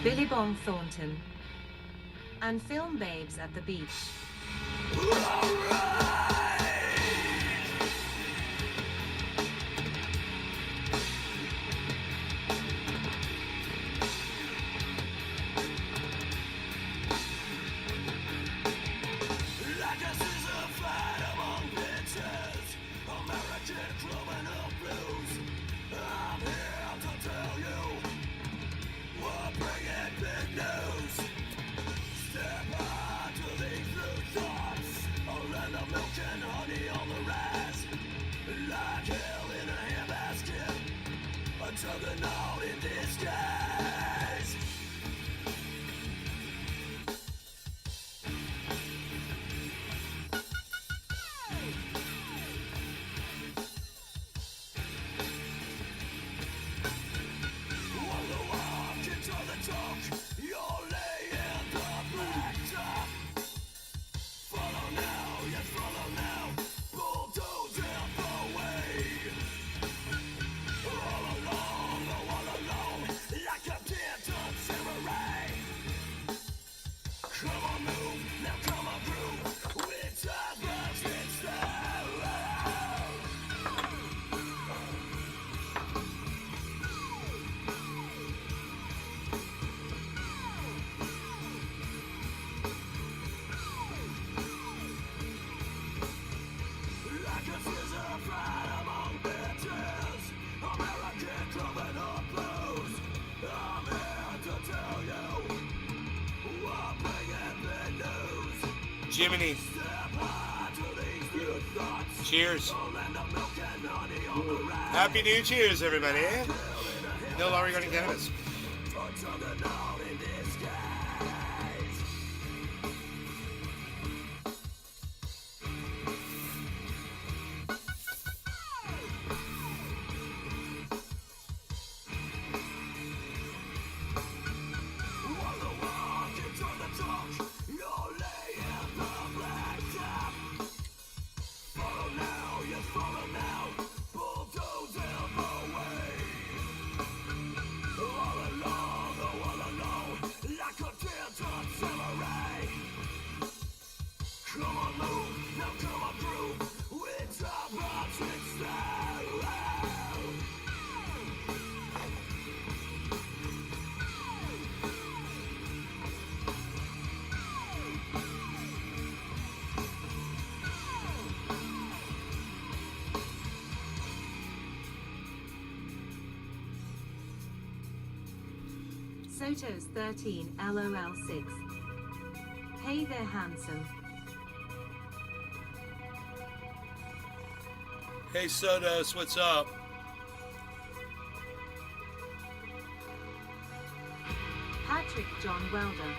Billy Bong Thornton. And film babes at the beach. Juggernaut in disguise. On the walk into the talk, you're laying the blacktop. Follow now, yes, follow now. Bulldoze out the way. All along, like a dead-done samurai. Come on, move, now come on through. With time, but it's style. Like a scissor fight among bitches. American criminal blues. I'm here to tell you what bringing the news. Jiminy. Step high to these new thoughts. Cheers. I'll end up milk and honey on the ride. Happy New Cheers, everybody. No longer regarding cannabis. A juggernaut in disguise. On the walk into the talk, you're laying the blacktop. Follow now, yes, follow now. Bulldoze out the way. All along, like a dead-done samurai. Come on, move, now come on through. With top hearts and style. Soto's 13 LOL6. Hey there, handsome. Hey, Sodos, what's up? Patrick John Welder.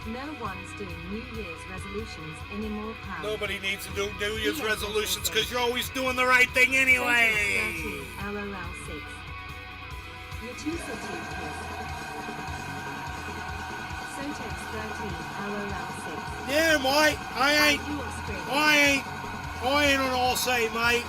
No one's doing New Year's resolutions anymore, pal. Nobody needs to do New Year's Yes, resolutions yes, yes, because you're always doing the right thing anyway. Sotex 13, LOL 6. You're too sensitive, Chris. Sotex 13, LOL 6. Yeah, mate. I ain't on all say, mate.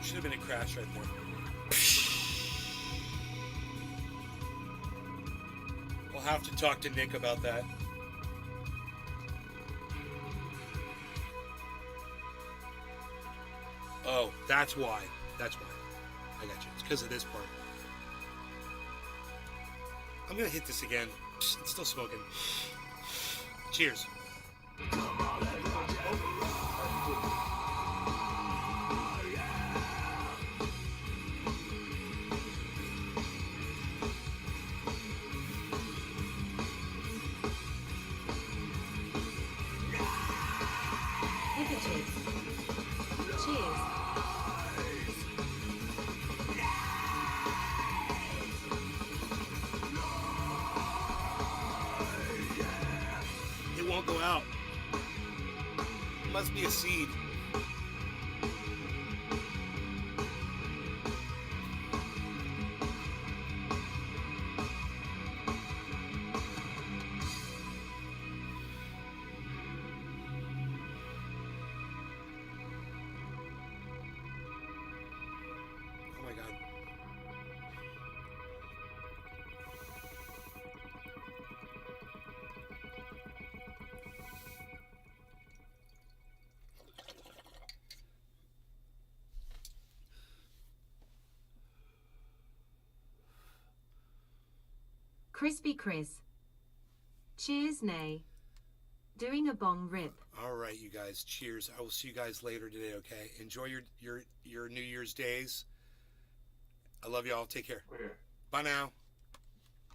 Should have been a crash right there. We'll have to talk to Nick about that. Oh, that's why. That's why. I got you. It's because of this part. I'm gonna hit this again. It's still smoking. Cheers. Cheers. It won't go out. It must be a seed. Oh my God. Crispy Chris. Cheers, nay. Doing a bong rip. All right, you guys. Cheers. I will see you guys later today, okay? Enjoy your New Year's days. I love y'all. Take care. Bye now.